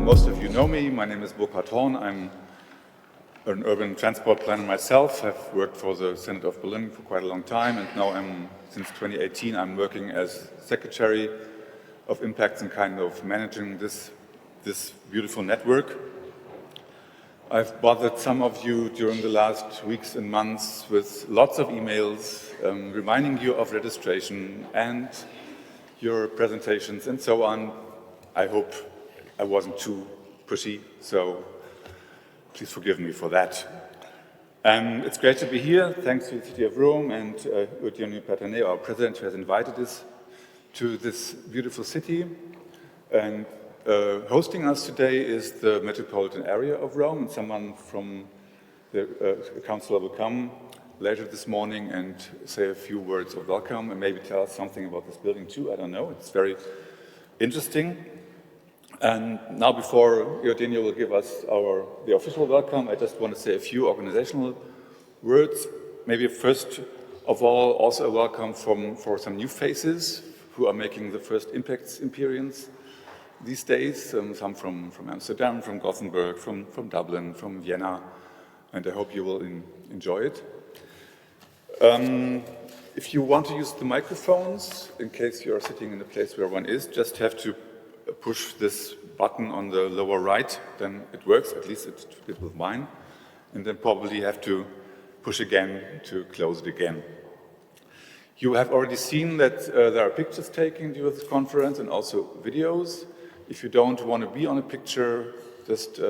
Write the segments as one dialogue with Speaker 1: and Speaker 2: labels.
Speaker 1: Most of you know me. My name is Burkhard Horn. I'm an urban transport planner myself. I've worked for the Senate of Berlin for quite a long time, and now since 2018, I'm working as Secretary of Impacts and kind of managing this beautiful network. I've bothered some of you during the last weeks and months with lots of emails reminding you of registration and your presentations and so on. I hope I wasn't too pushy, so please forgive me for that. It's great to be here. Thanks to the City of Rome and Eugenio Patanè, our President, who has invited us to this beautiful city. And hosting us today is the metropolitan area of Rome, and someone from the council will come later this morning and say a few words of welcome and maybe tell us something about this building too. I don't know. It's very interesting. And now, before Eugenio will give us the official welcome, I just want to say a few organizational words. Maybe first of all, also a welcome for some new faces who are making the first impacts experience these days. Some from Amsterdam, from Gothenburg, from Dublin, from Vienna, and I hope you will enjoy it. If you want to use the microphones, in case you are sitting in a place where one is, just have to push this button on the lower right, then it works, at least it did with mine, and then probably have to push again to close it again. You have already seen that there are pictures taken during this conference and also videos. If you don't want to be on a picture, just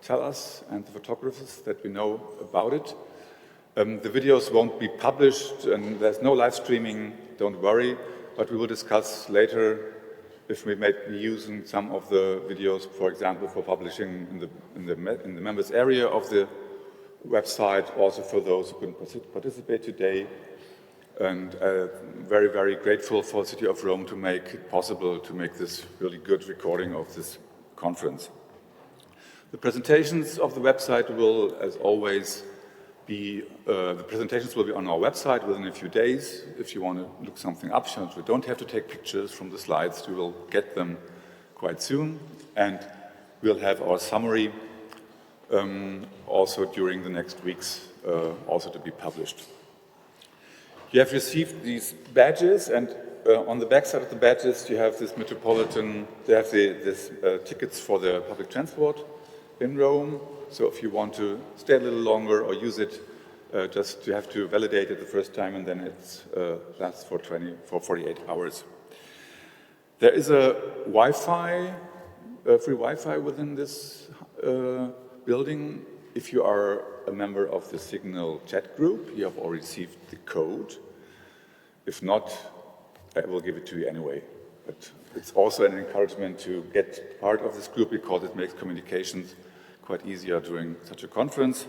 Speaker 1: tell us and the photographers that we know about it. The videos won't be published and there's no live streaming, don't worry, but we will discuss later if we might be using some of the videos, for example, for publishing in the members area of the website, also for those who couldn't participate today. And very, very grateful for the City of Rome to make it possible to make this really good recording of this conference. The presentations of the website will, as always, the presentations will be on our website within a few days. If you want to look something up, you don't have to take pictures from the slides. You will get them quite soon. And we'll have our summary also during the next weeks, also to be published. You have received these badges, and on the back side of the badges, you have this metropolitan, they have this tickets for the public transport in Rome. So if you want to stay a little longer or use it, just you have to validate it the first time, and then it lasts for 48 hours. There is a Wi-Fi, free Wi-Fi within this building. If you are a member of the Signal chat group, you have already received the code. If not, I will give it to you anyway. But it's also an encouragement to get part of this group because it makes communications quite easier during such a conference.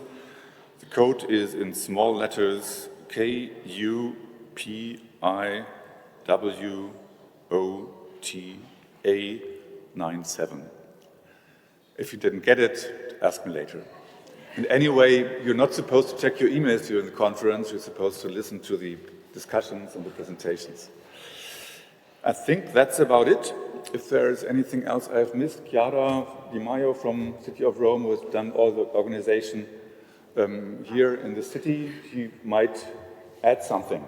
Speaker 1: The code is in small letters KUPIWOTA97. If you didn't get it, ask me later. And anyway, you're not supposed to check your emails during the conference. You're supposed to listen to the discussions and the presentations. I think that's about it. If there is anything else I have missed, Chiara Di Maio from City of Rome, who has done all the organization here in the city, she might add something.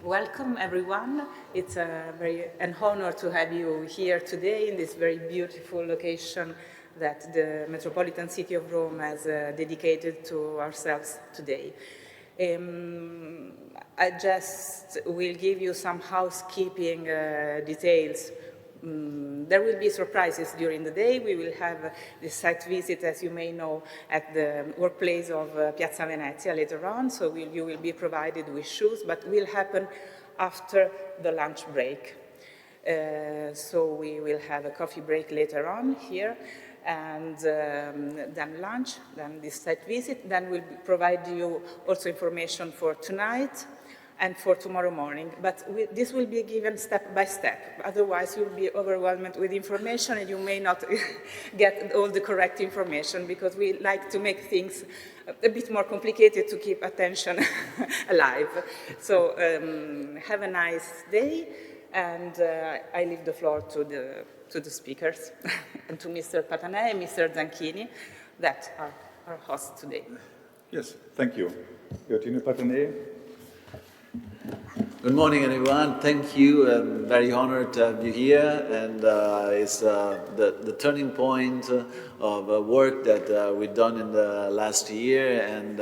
Speaker 2: Welcome, everyone. It's an honor to have you here today in this very beautiful location that the Metropolitan City of Rome has dedicated to ourselves today. I just will give you some housekeeping details. There will be surprises during the day. We will have the site visit, as you may know, at the workplace of Piazza Venezia later on, so you will be provided with shoes, but will happen after the lunch break. So we will have a coffee break later on here, and then lunch, then this site visit. Then we'll provide you also information for tonight. and for tomorrow morning. But this will be given step by step. Otherwise, you'll be overwhelmed with information and you may not get all the correct information, because we like to make things a bit more complicated to keep attention alive. So have a nice day, and I leave the floor to the speakers and to Mr. Patanè and Mr. Zanchini, that are our hosts today.
Speaker 1: Yes, thank you. Eugenio Patanè.
Speaker 3: Good morning, everyone. Thank you. I'm very honored to have you here. And it's the turning point of work that we've done in the last year. And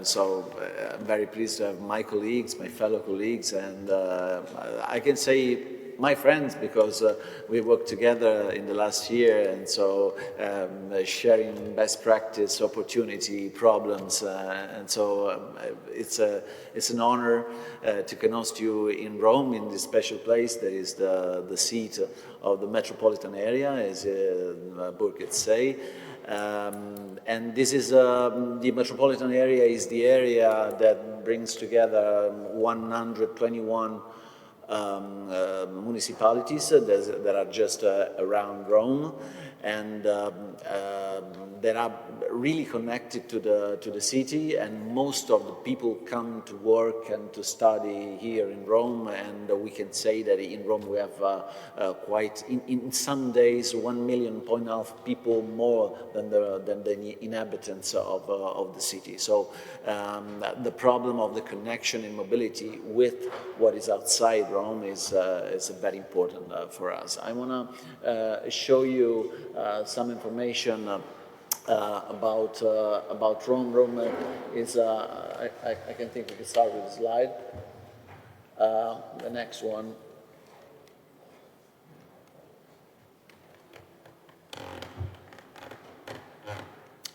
Speaker 3: so I'm very pleased to have my colleagues, my fellow colleagues, and I can say my friends, because we worked together in the last year, and so sharing best practice, opportunity, problems, and so it's an honor to host you in Rome, in this special place that is the seat of the metropolitan area, as Burkett say. And this is the metropolitan area is the area that brings together 121 municipalities that are just around Rome, and that are really connected to the city, and most of the people come to work and to study here in Rome. And we can say that in Rome we have quite, in some days, 1.5 million people more than the inhabitants of the city. So the problem of the connection and mobility with what is outside Rome is very important for us. I want to show you some information about Rome. Rome is, I can think we can start with the slide. The next one.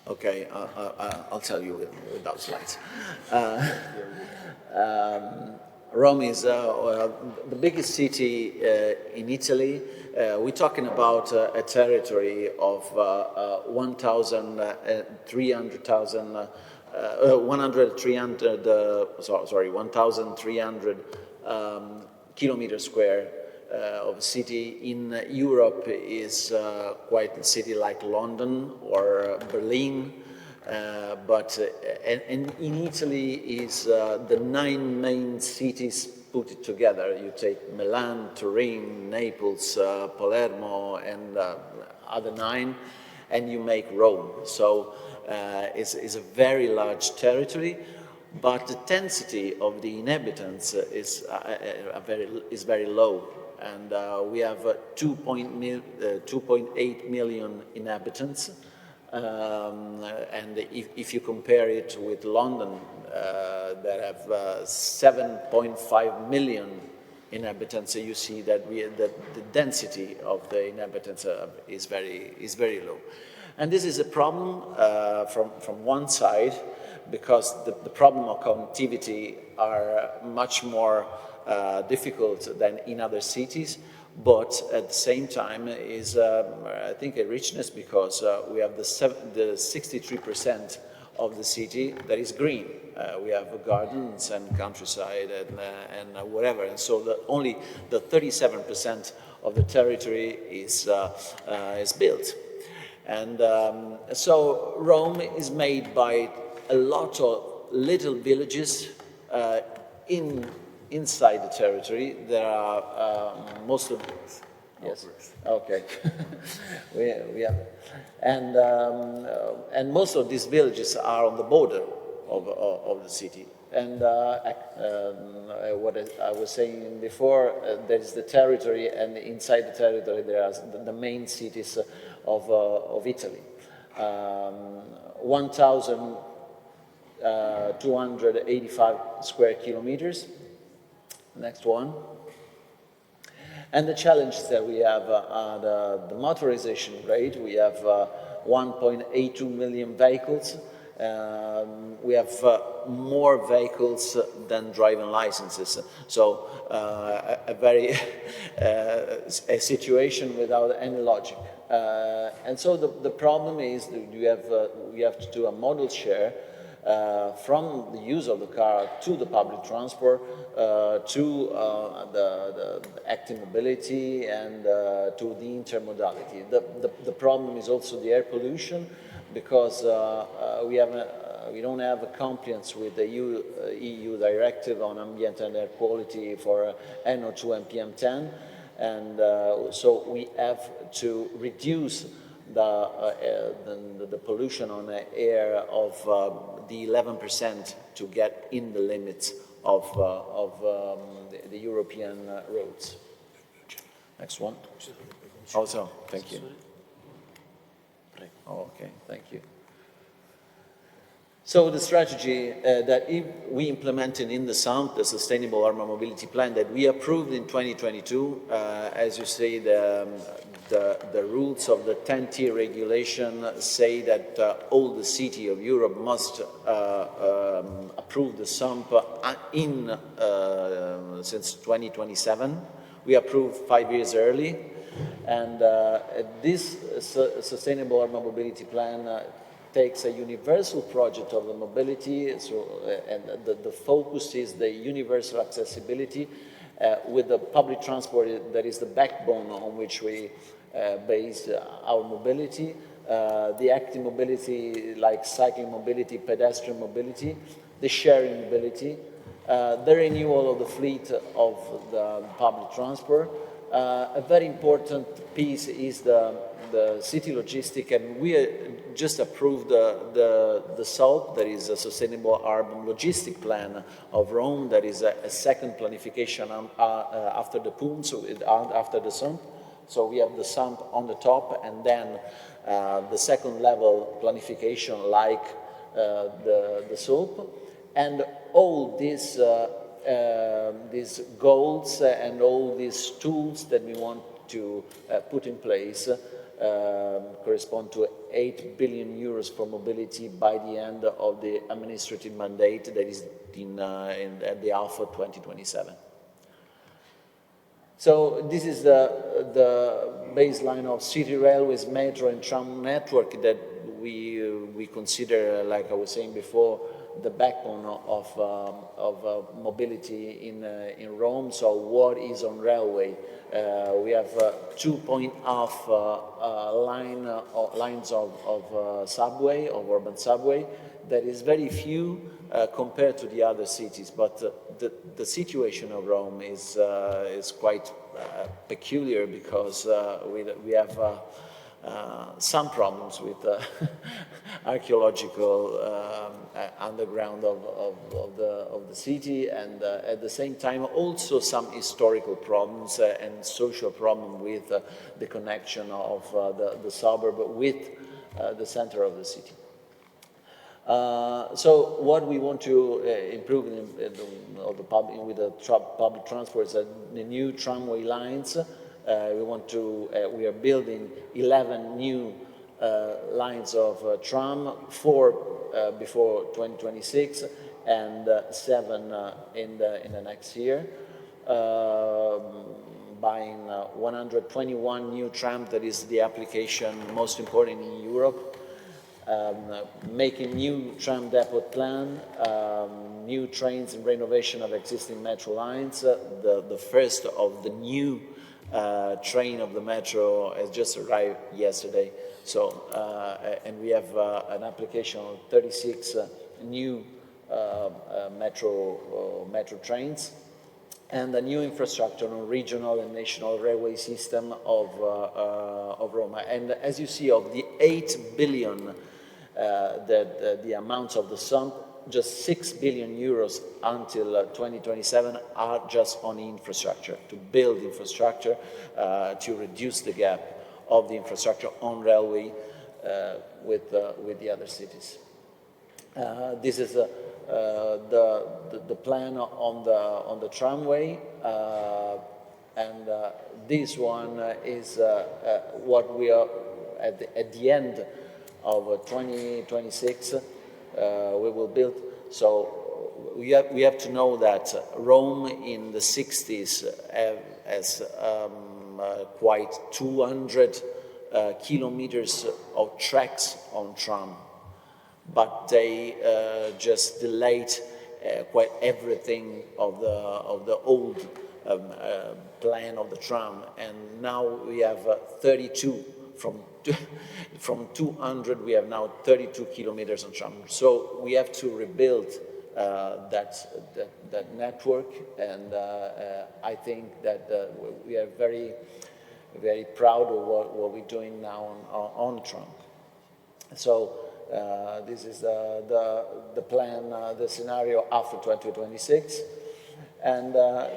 Speaker 3: Okay, I'll tell you without slides. Rome is the biggest city in Italy. We're talking about a territory of 1,300 kilometers square of a city. In Europe is quite a city like London or Berlin. But in Italy is the 9 main cities put together. You take Milan, Turin, Naples, Palermo, and other 9, and you make Rome. So it's a very large territory, but the density of the inhabitants is very low. And we have 2.8 million inhabitants. And if you compare it with London, that have 7.5 million inhabitants, you see that the density of the inhabitants is very low. And this is a problem from one side, because the problem of connectivity are much more difficult than in other cities. But at the same time is, I think, a richness, because we have the 63% of the city that is green. We have gardens and countryside and whatever, and so only the 37% of the territory is built. And so Rome is made by a lot of little villages inside the territory. There are most of yes, okay, we have, and most of these villages are on the border of the city. And what I was saying before, there is the territory, and inside the territory there are the main cities of Italy. 1,285 square kilometers. Next one. And the challenges that we have are the motorization rate. We have 1.82 million vehicles. We have more vehicles than driving licenses. So a very a situation without any logic. And so the problem is that we have to do a model share from the use of the car to the public transport, to the active mobility, and to the intermodality. The problem is also the air pollution, because we don't have a compliance with the EU directive on ambient and air quality for NO2 and PM10, and so we have to reduce the pollution on the air of the 11% to get in the limits of the European roads. Next one. Also, thank you. Oh, okay, thank you. So the strategy that we implemented in the SUMP, the Sustainable Urban Mobility Plan that we approved in 2022, as you say, the rules of the 10T regulation say that all the cities of Europe must approve the SUMP since 2027. We approved 5 years early, and this Sustainable Urban Mobility Plan takes a universal project of the mobility, and the focus is the universal accessibility with the public transport that is the backbone on which we base our mobility, the active mobility like cycling mobility, pedestrian mobility, the sharing mobility, the renewal of the fleet of the public transport. A very important piece is the city logistic, and we just approved the SULP, that is a Sustainable Urban Logistic Plan of Rome, that is a second planification after the PUM, so after the SUMP. So we have the SUMP on the top, and then the second level planification like the SULP, and all these goals and all these tools that we want to put in place correspond to 8 billion euros for mobility by the end of the administrative mandate that is at the Alpha 2027. So this is the baseline of city railways, metro and tram network that we consider, like I was saying before, the backbone of mobility in Rome. So what is on railway? We have 2.5 lines of subway, of urban subway. That is very few compared to the other cities, but the situation of Rome is quite peculiar, because we have some problems with archaeological underground of the city, and at the same time also some historical problems and social problem with the connection of the suburb with the center of the city. So what we want to improve with the public transport is the new tramway lines. We are building 11 new lines of tram, 4 before 2026 and 7 in the next year. Buying 121 new trams, that is the application most important in Europe. Making new tram depot plan, new trains and renovation of existing metro lines. The first of the new train of the metro has just arrived yesterday. So, and we have an application of 36 new metro trains, and a new infrastructure on regional and national railway system of Roma. And as you see, of the 8 billion, the amounts of the sum, just 6 billion euros until 2027 are just on infrastructure, to build infrastructure, to reduce the gap of the infrastructure on railway with the other cities. This is the plan on the tramway, and this one is what we are at the end of 2026 we will build. So we have to know that Rome in the 60s has quite 200 kilometers of tracks on tram. but they just delayed quite everything of the old plan of the tram, and now we have 32 from 200. We have now 32 kilometers on tram. So we have to rebuild that network, and I think that we are very proud of what we're doing now on tram. So this is the plan, the scenario after 2026. And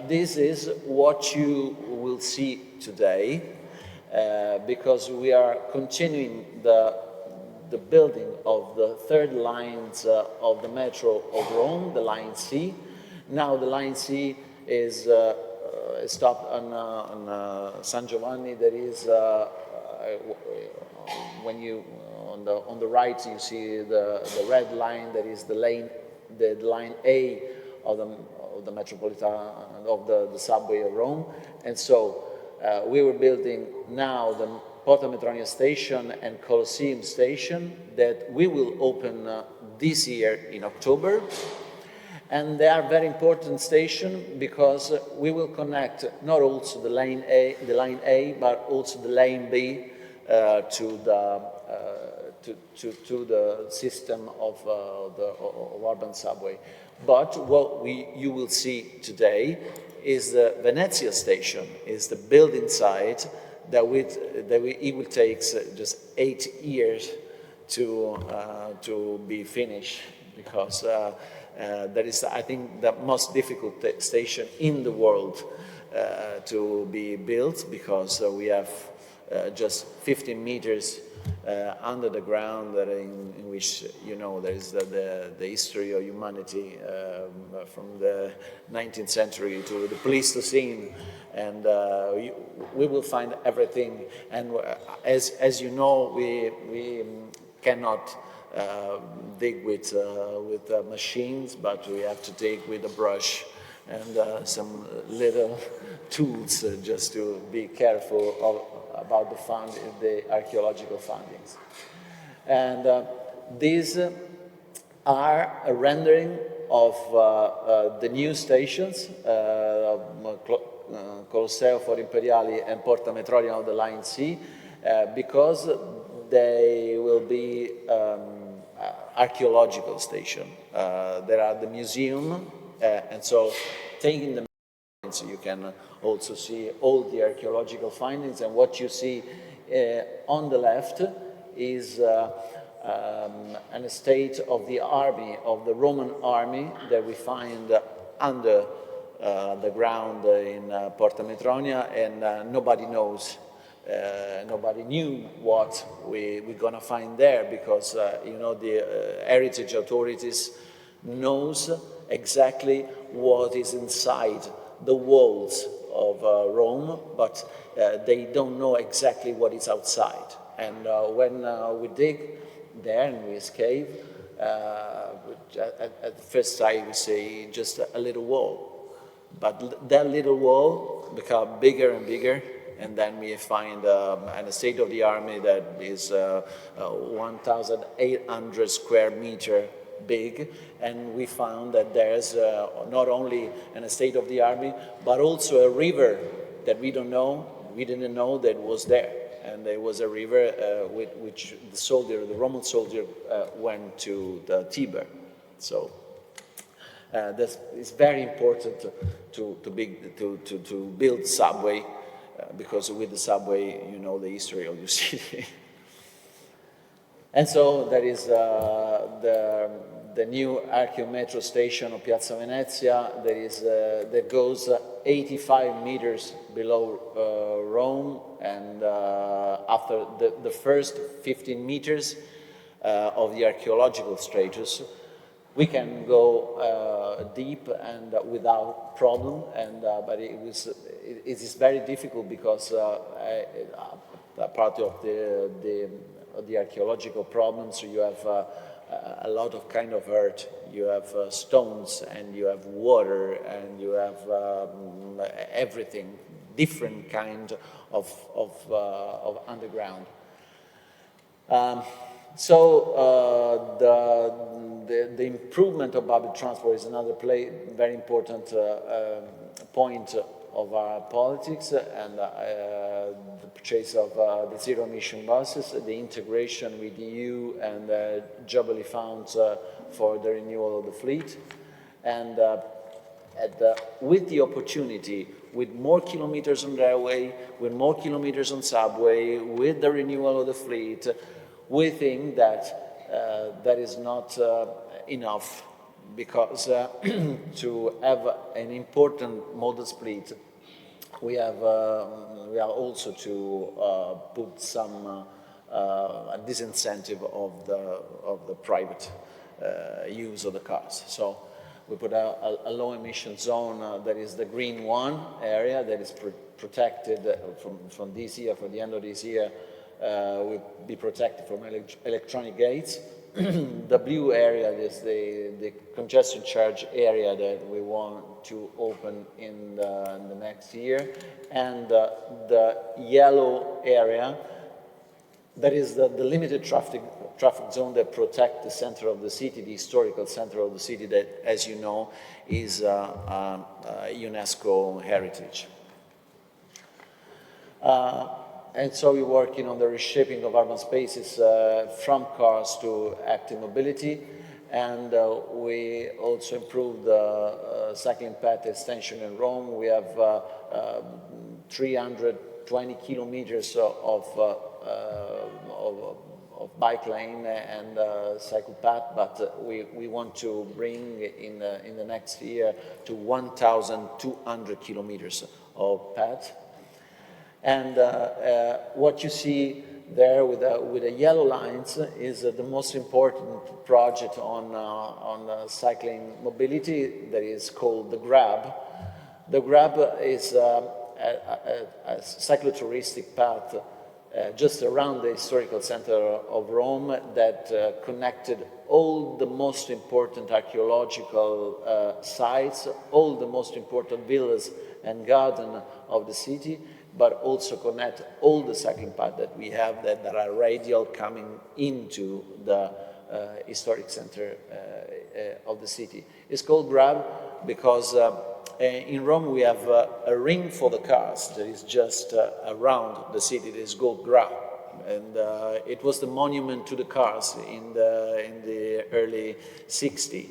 Speaker 3: this is what you will see today, because we are continuing the building of the third lines of the metro of Rome, the line C. Now the line C is stopped on San Giovanni. There is, when you on the right you see the red line. That is the line A of the metropolitan of the subway of Rome. And so we were building now the Porta Metronia station and Colosseum station that we will open this year in October. And they are very important stations because we will connect not also the line A, but also the lane B to the system of the urban subway. But what you will see today is the Venezia station, is the building site that it will take just 8 years to be finished, because that is, I think, the most difficult station in the world to be built, because we have just 15 meters under the ground, that in which, you know, there is the history of humanity from the 19th century to the Pleistocene, and we will find everything. And as you know, we cannot dig with machines, but we have to dig with a brush and some little tools just to be careful about the archaeological findings. And these are a rendering of the new stations, Colosseo for Imperiali and Porta Metronia of the Line C, because they will be archaeological station. There are the museum, and so taking the so you can also see all the archaeological findings. And what you see on the left is an estate of the army, of the Roman army, that we find under the ground in Porta Metronia, and nobody knows. Nobody knew what we're going to find there, because you know, the heritage authorities knows exactly what is inside the walls of Rome, but they don't know exactly what is outside. And when we dig there and we escape, at first sight we see just a little wall, but that little wall becomes bigger and bigger, and then we find an estate of the army that is 1,800 square meter big, and we found that there's not only an estate of the army, but also a river that we didn't know that was there. And there was a river with which the Roman soldier went to the Tiber. So it's very important to build subway, because with the subway you know the history of your city. And so there is the new Archeometro station of Piazza Venezia. That goes 85 meters below Rome, and after the first 15 meters of the archaeological stratus, we can go deep and without problem. And but it is very difficult, because part of the archaeological problems, you have a lot of kind of earth, you have stones, and you have water, and you have everything, different kind of underground. So the improvement of public transport is another very important point of our politics, and the purchase of the zero-emission buses, the integration with the EU and Jubilee funds for the renewal of the fleet, and with the opportunity, with more kilometers on railway, with more kilometers on subway, with the renewal of the fleet, we think that that is not enough, because to have an important modal split, we have also to put some disincentive of the private use of the cars. So we put a low emission zone that is the green one area that is protected from this year, for the end of this year, will be protected from electronic gates. The blue area is the congestion charge area that we want to open in the next year, and the yellow area that is the limited traffic zone that protects the center of the city, the historical center of the city that, as you know, is UNESCO heritage. And so we're working on the reshaping of urban spaces from cars to active mobility, and we also improved the cycling path extension in Rome. We have 320 kilometers of bike lane and cycle path, but we want to bring in the next year to 1,200 kilometers of path. And what you see there with the yellow lines is the most important project on cycling mobility, that is called the GRAB. The GRAB is a cyclotouristic path just around the historical center of Rome that connected all the most important archaeological sites, all the most important villas and gardens of the city, but also connect all the cycling paths that we have that are radial coming into the historic center of the city. It's called GRAB because in Rome we have a ring for the cars that is just around the city that is called GRAB. And it was the monument to the cars in the early 60s.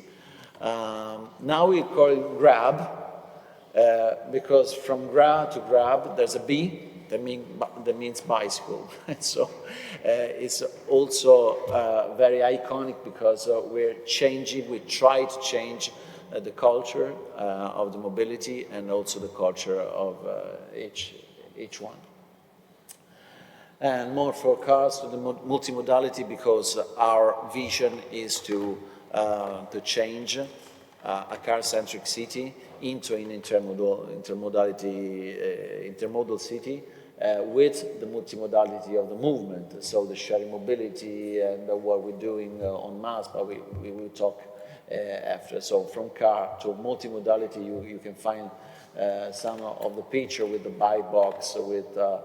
Speaker 3: Now we call it GRAB, because from gra to grab there's a B that means bicycle. And so it's also very iconic because we try to change the culture of the mobility and also the culture of each one. And more for cars to the multimodality, because our vision is to change a car-centric city into an intermodal city with the multimodality of the movement. So the sharing mobility and what we're doing on mass, but we will talk after. So from car to multimodality, you can find some of the picture with the bike box, with the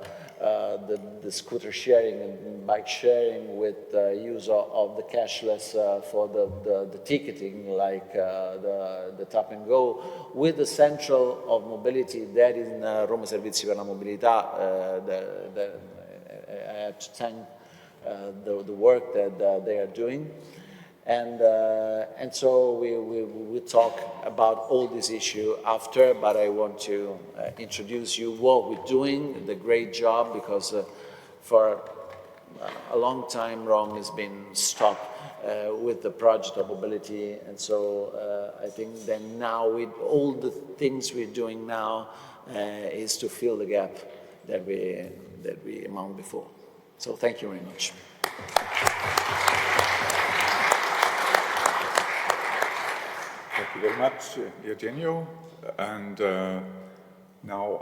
Speaker 3: scooter sharing and bike sharing, with use of the cashless for the ticketing, like the tap and go, with the central of mobility that in Roma Servizi per la Mobilità. I have to thank the work that they are doing. And so we will talk about all this issue after, but I want to introduce you what we're doing, the great job, because for a long time Rome has been stuck with the project of mobility, and so I think that now with all the things we're doing now is to fill the gap that we amount before. So thank you very much.
Speaker 1: Thank you very much, Eugenio. And now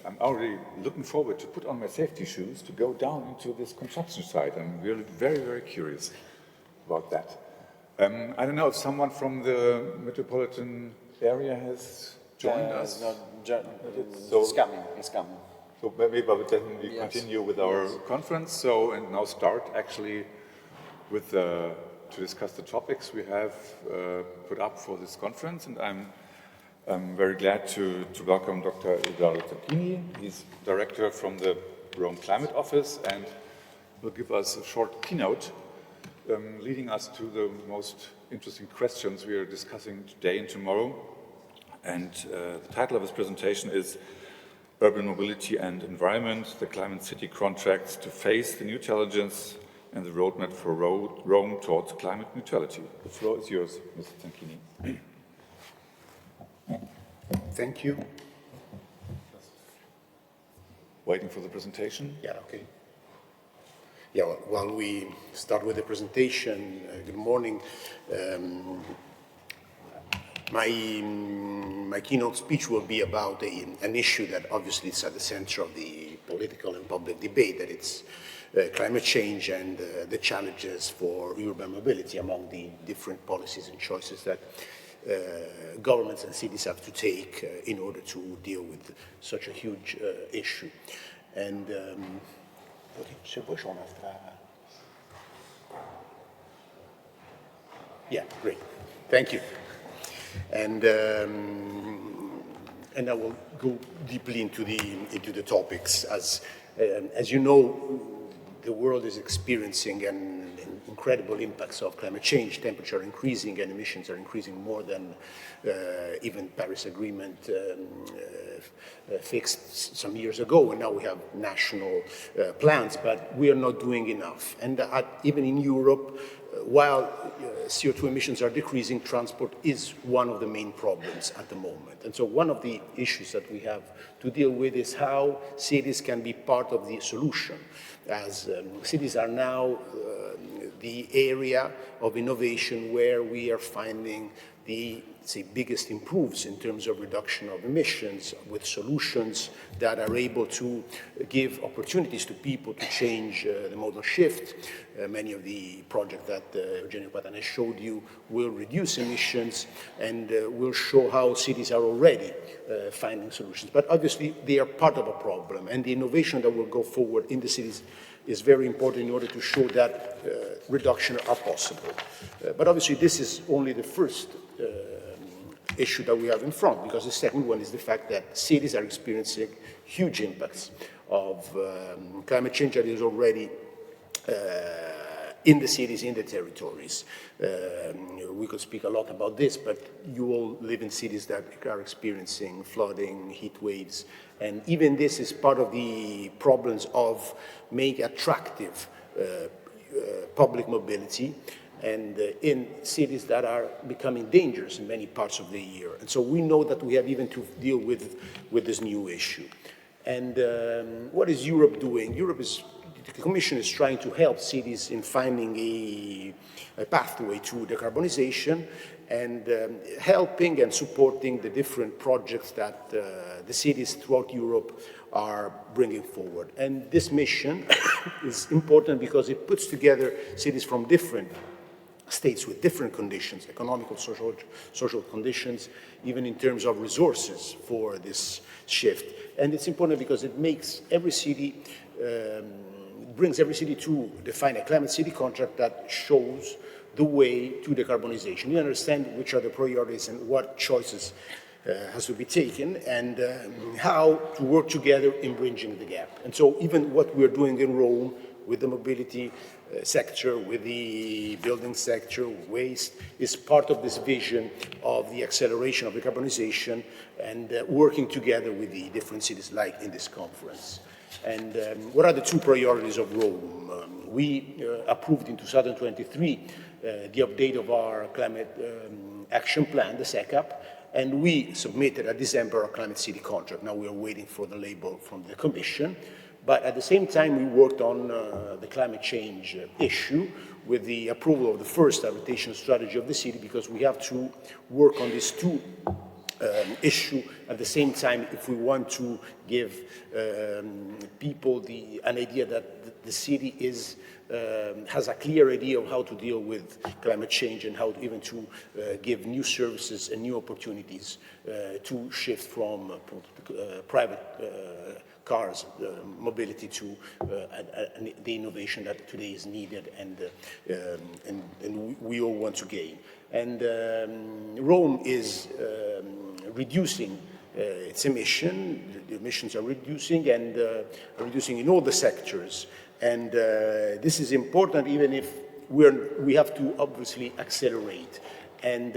Speaker 1: I'm already looking forward to put on my safety shoes to go down into this construction site. I'm really very, very curious about that. I don't know if someone from the metropolitan area has joined us.
Speaker 3: It's coming.
Speaker 1: So maybe, but then we continue with our conference. So, and now start actually to discuss the topics we have put up for this conference, and I'm very glad to welcome Dr. Oleh Zabarylo. He's director from the Rome Climate Office and will give us a short keynote leading us to the most interesting questions we are discussing today and tomorrow. And the title of his presentation is Urban Mobility and Environment, the Climate City Contracts to Face the New Challenges and the Roadmap for Rome Towards Climate Neutrality. The floor is yours, Mr. Zabarylo.
Speaker 4: Thank you.
Speaker 1: Waiting for the presentation?
Speaker 4: Yeah, okay. Yeah, well, while we start with the presentation, good morning. My keynote speech will be about an issue that obviously is at the center of the political and public debate, that it's climate change and the challenges for urban mobility among the different policies and choices that governments and cities have to take in order to deal with such a huge issue. And yeah, great. Thank you. And I will go deeply into the topics. As you know, the world is experiencing an incredible impacts of climate change. Temperature increasing and emissions are increasing more than even Paris Agreement fixed some years ago, and now we have national plans, but we are not doing enough. And even in Europe, while CO2 emissions are decreasing, transport is one of the main problems at the moment. And so one of the issues that we have to deal with is how cities can be part of the solution, as cities are now the area of innovation where we are finding the biggest improves in terms of reduction of emissions, with solutions that are able to give opportunities to people to change the modal shift. Many of the projects that Eugenio Patanè showed you will reduce emissions and will show how cities are already finding solutions. But obviously they are part of a problem, and the innovation that will go forward in the cities is very important in order to show that reduction are possible. But obviously this is only the first issue that we have in front, because the second one is the fact that cities are experiencing huge impacts of climate change that is already in the cities, in the territories. We could speak a lot about this, but you all live in cities that are experiencing flooding, heat waves, and even this is part of the problems of making attractive public mobility, and in cities that are becoming dangerous in many parts of the year. And so we know that we have even to deal with this new issue. And what is Europe doing? The Commission is trying to help cities in finding a pathway to decarbonization, and helping and supporting the different projects that the cities throughout Europe are bringing forward. And this mission is important because it puts together cities from different states with different conditions, economical, social conditions, even in terms of resources for this shift. And it's important because it makes every city, brings every city to define a climate city contract that shows the way to decarbonization. You understand which are the priorities and what choices has to be taken, and how to work together in bridging the gap. And so even what we're doing in Rome with the mobility sector, with the building sector, waste, is part of this vision of the acceleration of decarbonization and working together with the different cities like in this conference. And what are the two priorities of Rome? We approved in 2023 the update of our climate action plan, the SECAP, and we submitted at December our climate city contract. Now we are waiting for the label from the Commission. But at the same time, we worked on the climate change issue with the approval of the first adaptation strategy of the city, because we have to work on these two issue at the same time if we want to give people an idea that the city is has a clear idea of how to deal with climate change and how even to give new services and new opportunities to shift from private cars, mobility to the innovation that today is needed and we all want to gain. And Rome is reducing its emission. The emissions are reducing and reducing in all the sectors. And this is important even if we have to obviously accelerate. And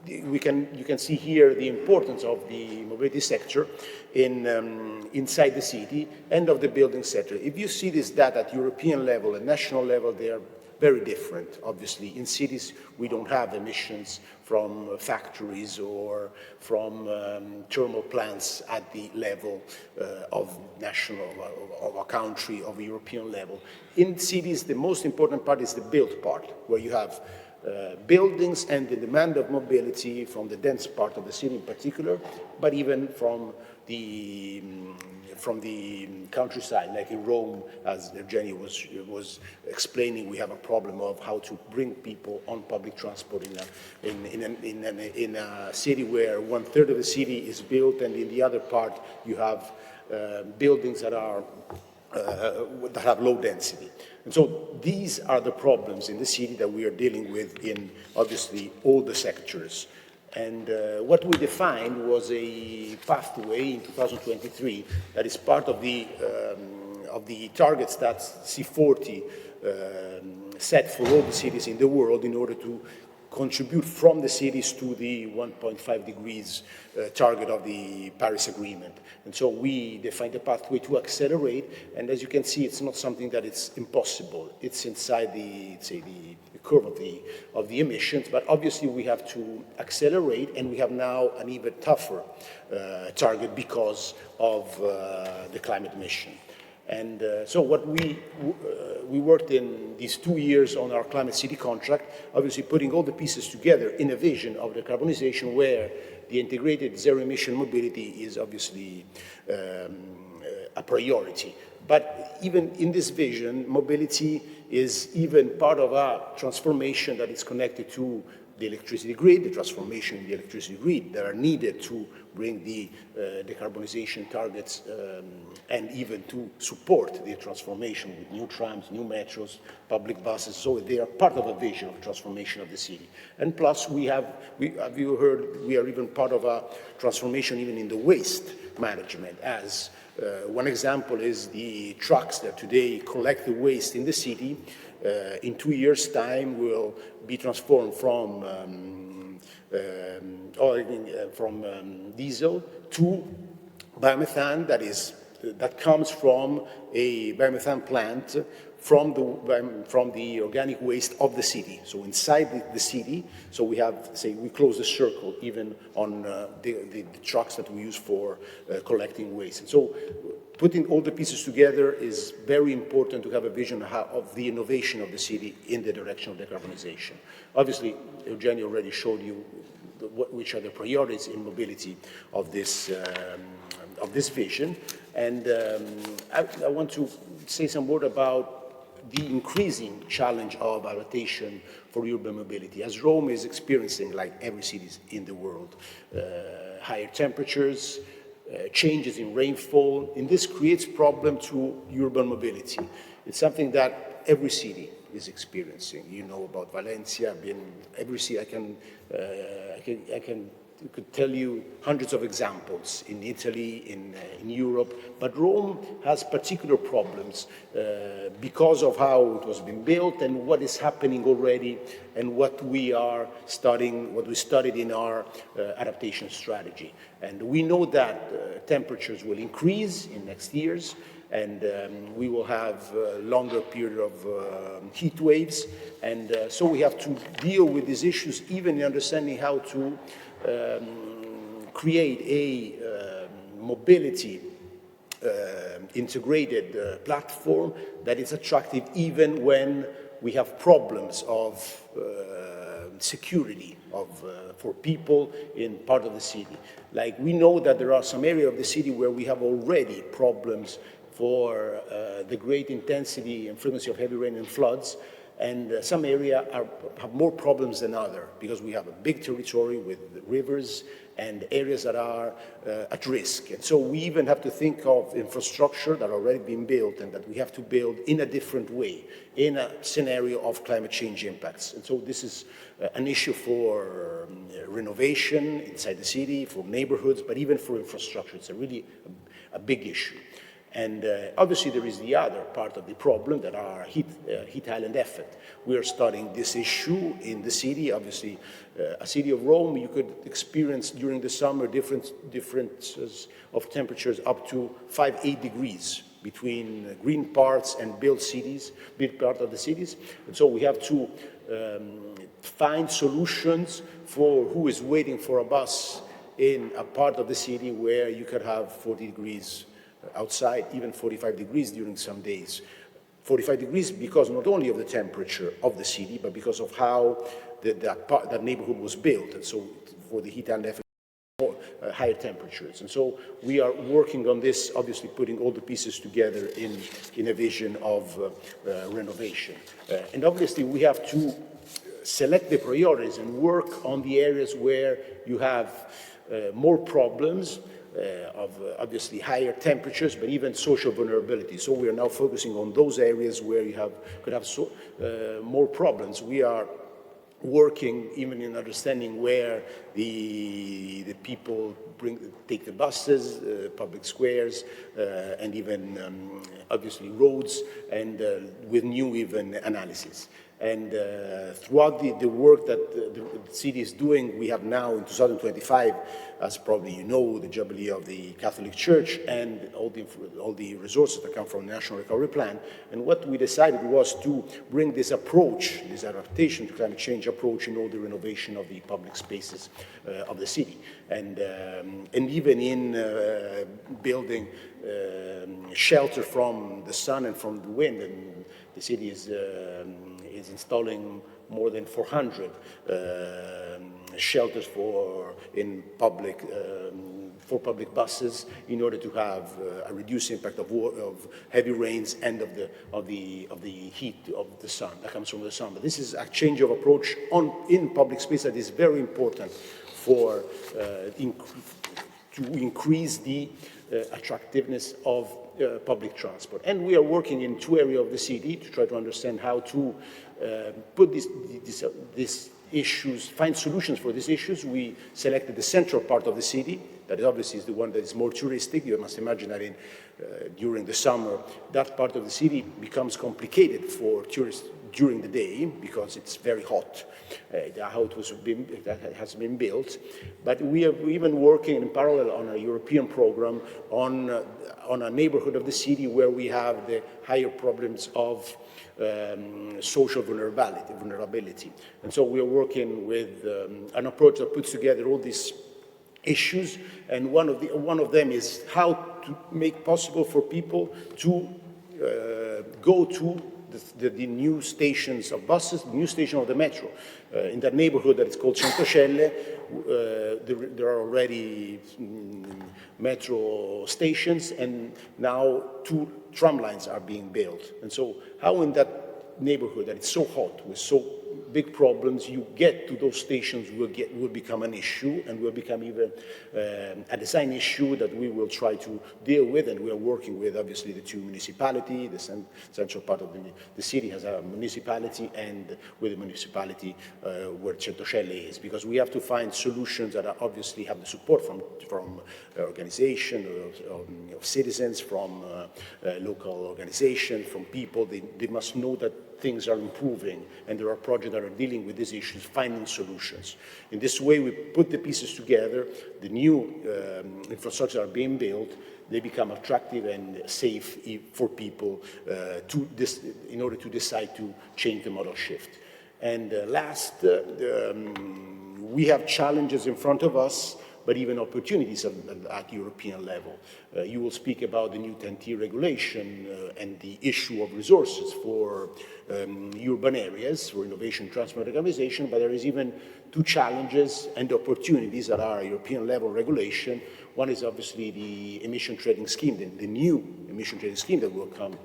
Speaker 4: you can see here the importance of the mobility sector inside the city and of the building sector. If you see this data at European level and national level, they are very different. Obviously, in cities, we don't have emissions from factories or from thermal plants at the level of national, of a country, of a European level. In cities, the most important part is the built part, where you have buildings and the demand of mobility from the dense part of the city in particular, but even from the countryside, like in Rome, as Eugenio was explaining, we have a problem of how to bring people on public transport in a city where 1/3 of the city is built, and in the other part you have buildings that have low density. And so these are the problems in the city that we are dealing with in, obviously, all the sectors. And what we defined was a pathway in 2023 that is part of the targets that C40 set for all the cities in the world in order to contribute from the cities to the 1.5 degrees target of the Paris Agreement. And so we defined a pathway to accelerate, and as you can see, it's not something that is impossible. It's inside the curve of the emissions, but obviously we have to accelerate, and we have now an even tougher target because of the climate mission. And so what we worked in these 2 years on our climate city contract, obviously putting all the pieces together in a vision of decarbonization where the integrated zero-emission mobility is obviously a priority. But even in this vision, mobility is even part of a transformation that is connected to the electricity grid, the transformation in the electricity grid that are needed to bring the decarbonization targets and even to support the transformation with new trams, new metros, public buses. So they are part of a vision of transformation of the city. And plus, have you heard, we are even part of a transformation even in the waste management. As one example is the trucks that today collect the waste in the city. In 2 years' time, will be transformed from diesel to biomethane that comes from a biomethane plant from the organic waste of the city. So inside the city, so we have, we close the circle even on the trucks that we use for collecting waste. And so putting all the pieces together is very important to have a vision of the innovation of the city in the direction of decarbonization. Obviously, Eugenio already showed you which are the priorities in mobility of this vision. And I want to say some word about the increasing challenge of adaptation for urban mobility. As Rome is experiencing, like every city in the world, higher temperatures, changes in rainfall, and this creates problem to urban mobility. It's something that every city is experiencing. You know about Valencia, every city. I could tell you hundreds of examples in Italy, in Europe, but Rome has particular problems because of how it was being built and what is happening already and what we studied in our adaptation strategy. And we know that temperatures will increase in next years, and we will have a longer period of heat waves, and so we have to deal with these issues even in understanding how to create a mobility integrated platform that is attractive even when we have problems of security for people in part of the city. Like we know that there are some areas of the city where we have already problems for the great intensity and frequency of heavy rain and floods. And some areas have more problems than others because we have a big territory with rivers and areas that are at risk. And so we even have to think of infrastructure that are already been built and that we have to build in a different way in a scenario of climate change impacts. And so this is an issue for renovation inside the city, for neighborhoods, but even for infrastructure. It's really a big issue. And obviously there is the other part of the problem that are heat island effect. We are studying this issue in the city. Obviously, a city of Rome, you could experience during the summer differences of temperatures up to 5-8 degrees between green parts and built part of the cities. And so we have to find solutions for who is waiting for a bus in a part of the city where you could have 40 degrees outside, even 45 degrees during some days. 45 degrees because not only of the temperature of the city, but because of how that neighborhood was built. And so for the heat and effect, higher temperatures. And so we are working on this, obviously putting all the pieces together in a vision of renovation. And obviously we have to select the priorities and work on the areas where you have more problems, of obviously higher temperatures, but even social vulnerability. So we are now focusing on those areas where you could have more problems. We are working even in understanding where the people take the buses, public squares, and even obviously roads, and with new even analysis. And throughout the work that the city is doing, we have now in 2025, as probably you know, the Jubilee of the Catholic Church and all the resources that come from the National Recovery Plan. And what we decided was to bring this approach, this adaptation to climate change approach in all the renovation of the public spaces of the city. And even in building shelter from the sun and from the wind. And the city is installing more than 400 shelters for public buses in order to have a reduced impact of heavy rains and of the heat of the sun that comes from the sun. But this is a change of approach in public space that is very important for to increase the attractiveness of public transport. And we are working in two areas of the city to try to understand how to put these issues, find solutions for these issues. We selected the central part of the city, that obviously is the one that is more touristic. You must imagine that during the summer, that part of the city becomes complicated for tourists during the day because it's very hot. How it has been built. But we are even working in parallel on a European program on a neighborhood of the city where we have the higher problems of social vulnerability. And so we are working with an approach that puts together all these issues, and one of them is how to make possible for people to go to the new stations of buses, the new station of the metro. In that neighborhood that is called Centocelle, there are already metro stations, and now 2 tram lines are being built. And so how in that neighborhood that it's so hot with so big problems, you get to those stations will become an issue, and will become even a design issue that we will try to deal with, and we are working with obviously the 2 municipalities. The central part of the city has a municipality, and with the municipality where Centocelle is, because we have to find solutions that are obviously have the support from organization of citizens, from local organization, from people. They must know that things are improving, and there are projects that are dealing with these issues, finding solutions. In this way, we put the pieces together, the new infrastructure are being built, they become attractive and safe for people in order to decide to change the model shift. And last, we have challenges in front of us but even opportunities at European level. You will speak about the new 10T regulation and the issue of resources for urban areas, for innovation, transport, and urbanization, but there is even two challenges and opportunities that are European level regulation. One is obviously the emission trading scheme, the new emission trading scheme that will come,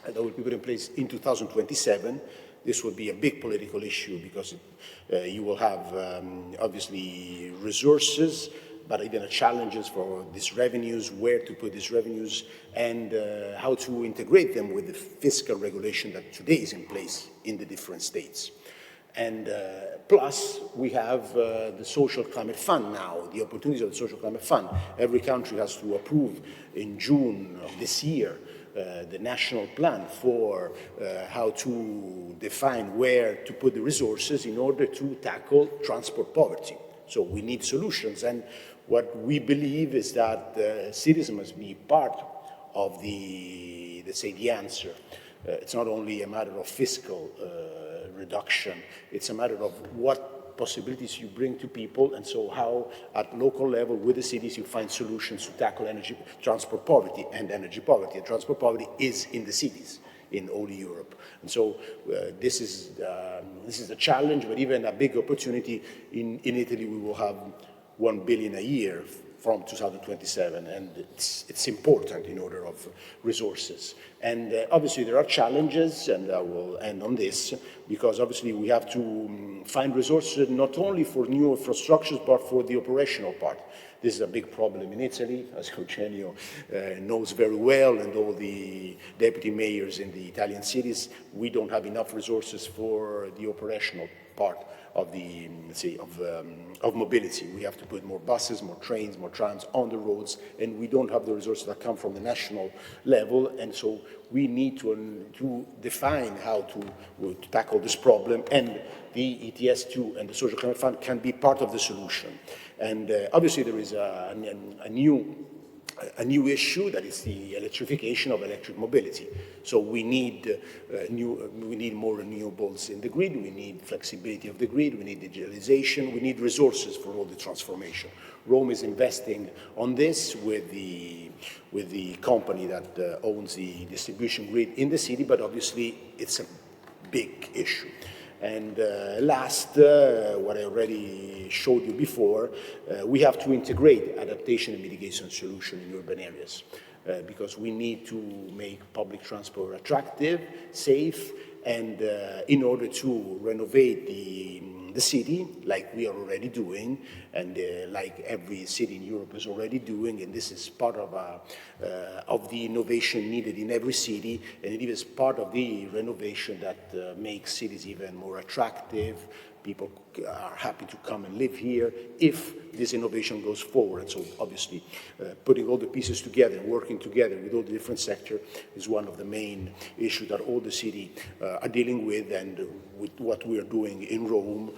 Speaker 4: that will be put in place in 2027. This will be a big political issue because you will have obviously resources, but even challenges for these revenues, where to put these revenues, and how to integrate them with the fiscal regulation that today is in place in the different states. And plus, we have the Social Climate Fund now, the opportunities of the Social Climate Fund. Every country has to approve in June of this year the national plan for how to define where to put the resources in order to tackle transport poverty. So we need solutions, and what we believe is that cities must be part of the, let's say, the answer. It's not only a matter of fiscal reduction, it's a matter of what possibilities you bring to people, and so how at local level with the cities you find solutions to tackle transport poverty and energy poverty. And transport poverty is in the cities in all Europe. And so this is a challenge, but even a big opportunity. In Italy we will have 1 billion a year from 2027, and it's important in order of resources. And obviously there are challenges, and I will end on this, because obviously we have to find resources not only for new infrastructures, but for the operational part. This is a big problem in Italy, as Eugenio knows very well, and all the deputy mayors in the Italian cities. We don't have enough resources for the operational part of the, let's say, of mobility. We have to put more buses, more trains, more trams on the roads, and we don't have the resources that come from the national level, and so we need to define how to tackle this problem, and the ETS2 and the Social Climate Fund can be part of the solution. And obviously there is a new issue, that is the electrification of electric mobility. So we need more renewables in the grid, we need flexibility of the grid, we need digitalization, we need resources for all the transformation. Rome is investing on this with the company that owns the distribution grid in the city, but obviously it's a big issue. And last, what I already showed you before, we have to integrate adaptation and mitigation solution in urban areas because we need to make public transport attractive, safe, and in order to renovate the city, like we are already doing, and like every city in Europe is already doing, and this is part of the innovation needed in every city, and it is part of the renovation that makes cities even more attractive. People are happy to come and live here if this innovation goes forward. And so obviously putting all the pieces together, working together with all the different sectors is one of the main issues that all the city are dealing with, and with what we are doing in Rome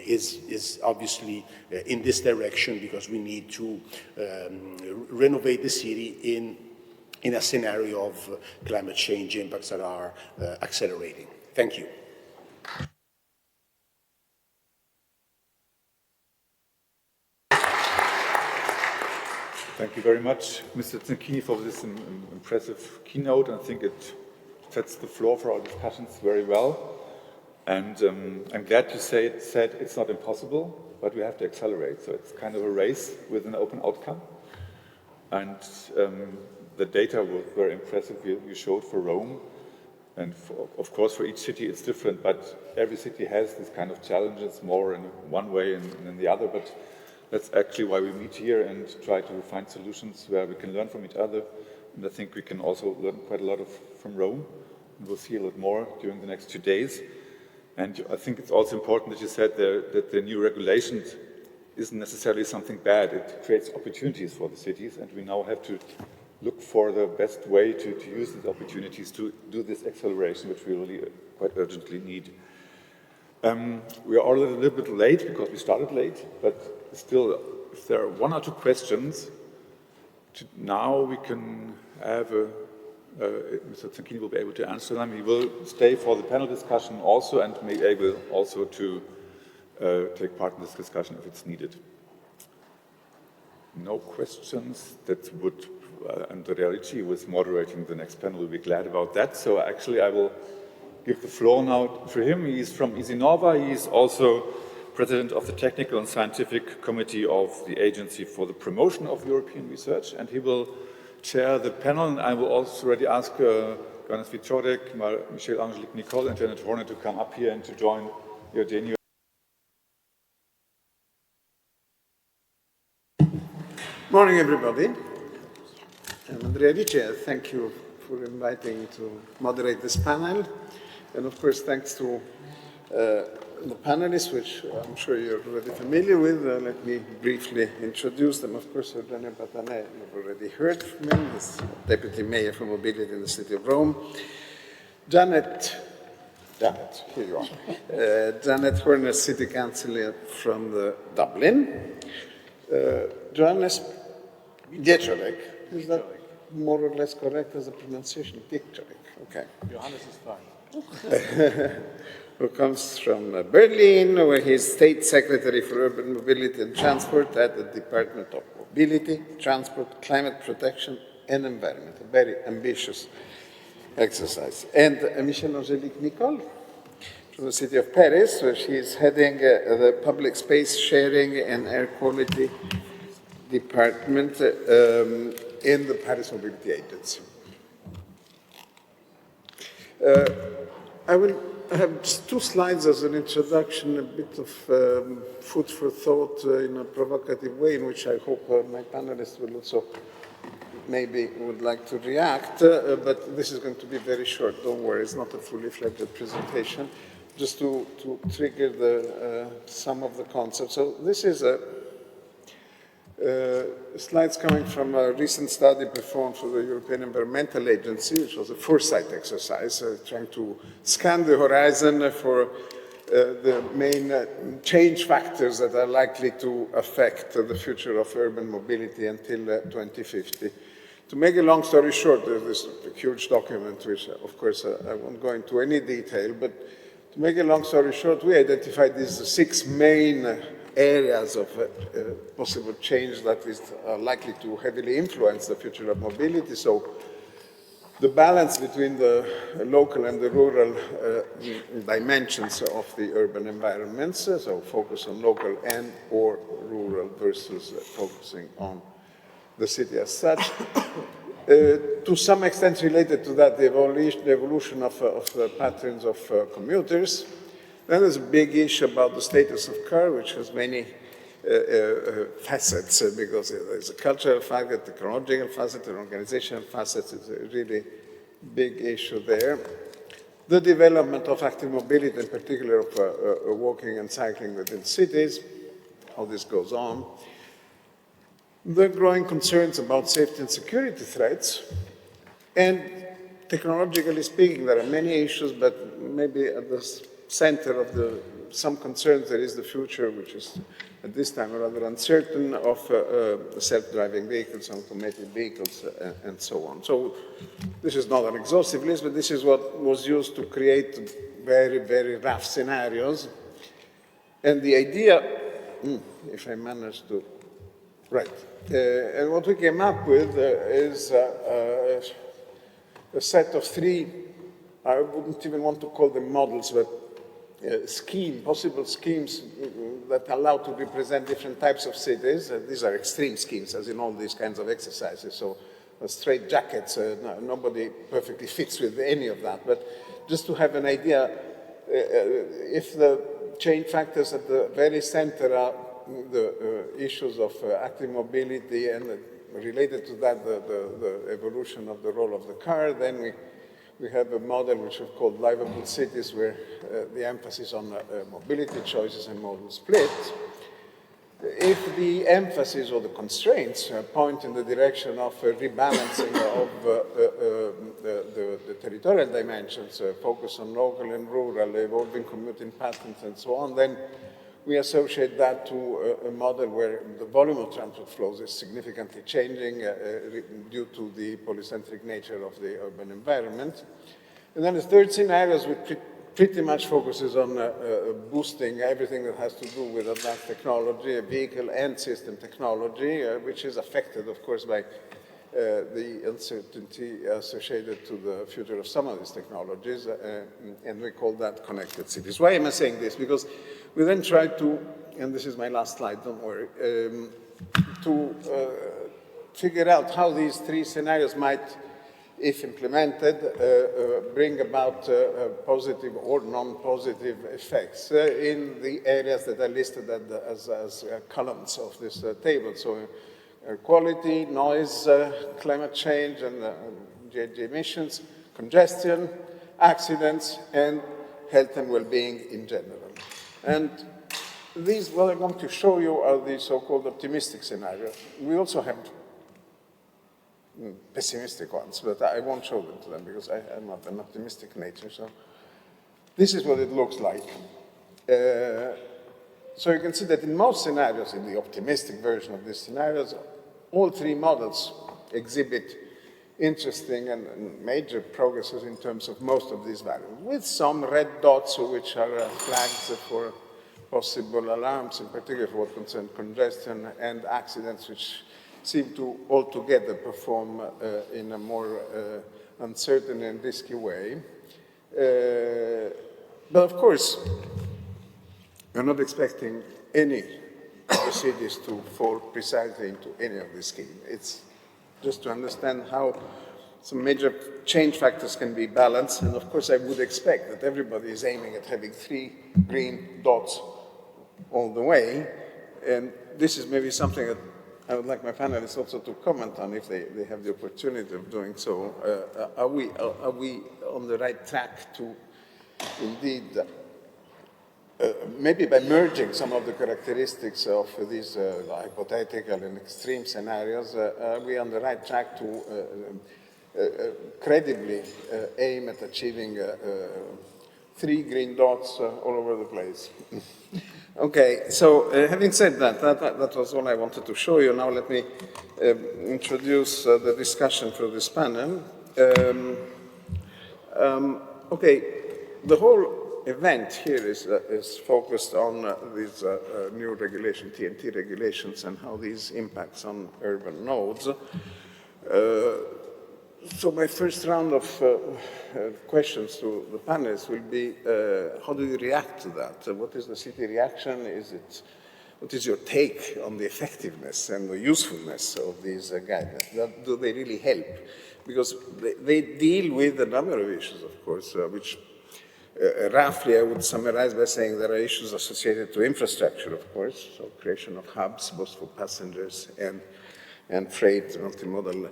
Speaker 4: is obviously in this direction, because we need to renovate the city in a scenario of climate change impacts that are accelerating. Thank you.
Speaker 1: Thank you very much, Mr. Zanchini, for this impressive keynote. I think it sets the floor for our discussions very well. And I'm glad you said it's not impossible, but we have to accelerate. So it's kind of a race with an open outcome. And the data was very impressive you showed for Rome. And of course, for each city it's different, but every city has this kind of challenges, more in one way and in the other. But that's actually why we meet here and try to find solutions where we can learn from each other. And I think we can also learn quite a lot from Rome. And we'll see a lot more during the next 2 days. And I think it's also important that you said that the new regulation isn't necessarily something bad. It creates opportunities for the cities, and we now have to look for the best way to use these opportunities to do this acceleration, which we really quite urgently need. We are all a little bit late because we started late, but still, if there are 1 or 2 questions, now we can have Mr. Zanchini will be able to answer them. He will stay for the panel discussion also, and may be able also to take part in this discussion if it's needed. no questions, that would, and Reality, who is moderating the next panel, will be glad about that. So actually I will give the floor now to him. He is from Isinova. He is also President of the Technical and Scientific Committee of the Agency for the Promotion of European Research, and he will chair the panel. And I will also already ask Ganes Wieczorek, Michel Angelique Nicole, and Janet Horner to come up here and to join Eugenio.
Speaker 5: Morning, everybody. I'm Andrea Dice. Thank you for inviting me to moderate this panel. And of course, thanks to the panelists, which I'm sure you're already familiar with. Let me briefly introduce them. Of course, Eugenio Patanè, you've already heard from him, he's Deputy Mayor for Mobility in the City of Rome. Janet, here you are. Janet Horner, City Councillor from Dublin. Johannes Wieczorek, is that more or less correct as a pronunciation? Wieczorek, okay.
Speaker 3: Johannes is fine.
Speaker 5: Who comes from Berlin, where he is State Secretary for Urban Mobility and Transport at the Department of Mobility, Transport, Climate Protection and Environment. A very ambitious exercise. And Michel Angelique Nicole from the city of Paris, where she is heading the Public Space Sharing and Air Quality Department in the Paris Mobility Agency. I will have just 2 slides as an introduction, a bit of food for thought in a provocative way, in which I hope my panelists will also maybe would like to react, but this is going to be very short, don't worry, it's not a fully fledged presentation, just to trigger some of the concepts. So this is slides coming from a recent study performed for the European Environmental Agency, which was a foresight exercise, trying to scan the horizon for the main change factors that are likely to affect the future of urban mobility until 2050. To make a long story short, there's this huge document, which of course I won't go into any detail, but to make a long story short, we identified these 6 main areas of possible change that is likely to heavily influence the future of mobility. So the balance between the local and the rural dimensions of the urban environments, so focus on local and or rural versus focusing on the city as such. To some extent related to that, the evolution of the patterns of commuters. Then there's a big issue about the status of car, which has many facets, because there's a cultural facet, a technological facet, an organizational facet. It's a really big issue there. The development of active mobility, in particular of walking and cycling within cities, how this goes on. The growing concerns about safety and security threats. And technologically speaking, there are many issues, but maybe at the center of some concerns there is the future, which is at this time rather uncertain, of self-driving vehicles, automated vehicles, and so on. So this is not an exhaustive list, but this is what was used to create very, very rough scenarios. And the idea, if I manage to, right, and what we came up with is a set of 3, I wouldn't even want to call them models, but possible schemes that allow to represent different types of cities. These are extreme schemes, as in all these kinds of exercises. So straight jackets, nobody perfectly fits with any of that. But just to have an idea, if the change factors at the very center are the issues of active mobility and related to that, the evolution of the role of the car, then we have a model which we've called livable cities, where the emphasis on mobility choices and modal split. If the emphasis or the constraints point in the direction of rebalancing of the territorial dimensions, focus on local and rural, evolving commuting patterns and so on, then we associate that to a model where the volume of transport flows is significantly changing due to the polycentric nature of the urban environment. And then the third scenario is we pretty much focuses on boosting everything that has to do with advanced technology, vehicle and system technology, which is affected, of course, by the uncertainty associated to the future of some of these technologies, and we call that connected cities. Why am I saying this? Because we then try to, and this is my last slide, don't worry, to figure out how these three scenarios might, if implemented, bring about positive or non-positive effects in the areas that are listed as columns of this table. So air quality, noise, climate change, and GHG emissions, congestion, accidents, and health and well-being in general. And these, what I'm going to show you are the so-called optimistic scenarios. We also have pessimistic ones, but I won't show them to them because I'm not an optimistic nature. So this is what it looks like. So you can see that in most scenarios, in the optimistic version of these scenarios, all three models exhibit interesting and major progresses in terms of most of these values, with some red dots which are flags for possible alarms, in particular for what concerns congestion and accidents, which seem to altogether perform in a more uncertain and risky way. But of course, we're not expecting any of the cities to fall precisely into any of these schemes. It's just to understand how some major change factors can be balanced, and of course I would expect that everybody is aiming at having 3 green dots all the way, and this is maybe something that I would like my panelists also to comment on if they have the opportunity of doing so. Are we on the right track to indeed, maybe by merging some of the characteristics of these hypothetical and extreme scenarios, are we on the right track to credibly aim at achieving 3 green dots all over the place? Okay, so having said that, that was all I wanted to show you. Now let me introduce the discussion for this panel. Okay, the whole event here is focused on these new regulation, TNT regulations, and how these impacts on urban nodes. So my first round of questions to the panelists will be, how do you react to that? What is the city reaction? What is your take on the effectiveness and the usefulness of these guidelines? Do they really help? Because they deal with a number of issues, of course, which roughly I would summarize by saying there are issues associated to infrastructure, of course, so creation of hubs, both for passengers and freight, multimodal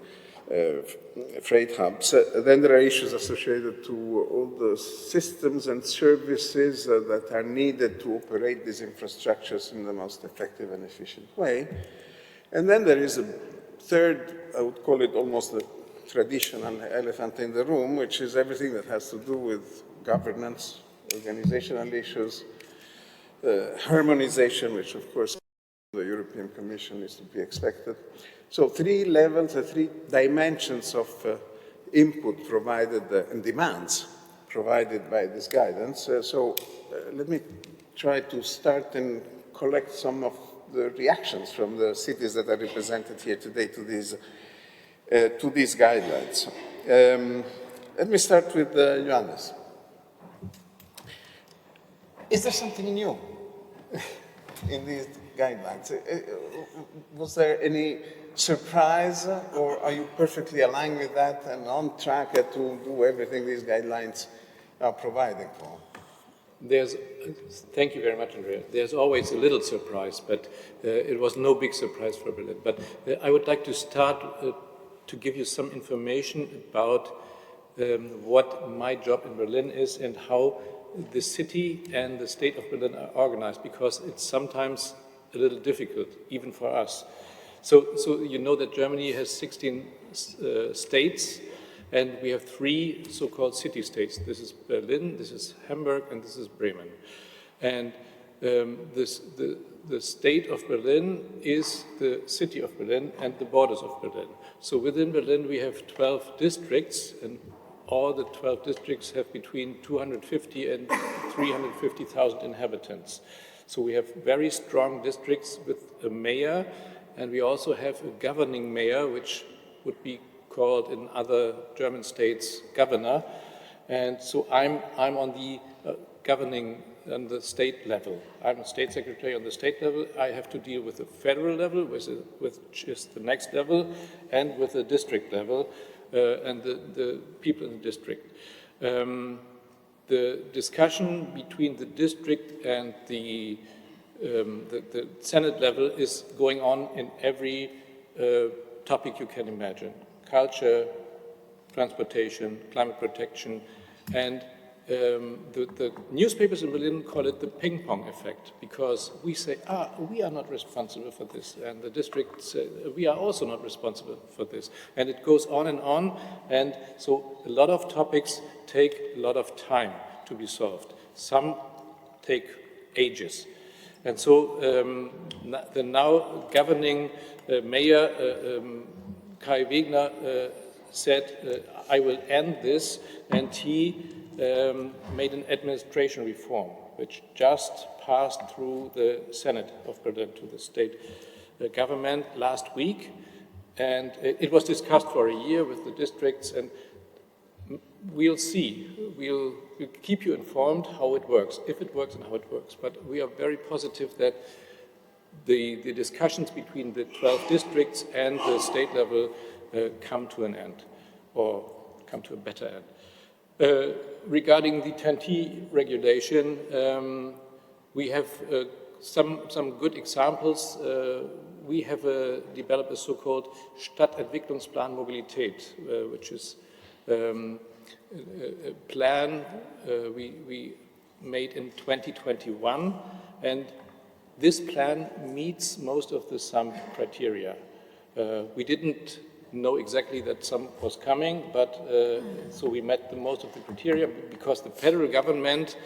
Speaker 5: freight hubs. Then there are issues associated to all the systems and services that are needed to operate these infrastructures in the most effective and efficient way. And then there is a third, I would call it almost the traditional elephant in the room, which is everything that has to do with governance, organizational issues, harmonization, which of course the European Commission is to be expected. So 3 levels, 3 dimensions of input provided and demands provided by this guidance. Let me try to start and collect some of the reactions from the cities that are represented here today to these guidelines. Let me start with Johannes. Is there something new in these guidelines? Was there any surprise, or are you perfectly aligned with that and on track to do everything these guidelines are providing for?
Speaker 6: Thank you very much, Andrea. There's always a little surprise, but it was no big surprise for Berlin. But I would like to start to give you some information about what my job in Berlin is and how the city and the state of Berlin are organized, because it's sometimes a little difficult, even for us. So you know that Germany has 16 states, and we have 3 so-called city-states. This is Berlin, this is Hamburg, and this is Bremen. And the state of Berlin is the city of Berlin and the borders of Berlin. So within Berlin we have 12 districts, and all the 12 districts have between 250 and 350,000 inhabitants. So we have very strong districts with a mayor, and we also have a governing mayor, which would be called in other German states governor. And so I'm on the governing on the state level. I'm a state secretary on the state level. I have to deal with the federal level, which is the next level, and with the district level, and the people in the district. The discussion between the district and the Senate level is going on in every topic you can imagine. Culture, transportation, climate protection, and the newspapers in Berlin call it the ping pong effect, because we say, we are not responsible for this, and the district say, we are also not responsible for this. And it goes on, and so a lot of topics take a lot of time to be solved. Some take ages. And so the now governing mayor, Kai Wegner, said, I will end this, and he made an administration reform, which just passed through the Senate of Berlin to the state government last week. And it was discussed for a year with the districts, and we'll see. We'll keep you informed how it works, if it works and how it works. But we are very positive that the discussions between the 12 districts and the state level come to an end, or come to a better end. Regarding the TEN-T regulation, we have some good examples. We have developed a so-called Stadtentwicklungsplan Mobilität, which is a plan we made in 2021, and this plan meets most of the SAM criteria. We didn't know exactly that some was coming, but so we met most of the criteria because the federal government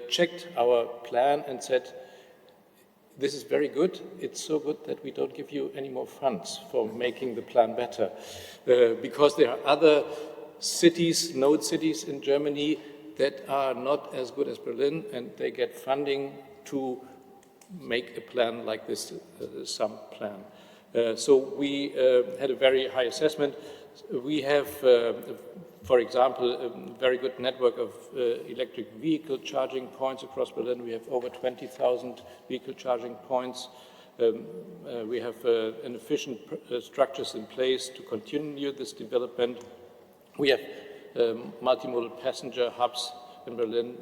Speaker 6: checked our plan and said, this is very good. It's so good that we don't give you any more funds for making the plan better. Because there are other cities, node cities in Germany that are not as good as Berlin, and they get funding to make a plan like this, SAM plan. So we had a very high assessment. We have, for example, a very good network of electric vehicle charging points across Berlin. We have over 20,000 vehicle charging points. We have an efficient structures in place to continue this development. We have multimodal passenger hubs in Berlin,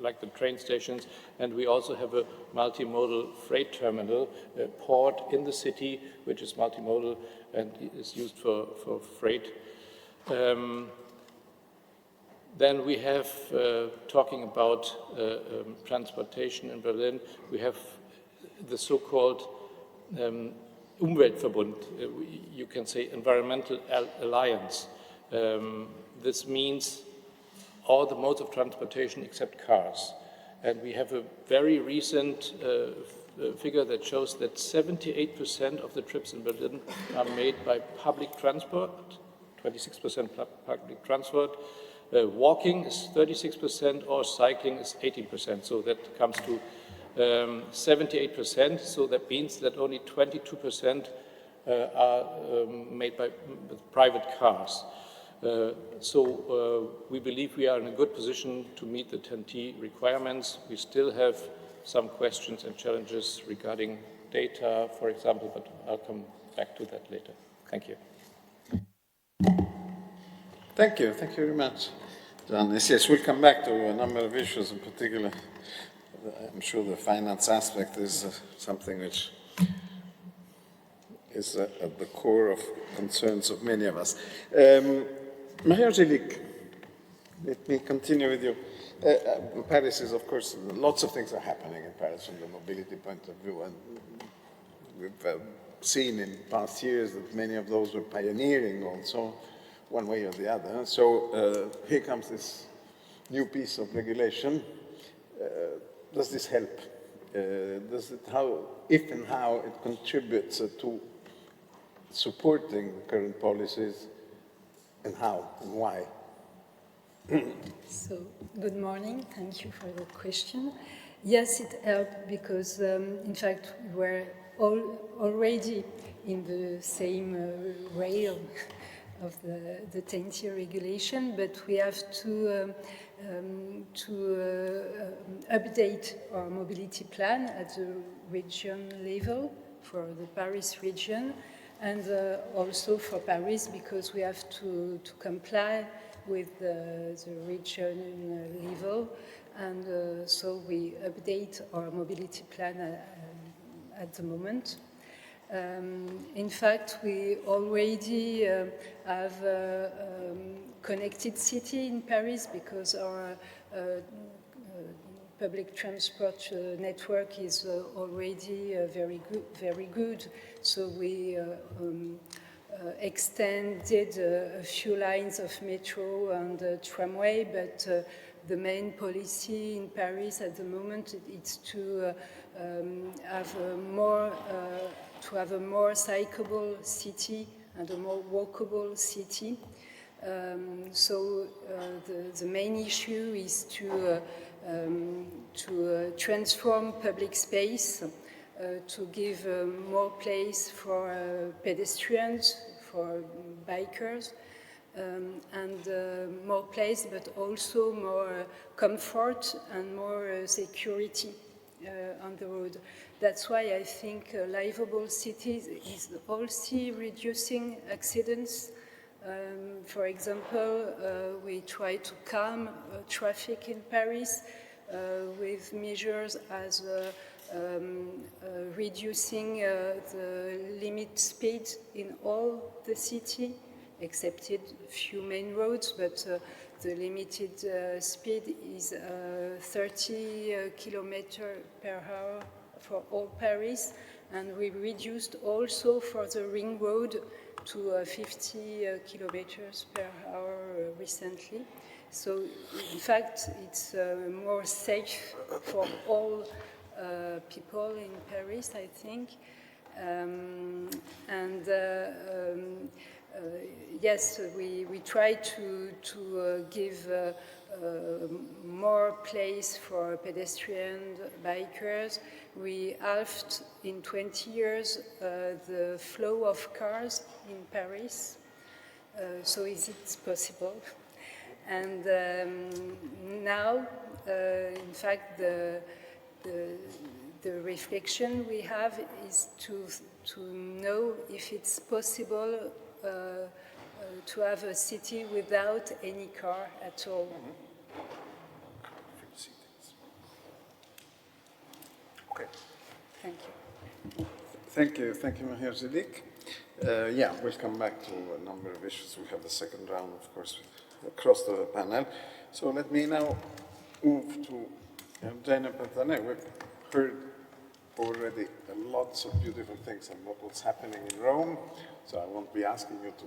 Speaker 6: like the train stations, and we also have a multimodal freight terminal, a port in the city, which is multimodal and is used for freight. Then we have, talking about transportation in Berlin, we have the so-called Umweltverbund, you can say Environmental Alliance. This means all the modes of transportation except cars. And we have a very recent figure that shows that 78% of the trips in Berlin are made by public transport, 26% public transport, walking is 36%, or cycling is 18%. So that comes to 78%. So that means that only 22% are made with private cars. So we believe we are in a good position to meet the TEN-T requirements. We still have some questions and challenges regarding data, for example, but I'll come back to that later. Thank you.
Speaker 5: Thank you very much, John. Yes, we'll come back to a number of issues, in particular. I'm sure the finance aspect is something which is at the core of concerns of many of us. Marie-Angélique, let me continue with you. Paris is, of course, lots of things are happening in Paris from the mobility point of view, and we've seen in past years that many of those were pioneering also, one way or the other. So here comes this new piece of regulation. Does this help? Does it, if and how it contributes to supporting current policies, and how and why?
Speaker 7: So, good morning. Thank you for the question. Yes, it helped because, in fact, we were already in the same rail of the 10-year regulation, but we have to update our mobility plan at the region level for the Paris region, and also for Paris because we have to comply with the region level, and so we update our mobility plan at the moment. In fact, we already have a connected city in Paris because our public transport network is already very good. So we extended a few lines of metro and tramway, but the main policy in Paris at the moment is to have a more cyclable city and a more walkable city. So the main issue is to transform public space, to give more place for pedestrians, for bikers, and more place, but also more comfort and more security on the road. That's why I think livable cities is also reducing accidents. For example, we try to calm traffic in Paris with measures as reducing the limit speed in all the city, excepted a few main roads, but the limited speed is 30 kilometers per hour for all Paris, and we reduced also for the ring road to 50 kilometers per hour recently. So, in fact, it's more safe for all people in Paris, I think. Yes, we try to give more place for pedestrians, bikers. We halved in 20 years the flow of cars in Paris. So is it possible? And now, in fact, the reflection we have is to know if it's possible to have a city without any car at all.
Speaker 5: Okay.
Speaker 7: Thank you.
Speaker 5: Thank you, Maher Zidik. Yeah, we'll come back to a number of issues. We have the second round, of course, across the panel. So let me now move to Eugenio Patanè. We've heard already lots of beautiful things about what's happening in Rome, so I won't be asking you to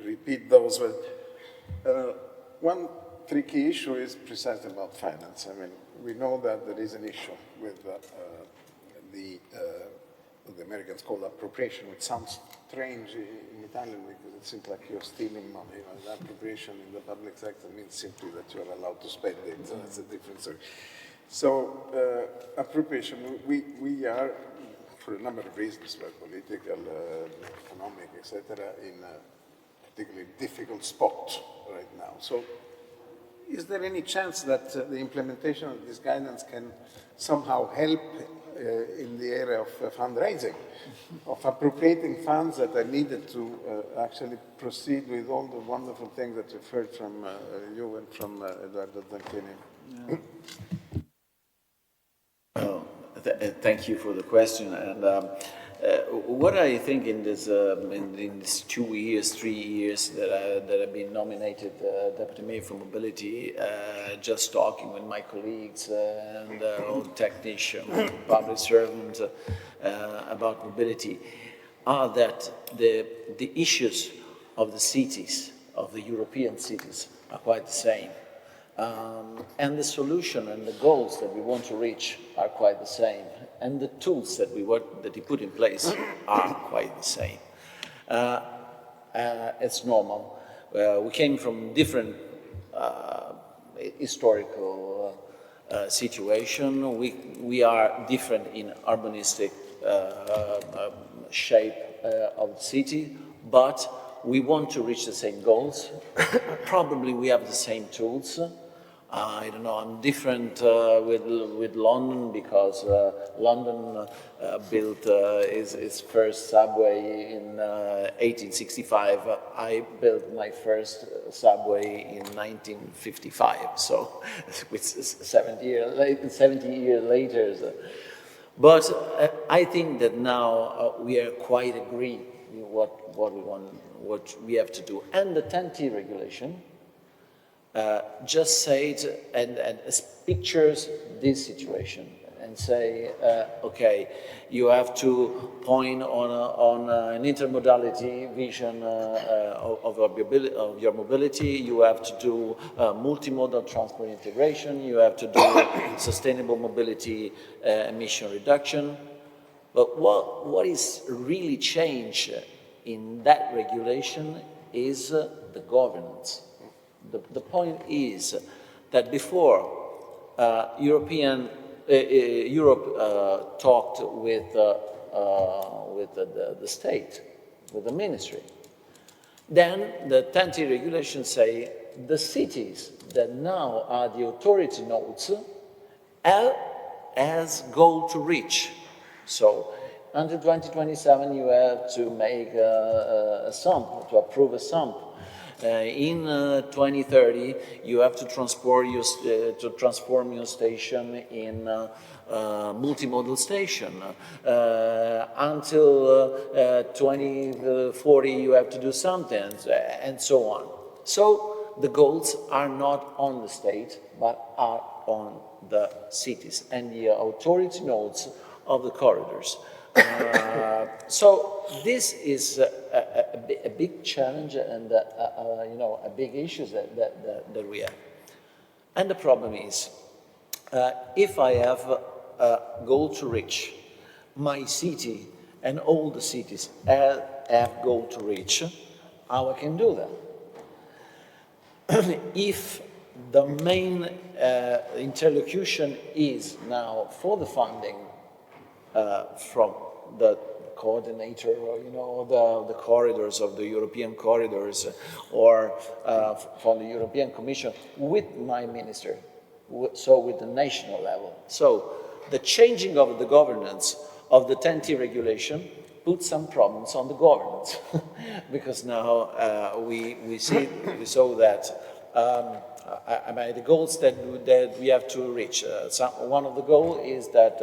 Speaker 5: repeat those. But one tricky issue is precisely about finance. I mean, we know that there is an issue with the Americans call appropriation, which sounds strange in Italian because it seems like you're stealing money. You know, appropriation in the public sector means simply that you are allowed to spend it, so that's a different story. So appropriation, we are, for a number of reasons, like political, economic, etc., in a particularly difficult spot right now. So is there any chance that the implementation of this guidance can somehow help in the area of fundraising, of appropriating funds that are needed to actually proceed with all the wonderful things that we've heard from you and from Eduardo Zanchini?
Speaker 3: Yeah. Thank you for the question. And what I think in this in these 2 years, 3 years that I've been nominated Deputy Mayor for Mobility, just talking with my colleagues and all technicians, public servants about mobility, are that the issues of the cities, of the European cities, are quite the same. And the solution and the goals that we want to reach are quite the same. And the tools that we put in place are quite the same. It's normal. We came from different historical situation. We are different in urbanistic shape of the city, but we want to reach the same goals. Probably we have the same tools. I don't know, I'm different with London because London built its first subway in 1865. I built my first subway in 1955, so it's 70 years later. But I think that now we are quite agree what we want, what we have to do. And the 10T regulation just said and pictures this situation and say, okay, you have to point on an intermodality vision of your mobility, you have to do multimodal transport integration, you have to do sustainable mobility emission reduction. But what is really changed in that regulation is the governance. The point is that before Europe talked with the state, with the ministry. Then the 10T regulations say the cities that now are the authority nodes as goal to reach. So until 2027 you have to make a sump, to approve a sump. In 2030, you have to transform your station in multimodal station. Until 2040, you have to do something, and so on. So the goals are not on the state, but are on the cities and the authority nodes of the corridors. So this is a big challenge and a big issue that we have. And the problem is, if I have a goal to reach, my city and all the cities have goal to reach, how I can do that? If the main interlocution is now for the funding from the coordinator, or the corridors of the European corridors, or from the European Commission with my minister, so with the national level. So the changing of the governance of the 10T regulation puts some problems on the governance, because now we saw that the goals that we have to reach. One of the goals is that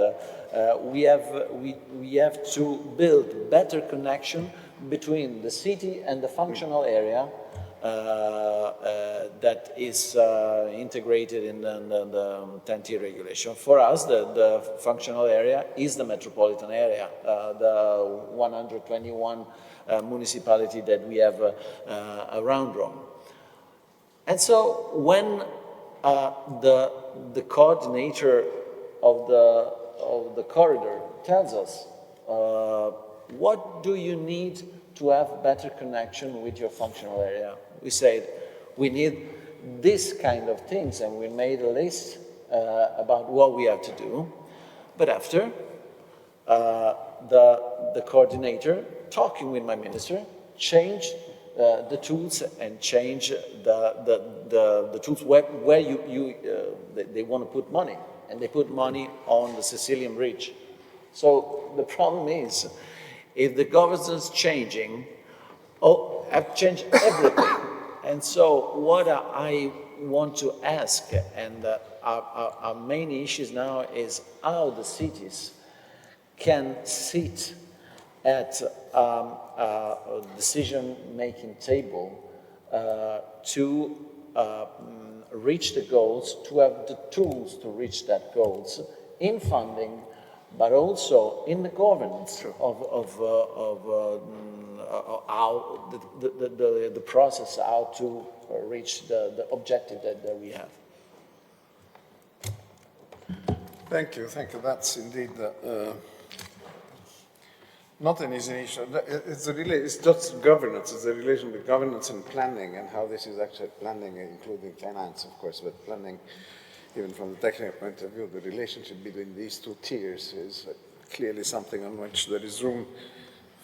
Speaker 3: we have to build better connection between the city and the functional area that is integrated in the 10T regulation. For us, the functional area is the metropolitan area, the 121 municipality that we have around Rome. And so when the coordinator of the corridor tells us, what do you need to have better connection with your functional area? We said, we need this kind of things, and we made a list about what we have to do. But after, the coordinator, talking with my minister, changed the tools and change the tools where they want to put money, and they put money on the Sicilian bridge. So the problem is, if the governance changing, I've changed everything. And so what I want to ask, and our main issues now is how the cities can sit at a decision-making table to reach the goals, to have the tools to reach that goals in funding, but also in the governance of how the process, how to reach the objective that we have.
Speaker 5: Thank you. That's indeed not an easy issue. It's just governance. It's the relation between governance and planning, and how this is actually planning, including finance, of course, but planning, even from the technical point of view, the relationship between these two tiers is clearly something on which there is room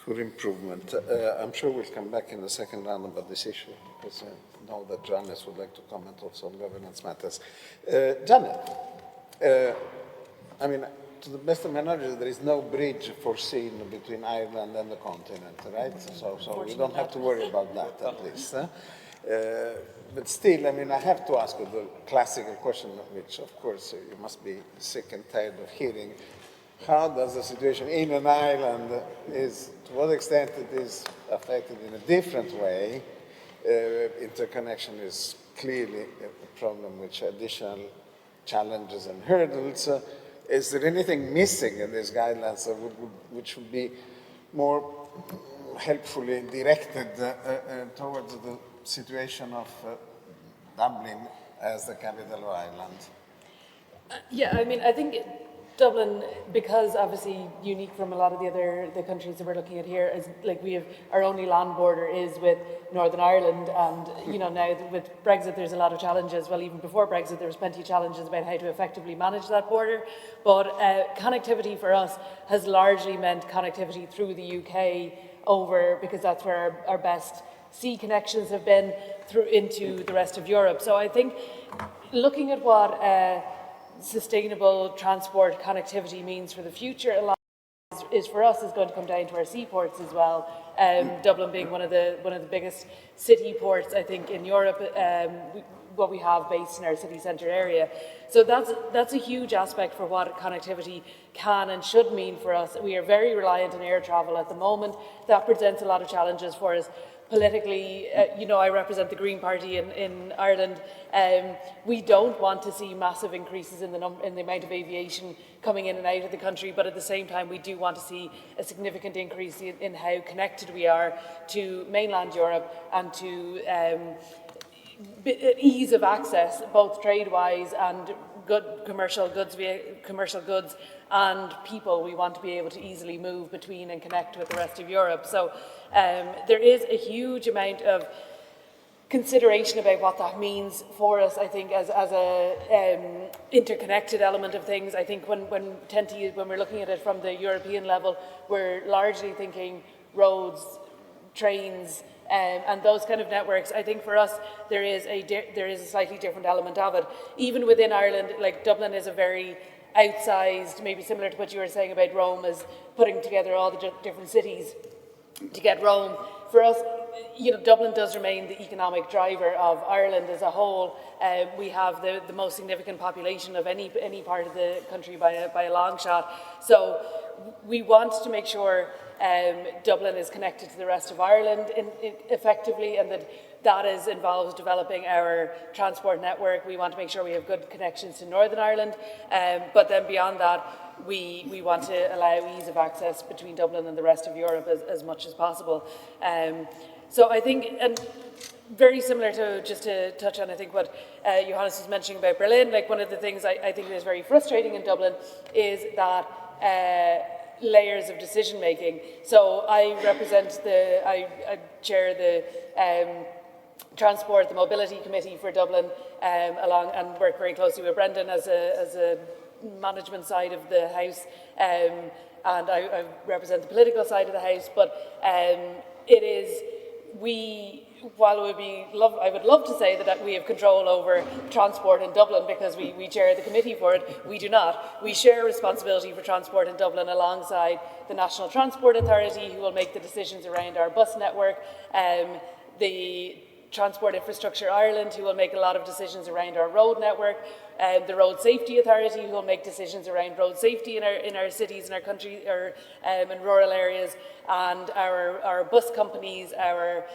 Speaker 5: for improvement. I'm sure we'll come back in the second round about this issue, because I know that Janet would like to comment also on governance matters. Janet, I mean, to the best of my knowledge, there is no bridge foreseen between Ireland and the continent, right? So we don't have to worry about that, at least. But still, I mean, I have to ask you the classical question, which, of course, you must be sick and tired of hearing. How does the situation in an island to what extent it is affected in a different way? Interconnection is clearly a problem which additional challenges and hurdles. Is there anything missing in these guidelines which would be more helpfully directed towards the situation of Dublin as the capital of Ireland?
Speaker 8: Yeah, I mean, I think Dublin, because obviously unique from a lot of the countries that we're looking at here, is like we have our only land border is with Northern Ireland, and you know now with Brexit there's a lot of challenges. Well, even before Brexit there was plenty of challenges about how to effectively manage that border. But connectivity for us has largely meant connectivity through the UK over, because that's where our best sea connections have been through into the rest of Europe. So I think looking at what sustainable transport connectivity means for the future, a lot is for us is going to come down to our seaports as well. Dublin being one of the biggest city ports, I think, in Europe, what we have based in our city centre area. So that's a huge aspect for what connectivity can and should mean for us. We are very reliant on air travel at the moment. That presents a lot of challenges for us. Politically, you know, I represent the Green Party in Ireland. We don't want to see massive increases in the amount of aviation coming in and out of the country, but at the same time, we do want to see a significant increase in how connected we are to mainland Europe and to ease of access, both trade-wise and good commercial goods and people. We want to be able to easily move between and connect with the rest of Europe. So there is a huge amount of consideration about what that means for us, I think, as a interconnected element of things. I think when we're looking at it from the European level, we're largely thinking roads, trains, and those kind of networks. I think for us, there is a slightly different element of it. Even within Ireland, like Dublin is a very outsized, maybe similar to what you were saying about Rome, as putting together all the different cities to get Rome. For us, you know, Dublin does remain the economic driver of Ireland as a whole. We have the most significant population of any part of the country by a long shot. So we want to make sure Dublin is connected to the rest of Ireland effectively, and that involves developing our transport network. We want to make sure we have good connections to Northern Ireland, but then beyond that, we want to allow ease of access between Dublin and the rest of Europe as much as possible. So I think, and very similar to, just to touch on, I think what Johannes was mentioning about Berlin, like one of the things I think is very frustrating in Dublin is that layers of decision making. So I represent I chair the Transport, the Mobility Committee for Dublin, and work very closely with Brendan as a management side of the House, and I represent the political side of the House, but it is, while I would love to say that we have control over transport in Dublin because we chair the committee for it, we do not. We share responsibility for transport in Dublin alongside the National Transport Authority, who will make the decisions around our bus network, the Transport Infrastructure Ireland, who will make a lot of decisions around our road network, the Road Safety Authority, who will make decisions around road safety in our cities, in our country, or in rural areas, and our bus companies, our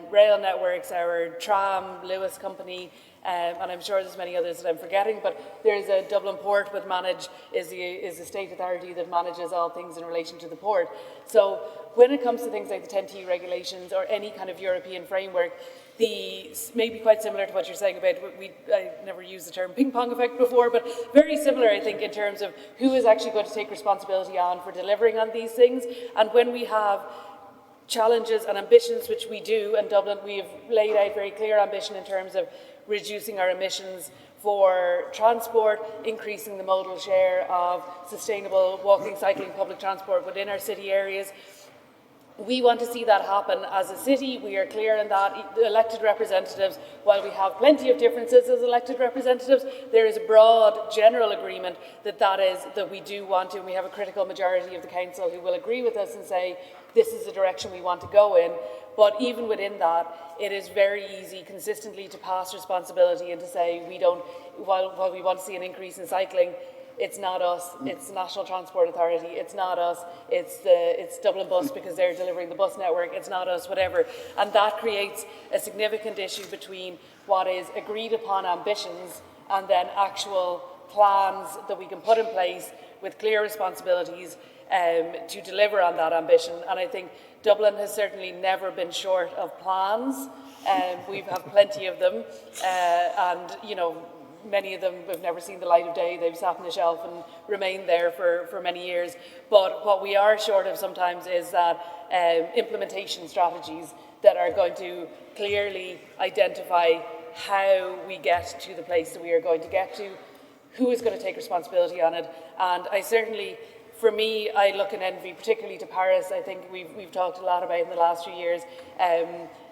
Speaker 8: rail networks, our tram, Lewis Company, and I'm sure there's many others that I'm forgetting, but there's a Dublin Port is the state authority that manages all things in relation to the port. So when it comes to things like the 10T regulations or any kind of European framework, maybe quite similar to what you're saying about, I never used the term ping pong effect before, but very similar, I think, in terms of who is actually going to take responsibility on for delivering on these things. And when we have challenges and ambitions, which we do, and Dublin, we have laid out very clear ambition in terms of reducing our emissions for transport, increasing the modal share of sustainable walking, cycling, public transport within our city areas. We want to see that happen as a city. We are clear in that. The elected representatives, while we have plenty of differences as elected representatives, there is a broad general agreement that we do want to, and we have a critical majority of the council who will agree with us and say, this is the direction we want to go in. But even within that, it is very easy consistently to pass responsibility and to say while we want to see an increase in cycling, it's not us, it's the National Transport Authority, it's not us, it's Dublin Bus because they're delivering the bus network, it's not us, whatever. And that creates a significant issue between what is agreed upon ambitions and then actual plans that we can put in place with clear responsibilities to deliver on that ambition. And I think Dublin has certainly never been short of plans. We have plenty of them, and many of them have never seen the light of day. They've sat on the shelf and remained there for many years. But what we are short of sometimes is that implementation strategies that are going to clearly identify how we get to the place that we are going to get to, who is going to take responsibility on it. And I certainly, for me, I look in envy, particularly to Paris. I think we've talked a lot about in the last few years.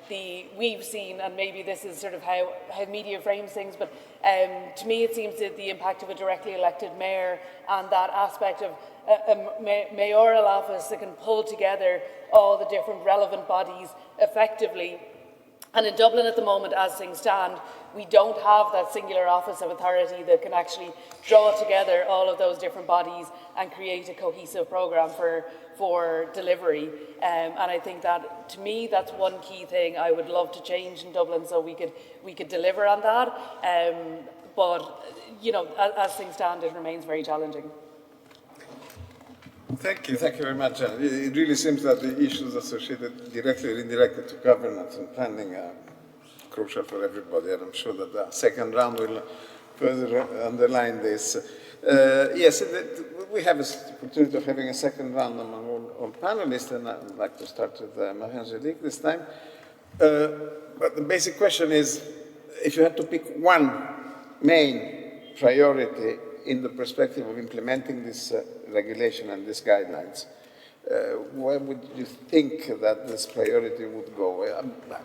Speaker 8: We've seen, and maybe this is sort of how media frames things, but to me it seems that the impact of a directly elected mayor and that aspect of a mayoral office that can pull together all the different relevant bodies effectively. And in Dublin at the moment, as things stand, we don't have that singular office of authority that can actually draw together all of those different bodies and create a cohesive programme for delivery. And I think that, to me, that's one key thing I would love to change in Dublin so we could deliver on that. But, as things stand, it remains very challenging.
Speaker 5: Thank you very much. It really seems that the issues associated directly or indirectly to governance and planning are crucial for everybody, and I'm sure that the second round will further underline this. Yes, we have an opportunity of having a second round among all panelists, and I'd like to start with Marie-Angelique this time. But the basic question is, if you had to pick one main priority in the perspective of implementing this regulation and these guidelines, where would you think that this priority would go?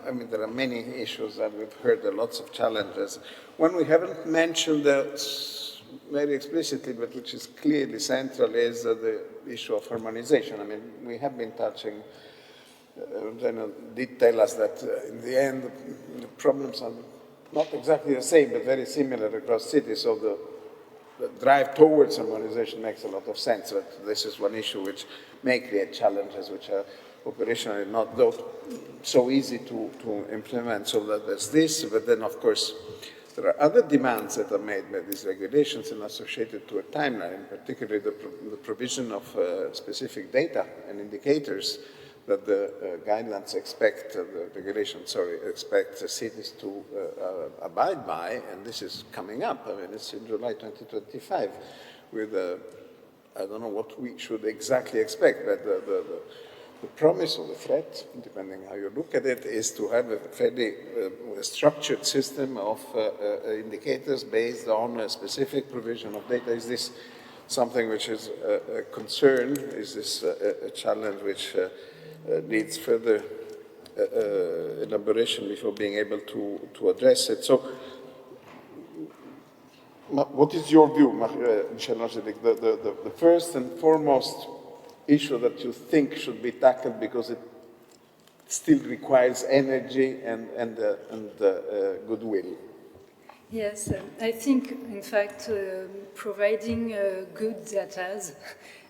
Speaker 5: I mean, there are many issues that we've heard, lots of challenges. One we haven't mentioned very explicitly, but which is clearly central, is the issue of harmonization. I mean, we have been touching, Eugenio did tell us that in the end, the problems are not exactly the same, but very similar across cities. So the drive towards harmonization makes a lot of sense, but this is one issue which may create challenges which are operationally not so easy to implement. So that there's this, but then of course there are other demands that are made by these regulations and associated to a timeline, particularly the provision of specific data and indicators that the guidelines expect, the regulations, expect cities to abide by, and this is coming up. I mean, it's in July 2025 with, I don't know what we should exactly expect, but the promise or the threat, depending how you look at it, is to have a fairly structured system of indicators based on a specific provision of data. Is this something which is a concern? Is this a challenge which needs further elaboration before being able to address it? So, what is your view, Michel-Angelique, the first and foremost issue that you think should be tackled because it still requires energy and goodwill?
Speaker 7: Yes, I think, in fact, providing good data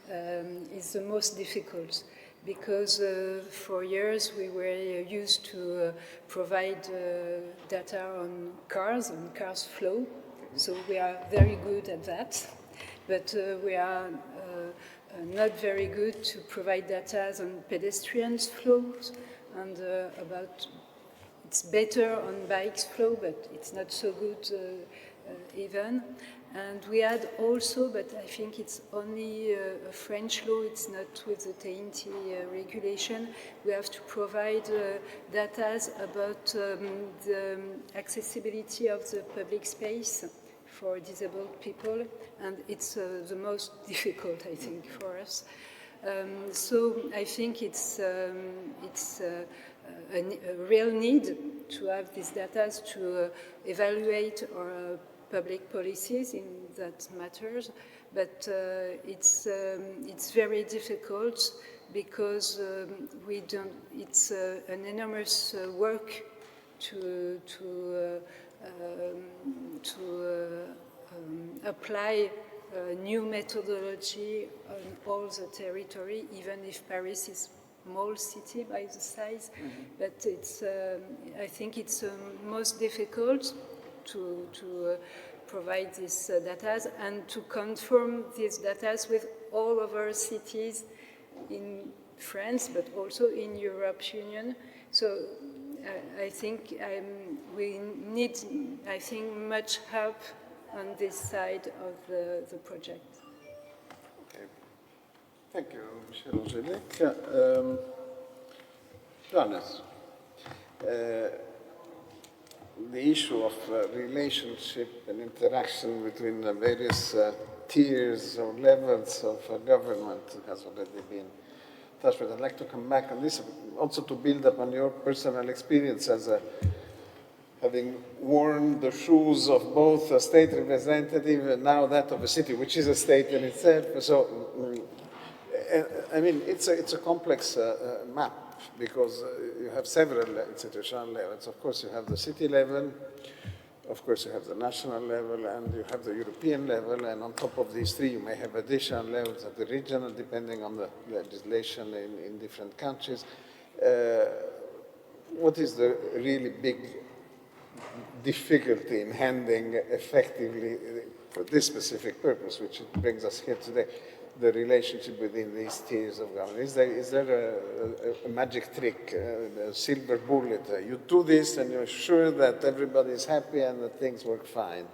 Speaker 7: is the most difficult, because for years we were used to provide data on cars flow, so we are very good at that, but we are not very good to provide data on pedestrians flows and about it's better on bikes flow, but it's not so good even. And we had also, but I think it's only a French law, it's not with the TNT regulation, we have to provide data about the accessibility of the public space for disabled people, and it's the most difficult, I think, for us. So I think it's a real need to have these data to evaluate our public policies in that matters, but it's very difficult because we don't. It's an enormous work to apply a new methodology on all the territory, even if Paris is a small city by the size, but it's. I think it's most difficult to provide these data and to confirm these data with all other cities in France, but also in European Union. So I think we need, I think, much help on this side of the project.
Speaker 5: Okay. Thank you, Michel Angelique. Johannes. The issue of relationship and interaction between the various tiers or levels of government has already been touched, but I'd like to come back on this, also to build upon your personal experience as having worn the shoes of both a state representative and now that of a city, which is a state in itself. So, I mean, it's a complex map, because you have several institutional levels. Of course, you have the city level, of course, you have the national level, and you have the European level, and on top of these three, you may have additional levels at the regional, depending on the legislation in different countries. What is the really big difficulty in handling effectively, for this specific purpose, which brings us here today, the relationship within these tiers of government? Is there a magic trick, a silver bullet? You do this and you're sure that everybody is happy and that things work fine.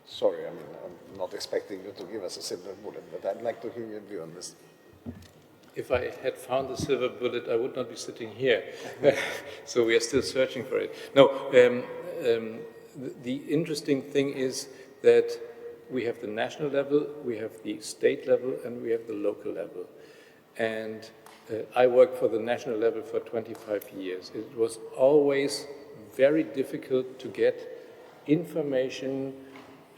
Speaker 5: Sorry, I mean, I'm not expecting you to give us a silver bullet, but I'd like to hear your view on this.
Speaker 6: If I had found the silver bullet, I would not be sitting here. So we are still searching for it. No, the interesting thing is that we have the national level, we have the state level, and we have the local level. And I worked for the national level for 25 years. It was always very difficult to get information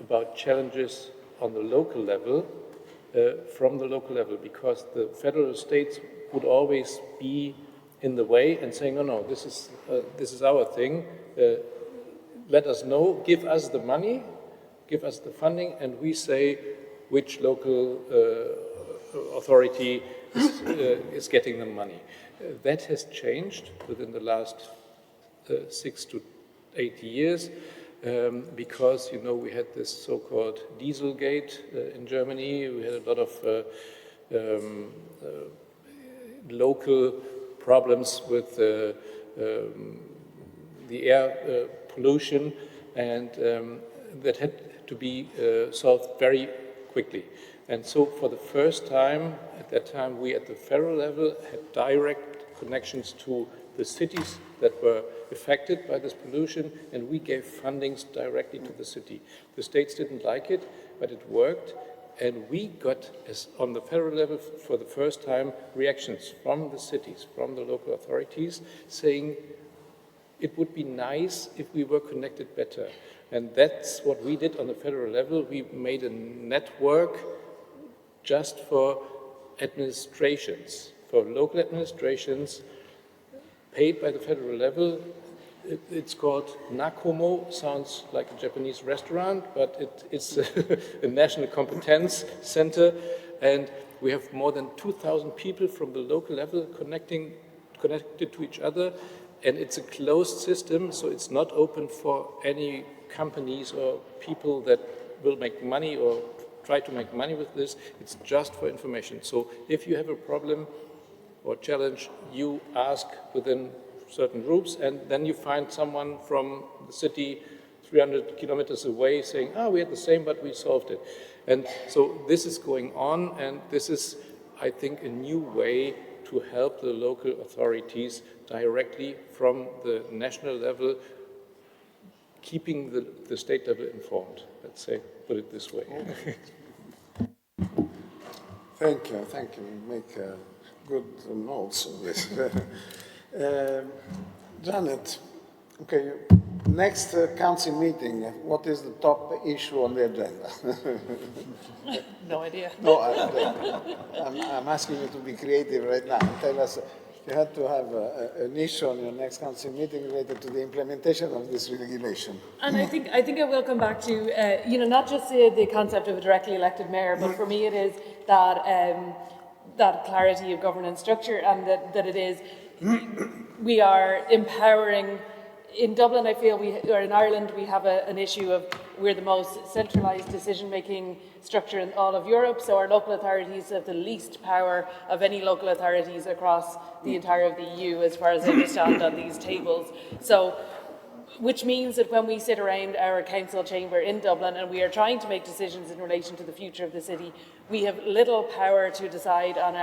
Speaker 6: about challenges on the local level from the local level, because the federal states would always be in the way and saying, no, this is our thing. Let us know, give us the money, give us the funding, and we say which local authority is getting the money. That has changed within the last 6 to 8 years, because, you know, we had this so-called Dieselgate in Germany. We had a lot of local problems with the air pollution, and that had to be solved very quickly. And so for the first time, at that time, we at the federal level had direct connections to the cities that were affected by this pollution, and we gave fundings directly to the city. The states didn't like it, but it worked, and we got, on the federal level, for the first time, reactions from the cities, from the local authorities, saying it would be nice if we were connected better. And that's what we did on the federal level. We made a network just for administrations, for local administrations paid by the federal level. It's called NACOMO, sounds like a Japanese restaurant, but it's a national competence center. And we have more than 2,000 people from the local level connected to each other. And it's a closed system, so it's not open for any companies or people that will make money or try to make money with this. It's just for information. So if you have a problem or challenge, you ask within certain groups, and then you find someone from the city 300 kilometers away saying, we had the same, but we solved it. And so this is going on, and this is, I think, a new way to help the local authorities directly from the national level, keeping the state level informed, let's say, put it this way.
Speaker 5: Thank you. Make good notes of this. Janet, okay, next council meeting, what is the top issue on the agenda?
Speaker 8: No idea.
Speaker 5: No, I'm asking you to be creative right now. Tell us, you had to have an issue on your next council meeting related to the implementation of this regulation.
Speaker 8: And I think I will come back to, not just the concept of a directly elected mayor, but for me it is that, that clarity of governance structure, and that it is, we are empowering. In Dublin, I feel or in Ireland, we have an issue of we're the most centralised decision-making structure in all of Europe, so our local authorities have the least power of any local authorities across the entire of the EU, as far as I understand on these tables. So, which means that when we sit around our council chamber in Dublin and we are trying to make decisions in relation to the future of the city, we have little power to decide on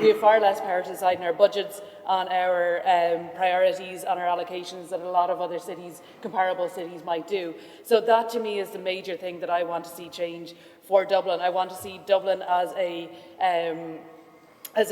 Speaker 8: we have far less power to decide on our budgets, on our priorities, on our allocations that a lot of other cities, comparable cities, might do. So that to me is the major thing that I want to see change for Dublin. I want to see Dublin as a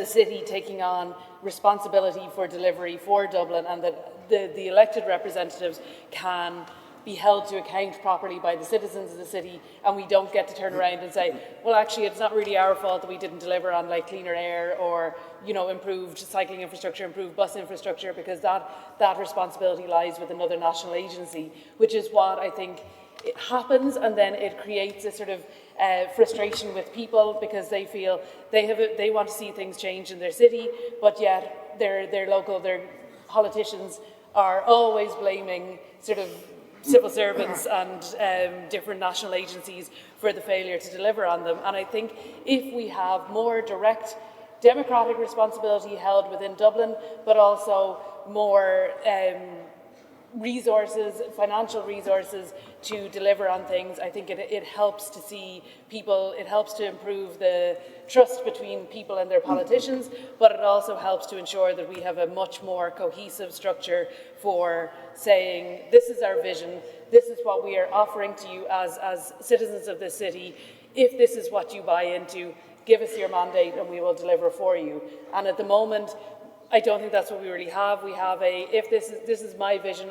Speaker 8: city taking on responsibility for delivery for Dublin, and that the elected representatives can be held to account properly by the citizens of the city, and we don't get to turn around and say, well, actually, it's not really our fault that we didn't deliver on like cleaner air or, improved cycling infrastructure, improved bus infrastructure, because that responsibility lies with another national agency, which is what I think it happens, and then it creates a sort of frustration with people because they feel they want to see things change in their city, but yet their politicians are always blaming sort of civil servants and different national agencies for the failure to deliver on them. And I think if we have more direct democratic responsibility held within Dublin, but also more resources, financial resources to deliver on things, I think it helps to see people, it helps to improve the trust between people and their politicians, but it also helps to ensure that we have a much more cohesive structure for saying, this is our vision, this is what we are offering to you as citizens of this city. If this is what you buy into, give us your mandate and we will deliver for you. And at the moment, I don't think that's what we really have. We have if this is my vision,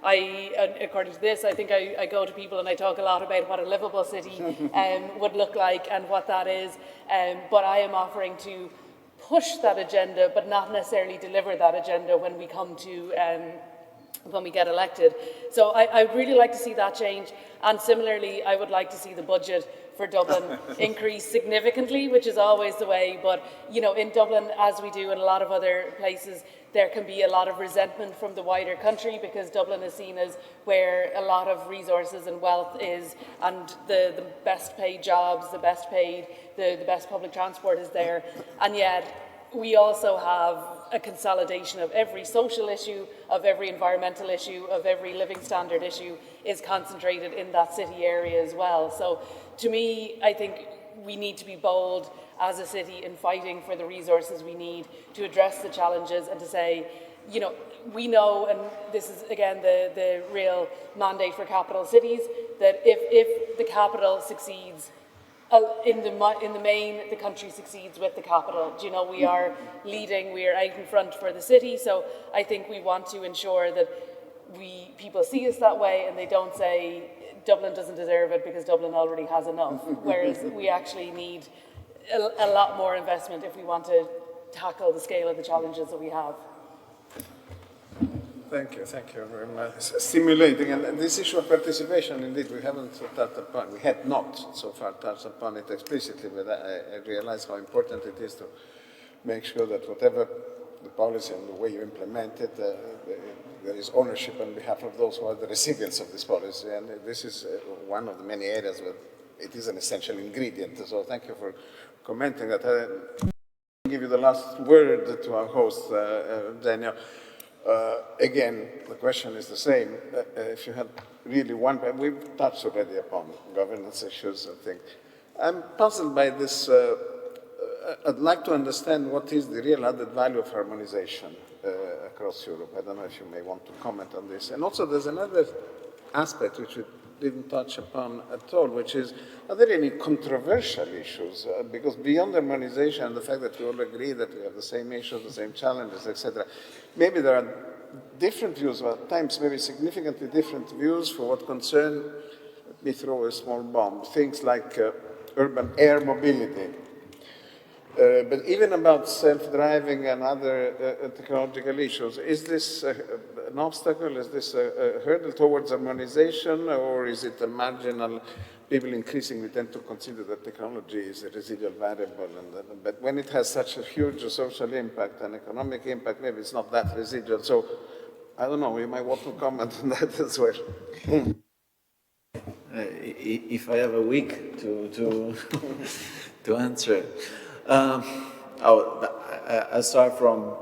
Speaker 8: according to this, I think I go to people and I talk a lot about what a livable city would look like and what that is. But I am offering to push that agenda, but not necessarily deliver that agenda when we come to when we get elected. So I'd really like to see that change. And similarly, I would like to see the budget for Dublin increase significantly, which is always the way. But, in Dublin, as we do in a lot of other places, there can be a lot of resentment from the wider country because Dublin is seen as where a lot of resources and wealth is, and the best paid jobs, the best paid, the best public transport is there. And yet, we also have a consolidation of every social issue, of every environmental issue, of every living standard issue is concentrated in that city area as well. So to me, I think we need to be bold as a city in fighting for the resources we need to address the challenges and to say, we know, and this is again the real mandate for capital cities, that if the capital succeeds, in the main, the country succeeds with the capital. We are leading, we are out in front for the city, so I think we want to ensure that people see us that way and they don't say Dublin doesn't deserve it because Dublin already has enough, whereas we actually need a lot more investment if we want to tackle the scale of the challenges that we have.
Speaker 5: Thank you very much. Stimulating, and this issue of participation, indeed, we haven't touched upon, we had not so far touched upon it explicitly, but I realize how important it is to make sure that whatever the policy and the way you implement it, there is ownership on behalf of those who are the recipients of this policy, and this is one of the many areas where it is an essential ingredient. So thank you for commenting that. I'll give you the last word to our host, Eugenio. Again, the question is the same. If you had really one, we've touched already upon governance issues and things. I'm puzzled by this. I'd like to understand what is the real added value of harmonization across Europe. I don't know if you may want to comment on this. And also there's another aspect which we didn't touch upon at all, which is, are there any controversial issues? Because beyond harmonization and the fact that we all agree that we have the same issues, the same challenges, etc., maybe there are different views, or at times maybe significantly different views for what concern, let me throw a small bomb, things like urban air mobility. But even about self-driving and other technological issues, is this an obstacle? Is this a hurdle towards harmonization, or is it a marginal? People increasingly tend to consider that technology is a residual variable, but when it has such a huge social impact and economic impact, maybe it's not that residual. So, I don't know, you might want to comment on that as well.
Speaker 3: If I have a week to answer. I'll start from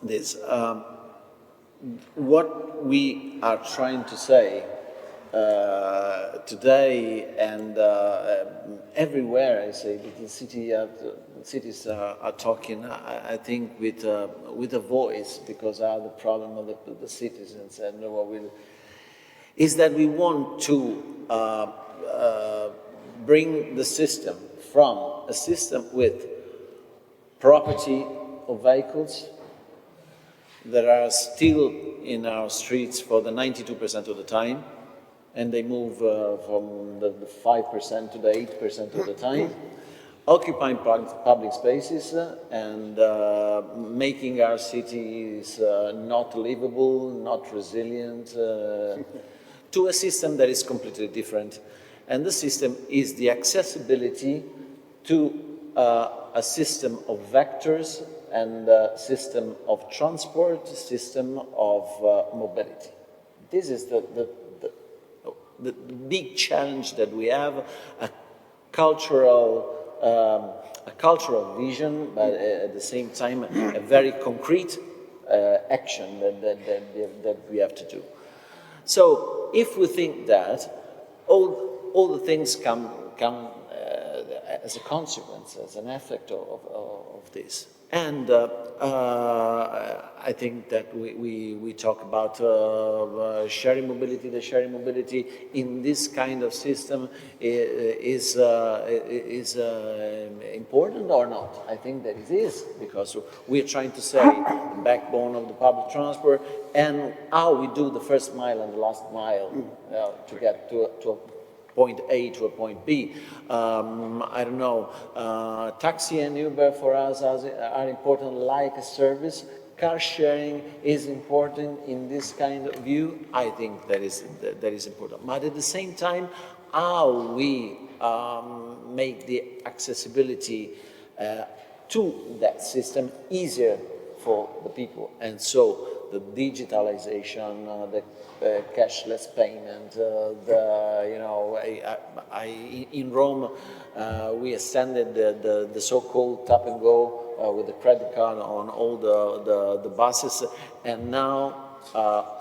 Speaker 3: this. What we are trying to say today and everywhere, I say, the cities are talking, I think, with a voice, because the problem of the citizens and what we is that we want to bring the system from a system with property of vehicles that are still in our streets for the 92% of the time, and they move from the 5% to the 8% of the time, occupying public spaces and making our cities not livable, not resilient, to a system that is completely different. And the system is the accessibility to a system of vectors and a system of transport, system of mobility. This is the big challenge that we have, a cultural vision, but at the same time a very concrete action that we have to do. So if we think that, all the things come as a consequence, as an effect of this. And I think that we talk about sharing mobility. The sharing mobility in this kind of system is important or not. I think that it is, because we are trying to say the backbone of the public transport and how we do the first mile and the last mile to get to a point A to a point B. I don't know, taxi and Uber for us are important like a service. Car sharing is important in this kind of view. I think that is important. But at the same time, how we make the accessibility to that system easier for the people. And so the digitalization, the cashless payment, in Rome, we extended the so-called tap and go with the credit card on all the buses, and now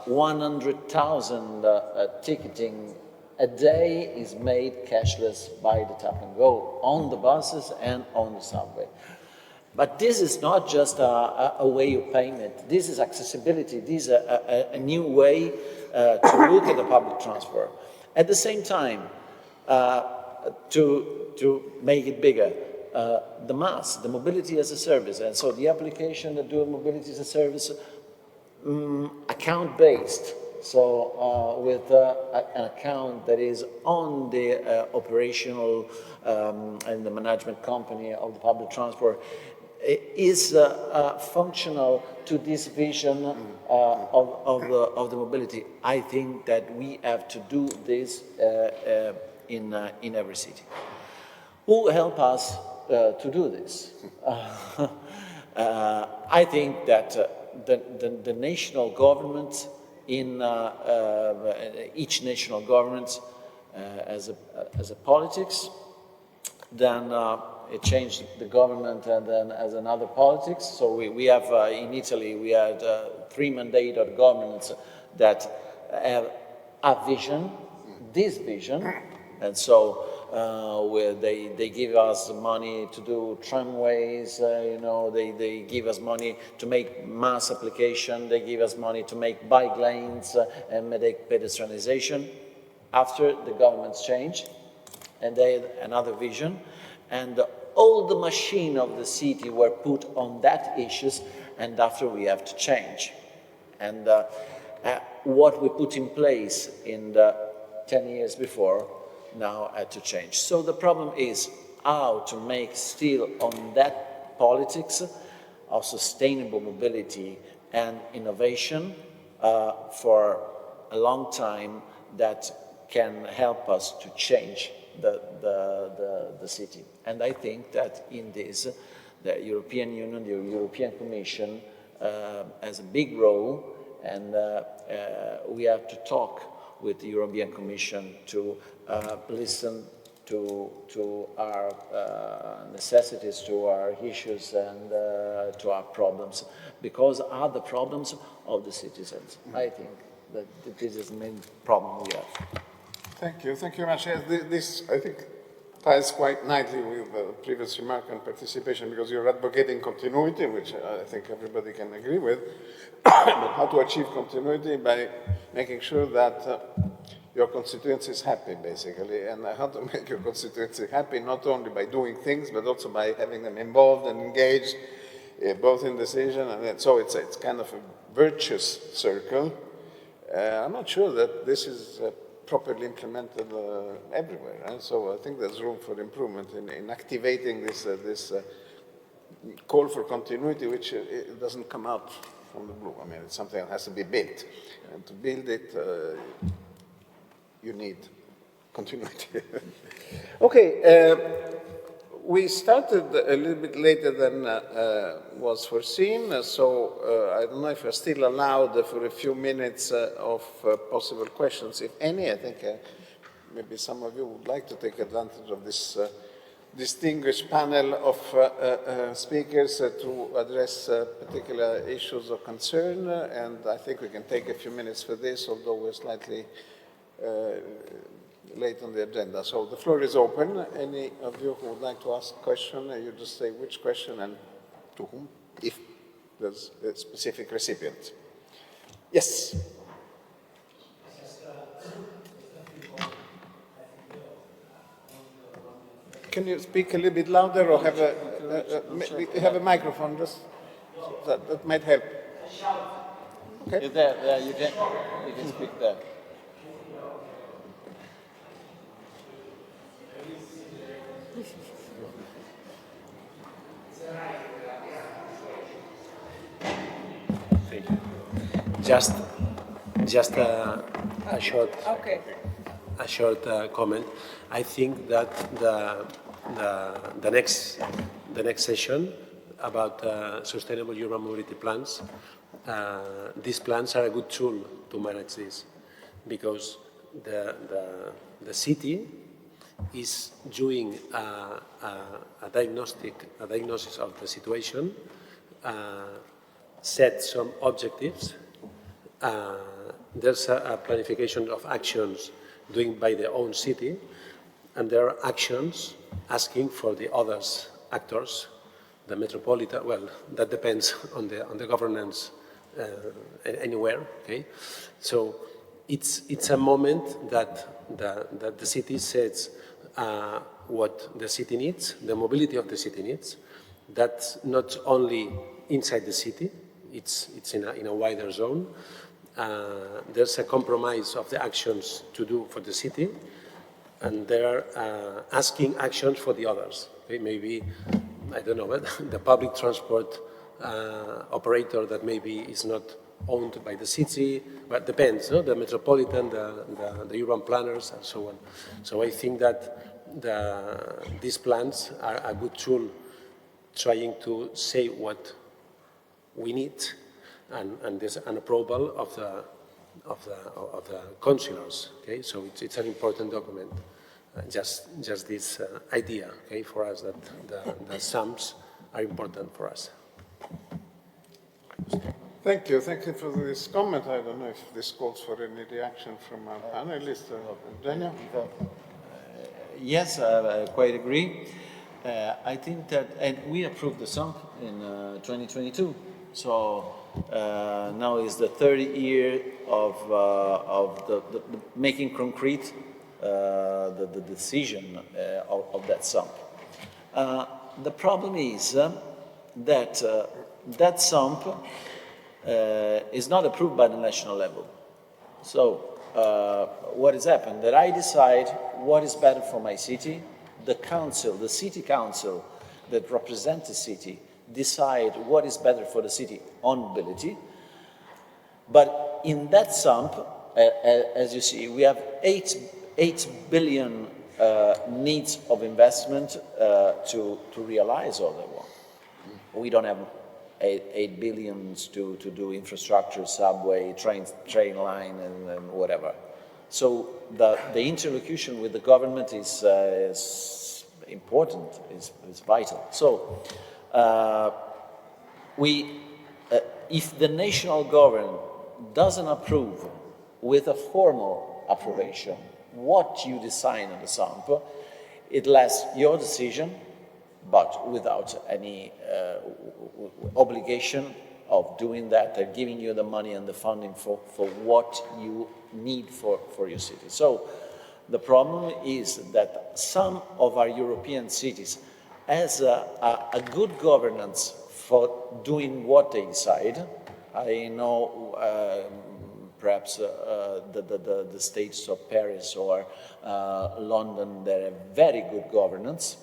Speaker 3: 100,000 ticketing a day is made cashless by the tap and go on the buses and on the subway. But this is not just a way of payment. This is accessibility. This is a new way to look at the public transport. At the same time, to make it bigger, the MaaS, the mobility as a service, and so the application that do mobility as a service, account-based. So with an account that is on the operational and the management company of the public transport, is functional to this vision of the mobility. I think that we have to do this in every city. Who will help us to do this? I think that the national government, in each national government as a politics, then it changed the government and then as another politics. So we have, in Italy, we had 3 mandate of governments that have a vision, this vision, and so where they give us money to do tramways, you know, they give us money to make mass application, they give us money to make bike lanes and make pedestrianization. After the governments changed, and they had another vision, and all the machine of the city were put on that issues, and after we have to change. And what we put in place in the 10 years before now had to change. So the problem is how to make still on that politics of sustainable mobility and innovation for a long time that can help us to change the city. And I think that in this, the European Union, the European Commission has a big role, and we have to talk with the European Commission to listen to our necessities, to our issues, and to our problems, because are the problems of the citizens. I think that this is the main problem we have.
Speaker 5: Thank you very much. This, I think, ties quite nicely with the previous remark on participation, because you're advocating continuity, which I think everybody can agree with, but how to achieve continuity by making sure that your constituency is happy, basically, and how to make your constituency happy, not only by doing things, but also by having them involved and engaged, both in decision, and so it's kind of a virtuous circle. I'm not sure that this is properly implemented everywhere, and so I think there's room for improvement in activating this call for continuity, which it doesn't come out from the blue. I mean, it's something that has to be built, and to build it, you need continuity. Okay, we started a little bit later than was foreseen, so I don't know if we're still allowed for a few minutes of possible questions, if any. I think maybe some of you would like to take advantage of this distinguished panel of speakers to address particular issues of concern, and I think we can take a few minutes for this, although we're slightly late on the agenda. So the floor is open. Any of you who would like to ask a question, you just say which question and to whom, if there's a specific recipient. Yes? Can you speak a little bit louder, or have a microphone? Just that might help. Okay.
Speaker 3: There, you can speak there.
Speaker 9: Just a short comment. I think that the next session about sustainable urban mobility plans, these plans are a good tool to manage this, because the city is doing a diagnosis of the situation, set some objectives. There's a planification of actions doing by the own city, and there are actions asking for the others actors, the metropolitan. Well, that depends on the governance anywhere. Okay, so it's a moment that the city sets what the city needs, the mobility of the city needs. That's not only inside the city; it's in a wider zone. There's a compromise of the actions to do for the city, and there are asking actions for the others. Okay? Maybe, I don't know, the public transport operator that maybe is not owned by the city, but depends, no? The metropolitan, the urban planners, and so on. So I think that these plans are a good tool trying to say what we need, and there's an approval of the councillors. Okay, so it's an important document. just this idea, okay, for us that the sums are important for us.
Speaker 5: Thank you for this comment. I don't know if this calls for any reaction from our panelists. Eugenio?
Speaker 3: Yes, I quite agree. I think that, and we approved the sum in 2022, so now is the third year of the making concrete the decision of that sum. The problem is that that sum is not approved by the national level. So what has happened? That I decide what is better for my city. The council, the city council that represents the city, decide what is better for the city on mobility. But in that sum, as you see, we have 8 billion needs of investment to realize all that one. We don't have 8 billions to do infrastructure, subway, train line, and whatever. So the interlocution with the government is important, is vital. So if the national government doesn't approve with a formal approbation what you decide on the SAMP, it lasts your decision, but without any obligation of doing that. They're giving you the money and the funding for what you need for your city. So the problem is that some of our European cities has a good governance for doing what they decide. I know perhaps the states of Paris or London, they have very good governance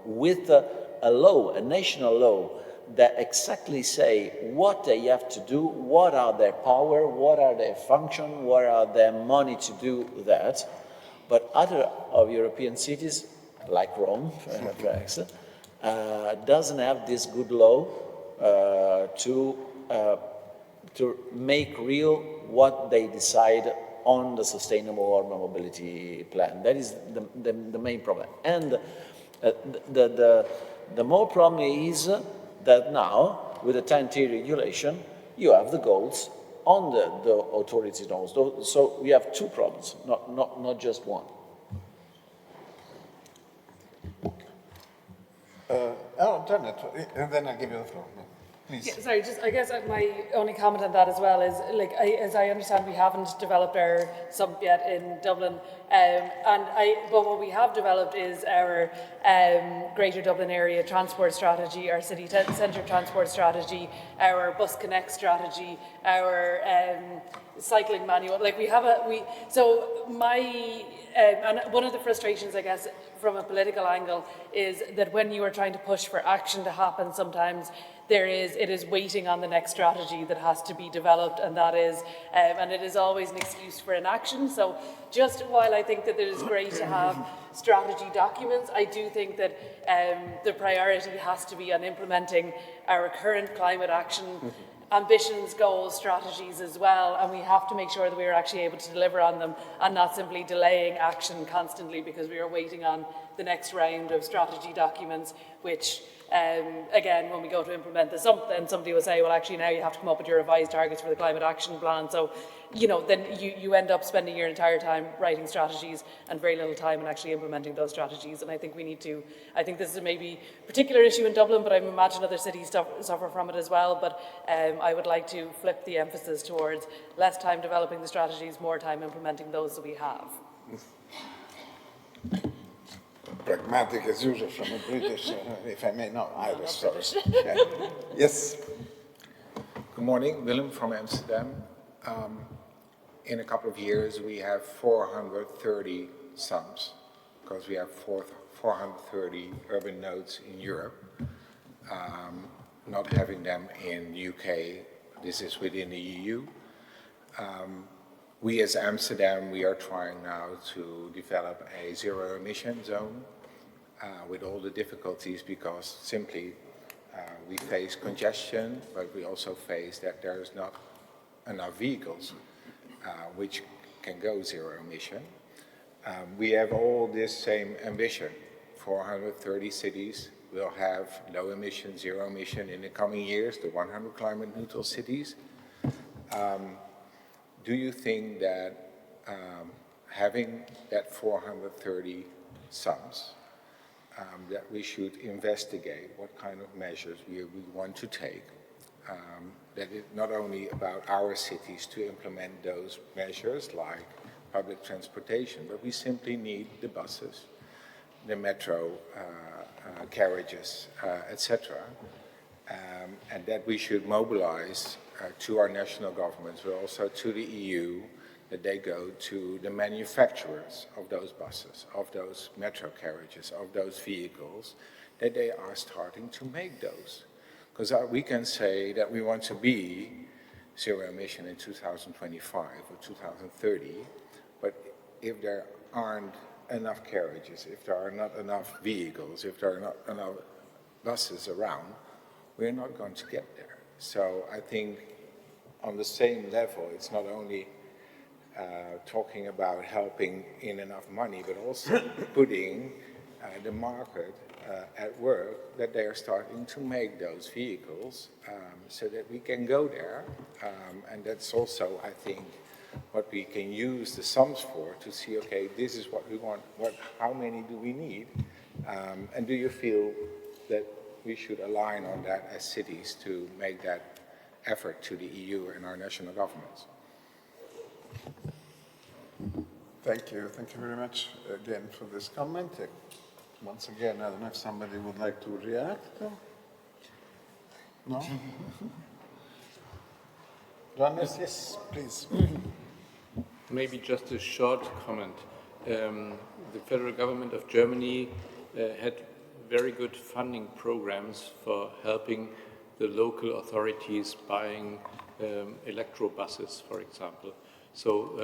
Speaker 3: with a law, a national law, that exactly say what they have to do, what are their power, what are their function, what are their money to do that. But other of European cities, like Rome, perhaps, doesn't have this good law to make real what they decide on the sustainable urban mobility plan. That is the main problem. And the more problem is that now, with the 10T regulation, you have the goals on the authority nodes. So we have two problems, not just one.
Speaker 5: Janet, and then I'll give you the floor. No, please.
Speaker 8: Yeah, sorry, I guess my only comment on that as well is, as I understand, we haven't developed our sump yet in Dublin, but what we have developed is our Greater Dublin Area Transport Strategy, our City Centre Transport Strategy, our Bus Connect Strategy, our cycling manual. And one of the frustrations, I guess, from a political angle is that when you are trying to push for action to happen, sometimes it is waiting on the next strategy that has to be developed, and that is, and it is always an excuse for inaction. So just while I think that it is great to have strategy documents, I do think that the priority has to be on implementing our current climate action ambitions, goals, strategies as well, and we have to make sure that we are actually able to deliver on them and not simply delaying action constantly because we are waiting on the next round of strategy documents, which again, when we go to implement the SUMP, then somebody will say, well, actually now you have to come up with your revised targets for the climate action plan. So, then you end up spending your entire time writing strategies and very little time in actually implementing those strategies. And I think I think this is maybe a particular issue in Dublin, but I imagine other cities suffer from it as well. But I would like to flip the emphasis towards less time developing the strategies, more time implementing those that we have.
Speaker 5: Pragmatic as usual from a British, if I may, no, Irish, sorry. Yeah. Yes.
Speaker 10: Good morning, Willem from Amsterdam. In a couple of years, we have 430 sums, because we have 430 urban nodes in Europe. Not having them in the UK, this is within the EU. We as Amsterdam, we are trying now to develop a zero emission zone with all the difficulties because simply we face congestion, but we also face that there is not enough vehicles which can go zero emission. We have all this same ambition. 430 cities will have low emission, zero emission in the coming years, the 100 climate neutral cities. Do you think that having that 430 sums, that we should investigate what kind of measures we want to take, that it's not only about our cities to implement those measures like public transportation, but we simply need the buses, the metro carriages, etc., and that we should mobilize to our national governments, but also to the EU, that they go to the manufacturers of those buses, of those metro carriages, of those vehicles, that they are starting to make those. Because we can say that we want to be zero emission in 2025 or 2030, but if there aren't enough carriages, if there are not enough vehicles, if there are not enough buses around, we're not going to get there. So I think on the same level, it's not only talking about helping in enough money, but also putting the market at work, that they are starting to make those vehicles so that we can go there. And that's also, I think, what we can use the sums for, to see, okay, this is what we want, how many do we need? And do you feel that we should align on that as cities to make that effort to the EU and our national governments?
Speaker 5: Thank you very much again for this comment. Once again, I don't know if somebody would like to react. No? Johannes, yes, please.
Speaker 6: Maybe just a short comment. The federal government of Germany had very good funding programs for helping the local authorities buying electro buses, for example. So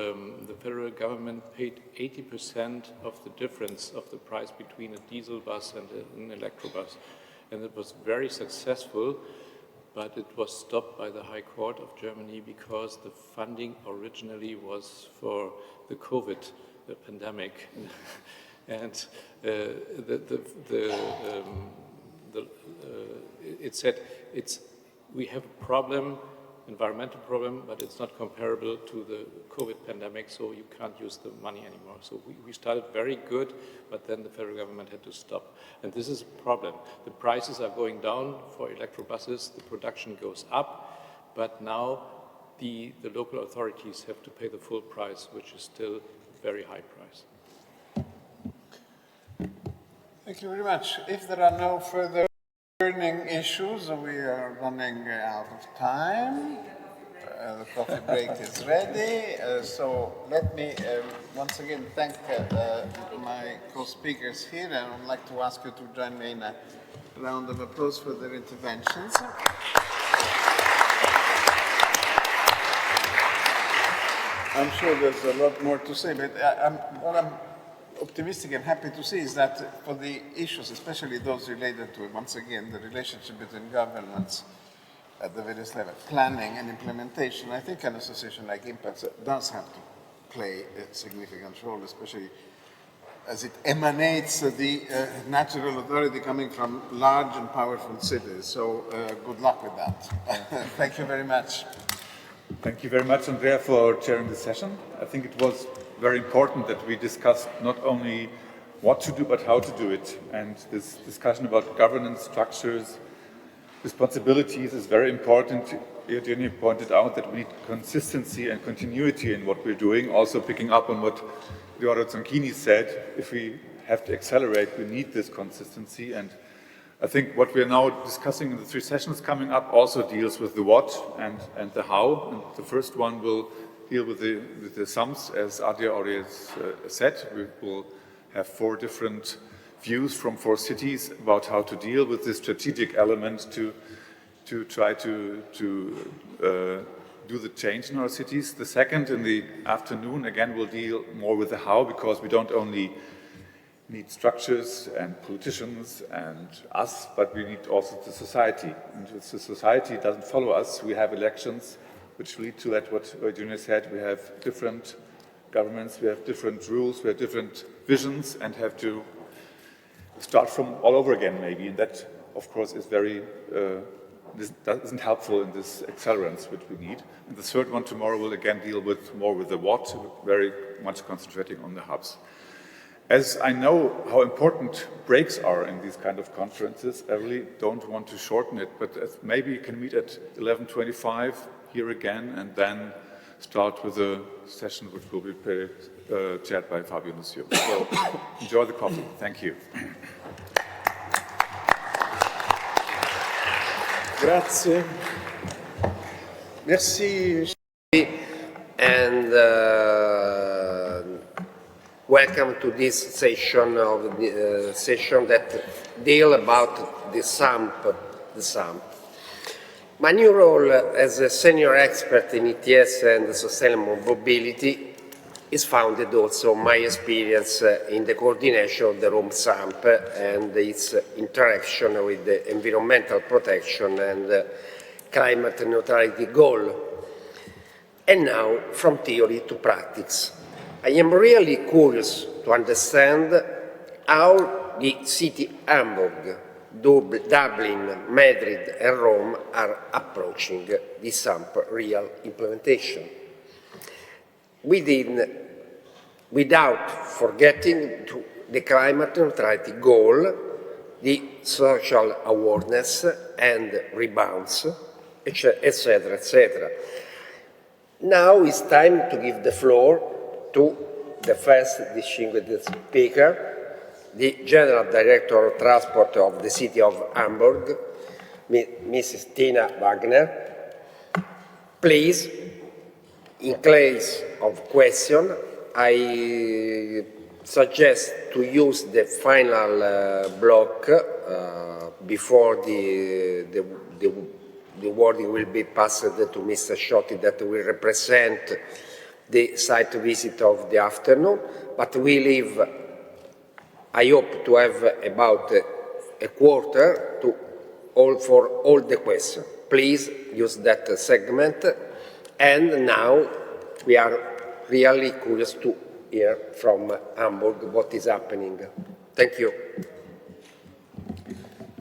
Speaker 6: the federal government paid 80% of the difference of the price between a diesel bus and an electro bus. And it was very successful, but it was stopped by the High Court of Germany because the funding originally was for the COVID pandemic. And it said we have a problem, environmental problem, but it's not comparable to the COVID pandemic, so you can't use the money anymore. So we started very good, but then the federal government had to stop. And this is a problem. The prices are going down for electro buses, the production goes up, but now the local authorities have to pay the full price, which is still a very high price.
Speaker 5: Thank you very much. If there are no further burning issues, we are running out of time. The coffee break is ready. So let me once again thank my co-speakers here, and I would like to ask you to join me in a round of applause for their interventions. I'm sure there's a lot more to say, but what I'm optimistic and happy to see is that for the issues, especially those related to, once again, the relationship between governments at the various levels, planning and implementation, I think an association like Impacts does have to play a significant role, especially as it emanates the natural authority coming from large and powerful cities. So good luck with that. Thank you very much.
Speaker 1: Thank you very much, Andrea, for chairing this session. I think it was very important that we discussed not only what to do, but how to do it. And this discussion about governance structures, responsibilities is very important. Eugenio pointed out that we need consistency and continuity in what we're doing. Also picking up on what Eduardo Zanchini said, if we have to accelerate, we need this consistency. And I think what we are now discussing in the 3 sessions coming up also deals with the what and the how. And the first one will deal with the sums, as Adria already said. We will have 4 different views from 4 cities about how to deal with this strategic element to try to do the change in our cities. The second, in the afternoon, again, will deal more with the how, because we don't only need structures and politicians and us, but we need also the society. And if the society doesn't follow us, we have elections which lead to that, what Eugenio said, we have different governments, we have different rules, we have different visions, and have to start from all over again, maybe. And that, of course, is very, that isn't helpful in this accelerance which we need. And the third one tomorrow will again deal more with the what, very much concentrating on the hubs. As I know how important breaks are in these kind of conferences, I really don't want to shorten it, but maybe you can meet at 11:25 here again, and then start with a session which will be chaired by Fabio Nussio. So enjoy the coffee. Thank you.
Speaker 11: Grazie. Merci.
Speaker 12: And welcome to this session of the session that deal about the SAMP. My new role as a senior expert in ETS and sustainable mobility is founded also on my experience in the coordination of the Rome SAMP and its interaction with the environmental protection and climate neutrality goal. And now, from theory to practice. I am really curious to understand how the city Hamburg, Dublin, Madrid and Rome are approaching the SAMP real implementation. Without forgetting the climate neutrality goal, the social awareness and rebounds, etc., etc. Now it's time to give the floor to the first distinguished speaker, the General Director of Transport of the City of Hamburg, Mrs. Tina Wagner. Please, in case of question, I suggest to use the final block before the wording will be passed to Mr. Sciotti that will represent the site visit of the afternoon, but we leave, I hope to have about a quarter for all the questions. Please use that segment. And now we are really curious to hear from Hamburg what is happening. Thank you.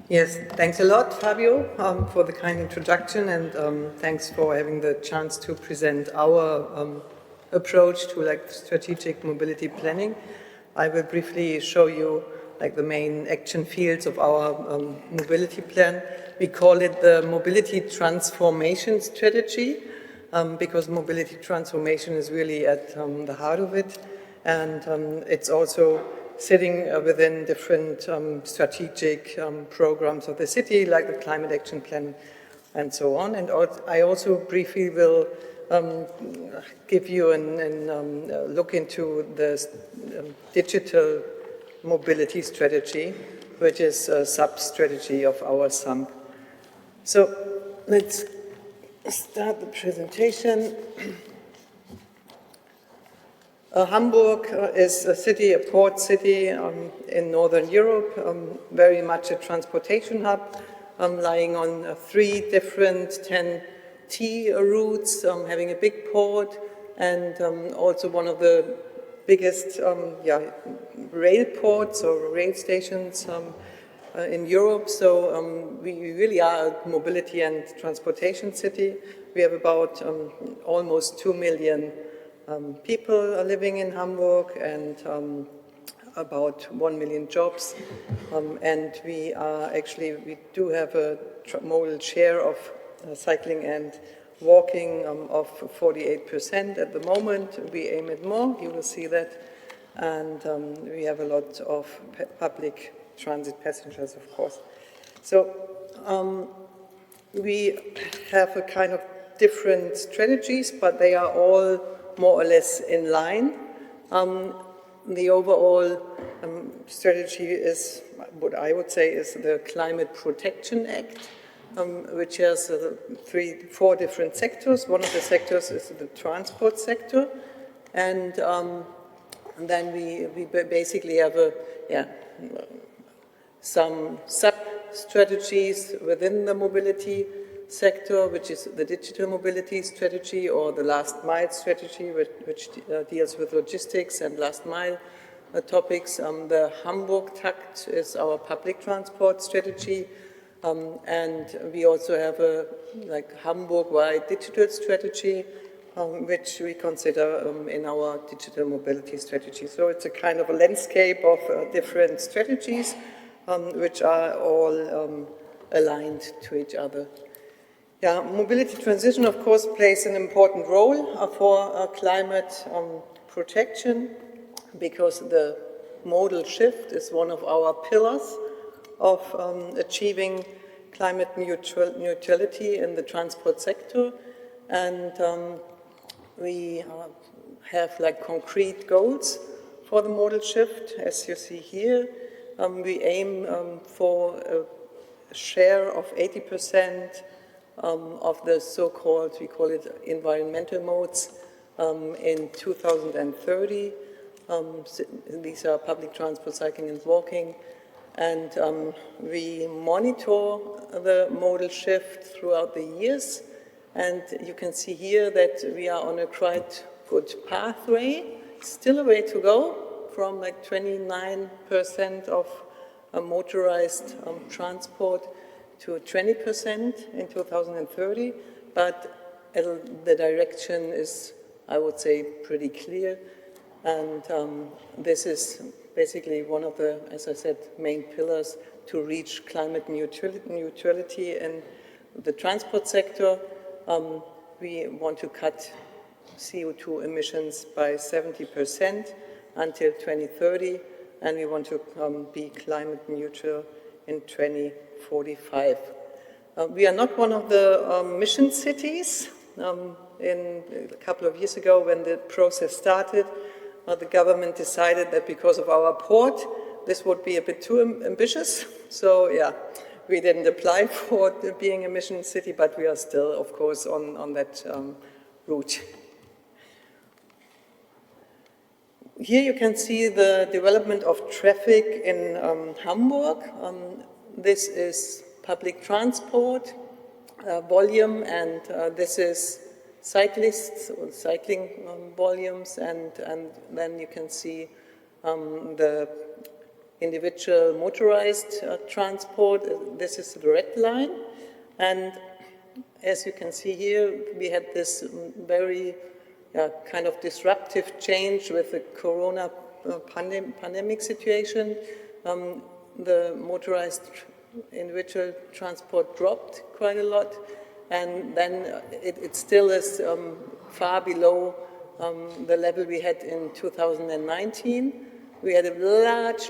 Speaker 13: Yes, thanks a lot, Fabio, for the kind introduction, and thanks for having the chance to present our approach to strategic mobility planning. I will briefly show you the main action fields of our mobility plan. We call it the mobility transformation strategy because mobility transformation is really at the heart of it, and it's also sitting within different strategic programs of the city, like the Climate Action Plan and so on. And I also briefly will give you a look into the digital mobility strategy, which is a sub-strategy of our SAMP. So let's start the presentation. Hamburg is a city, a port city in Northern Europe, very much a transportation hub, lying on 3 different 10T routes, having a big port, and also one of the biggest rail ports or rail stations in Europe. So we really are a mobility and transportation city. We have about almost 2 million people living in Hamburg, and about 1 million jobs. And we do have a modal share of cycling and walking of 48% at the moment. We aim at more, you will see that. And we have a lot of public transit passengers, of course. So we have a kind of different strategies, but they are all more or less in line. The overall strategy is, what I would say, is the Climate Protection Act, which has 4 different sectors. One of the sectors is the transport sector, and then we basically have some sub-strategies within the mobility sector, which is the digital mobility strategy, or the last mile strategy, which deals with logistics and last mile topics. The Hamburg Takt is our public transport strategy, and we also have a Hamburg-wide digital strategy, which we consider in our digital mobility strategy. So it's a kind of a landscape of different strategies, which are all aligned to each other. Yeah, mobility transition, of course, plays an important role for climate protection, because the modal shift is one of our pillars of achieving climate neutrality in the transport sector. And we have concrete goals for the modal shift, as you see here. We aim for a share of 80% of the so-called, we call it environmental modes, in 2030. These are public transport, cycling and walking. And we monitor the modal shift throughout the years. And you can see here that we are on a quite good pathway. Still a way to go, from 29% of motorized transport to 20% in 2030. But the direction is, I would say, pretty clear. And this is basically one of the, as I said, main pillars to reach climate neutrality in the transport sector. We want to cut CO2 emissions by 70% until 2030, and we want to be climate neutral in 2045. We are not one of the mission cities. A couple of years ago, when the process started, the government decided that because of our port, this would be a bit too ambitious. So, yeah, we didn't apply for being a mission city, but we are still, of course, on that route. Here you can see the development of traffic in Hamburg. This is public transport volume, and this is cyclists or cycling volumes, and then you can see the individual motorized transport. This is the red line, and as you can see here, we had this very kind of disruptive change with the corona pandemic situation. The motorized individual transport dropped quite a lot, and then it still is far below the level we had in 2019. We had a large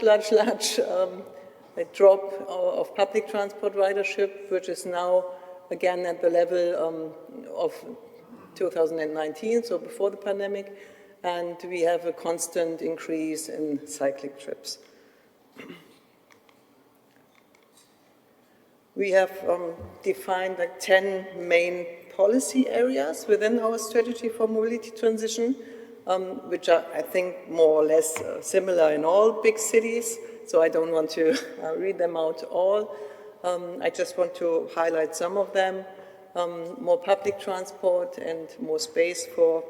Speaker 13: drop of public transport ridership, which is now again at the level of 2019, so before the pandemic, and we have a constant increase in cycling trips. We have defined 10 main policy areas within our strategy for mobility transition, which are, I think, more or less similar in all big cities, so I don't want to read them out all. I just want to highlight some of them. More public transport and more space for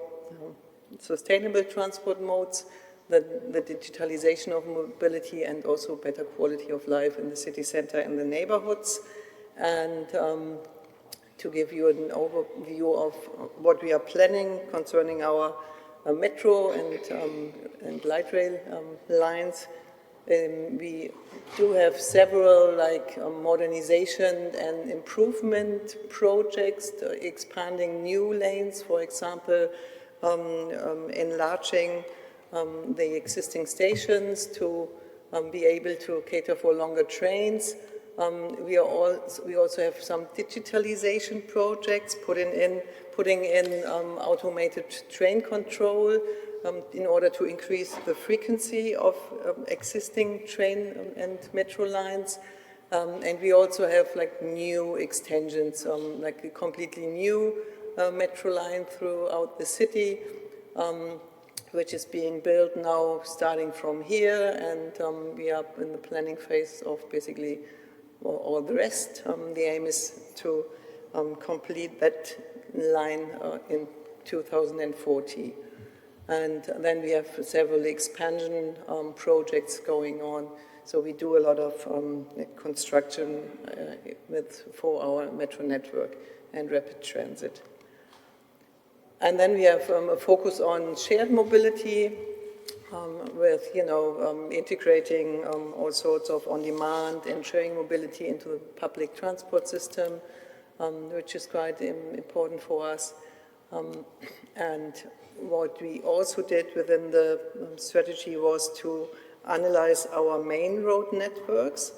Speaker 13: sustainable transport modes, the digitalization of mobility, and also better quality of life in the city center and the neighborhoods. And to give you an overview of what we are planning concerning our metro and light rail lines. We do have several modernization and improvement projects, expanding new lanes, for example, enlarging the existing stations to be able to cater for longer trains. We also have some digitalization projects, putting in automated train control in order to increase the frequency of existing train and metro lines. And we also have new extensions, a completely new metro line throughout the city, which is being built now starting from here, and we are in the planning phase of basically all the rest. The aim is to complete that line in 2040. And then we have several expansion projects going on. So we do a lot of construction for our metro network and rapid transit. And then we have a focus on shared mobility with, integrating all sorts of on-demand and sharing mobility into the public transport system, which is quite important for us. And what we also did within the strategy was to analyze our main road networks,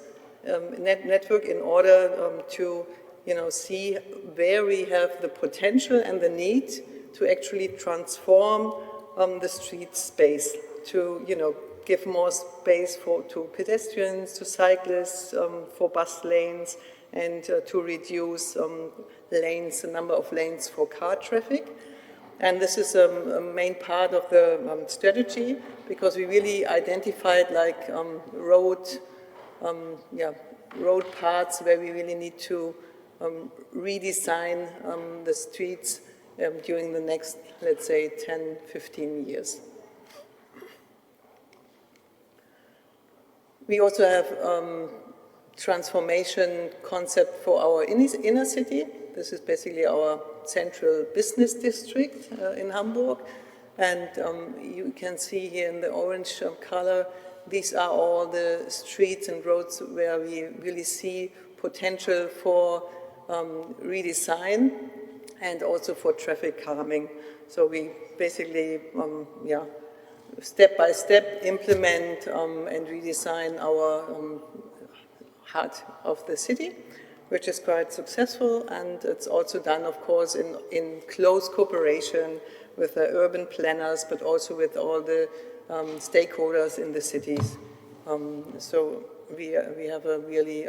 Speaker 13: network in order to, see where we have the potential and the need to actually transform the street space, to, give more space to pedestrians, to cyclists, for bus lanes, and to reduce the number of lanes for car traffic. And this is a main part of the strategy, because we really identified road parts where we really need to redesign the streets during the next, let's say, 10, 15 years. We also have transformation concept for our inner city. This is basically our central business district in Hamburg. And you can see here in the orange color, these are all the streets and roads where we really see potential for redesign and also for traffic calming. So we basically, step by step implement and redesign our heart of the city, which is quite successful, and it's also done, of course, in close cooperation with the urban planners, but also with all the stakeholders in the cities. So we have a really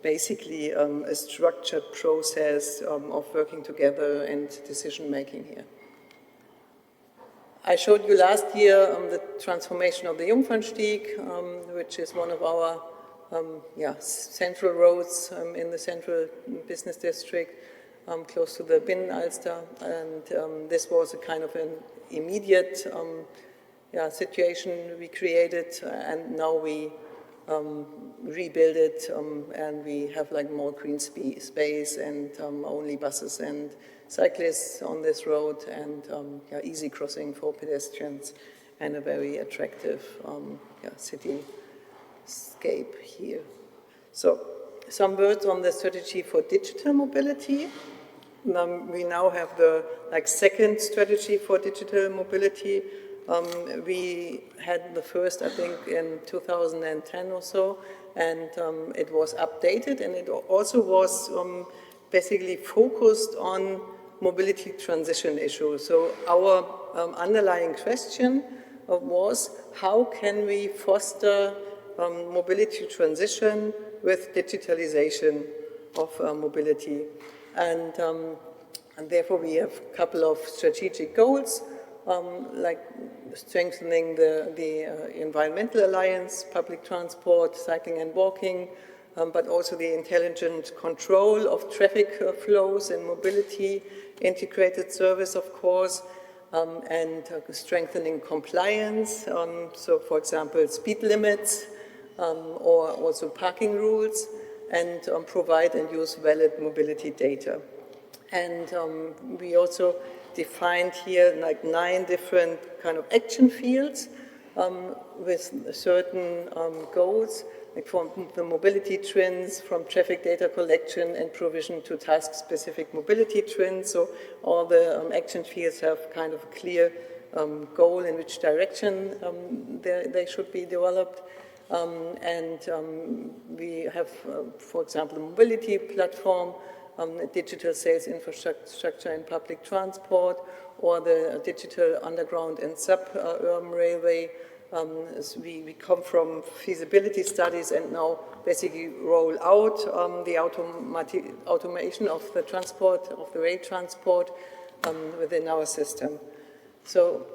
Speaker 13: basically a structured process of working together and decision making here. I showed you last year the transformation of the Jungfernstieg, which is one of our central roads in the central business district, close to the Binnenalster, and this was a kind of an immediate situation we created, and now we rebuild it, and we have more green space and only buses and cyclists on this road, and easy crossing for pedestrians, and a very attractive cityscape here. So, some words on the strategy for digital mobility. We now have the second strategy for digital mobility. We had the first, I think, in 2010 or so, and it was updated, and it also was basically focused on mobility transition issues. So our underlying question was, how can we foster mobility transition with digitalization of mobility? And therefore we have a couple of strategic goals, like strengthening the environmental alliance, public transport, cycling and walking, but also the intelligent control of traffic flows and mobility, integrated service, of course, and strengthening compliance. So, for example, speed limits, or also parking rules, and provide and use valid mobility data. And we also defined here 9 different kind of action fields with certain goals, like from the mobility trends, from traffic data collection and provision to task-specific mobility trends. So all the action fields have kind of a clear goal in which direction they should be developed. We have, for example, a mobility platform, a digital sales infrastructure in public transport, or the digital underground and sub-urban railway. We come from feasibility studies and now basically roll out the automation of the transport, of the rail transport within our system. So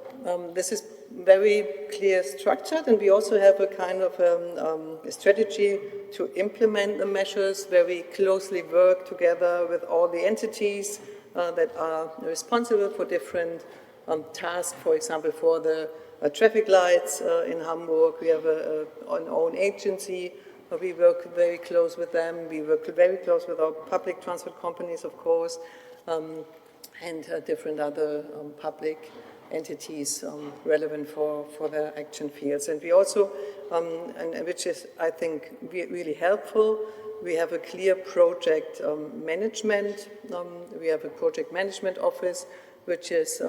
Speaker 13: this is very clear structured, and we also have a kind of a strategy to implement the measures, where we closely work together with all the entities that are responsible for different tasks. For example, for the traffic lights in Hamburg, we have an own agency. We work very close with them. We work very close with our public transport companies, of course, and different other public entities relevant for their action fields. And we also, and which is, I think, really helpful, we have a clear project management. We have a project management office, which is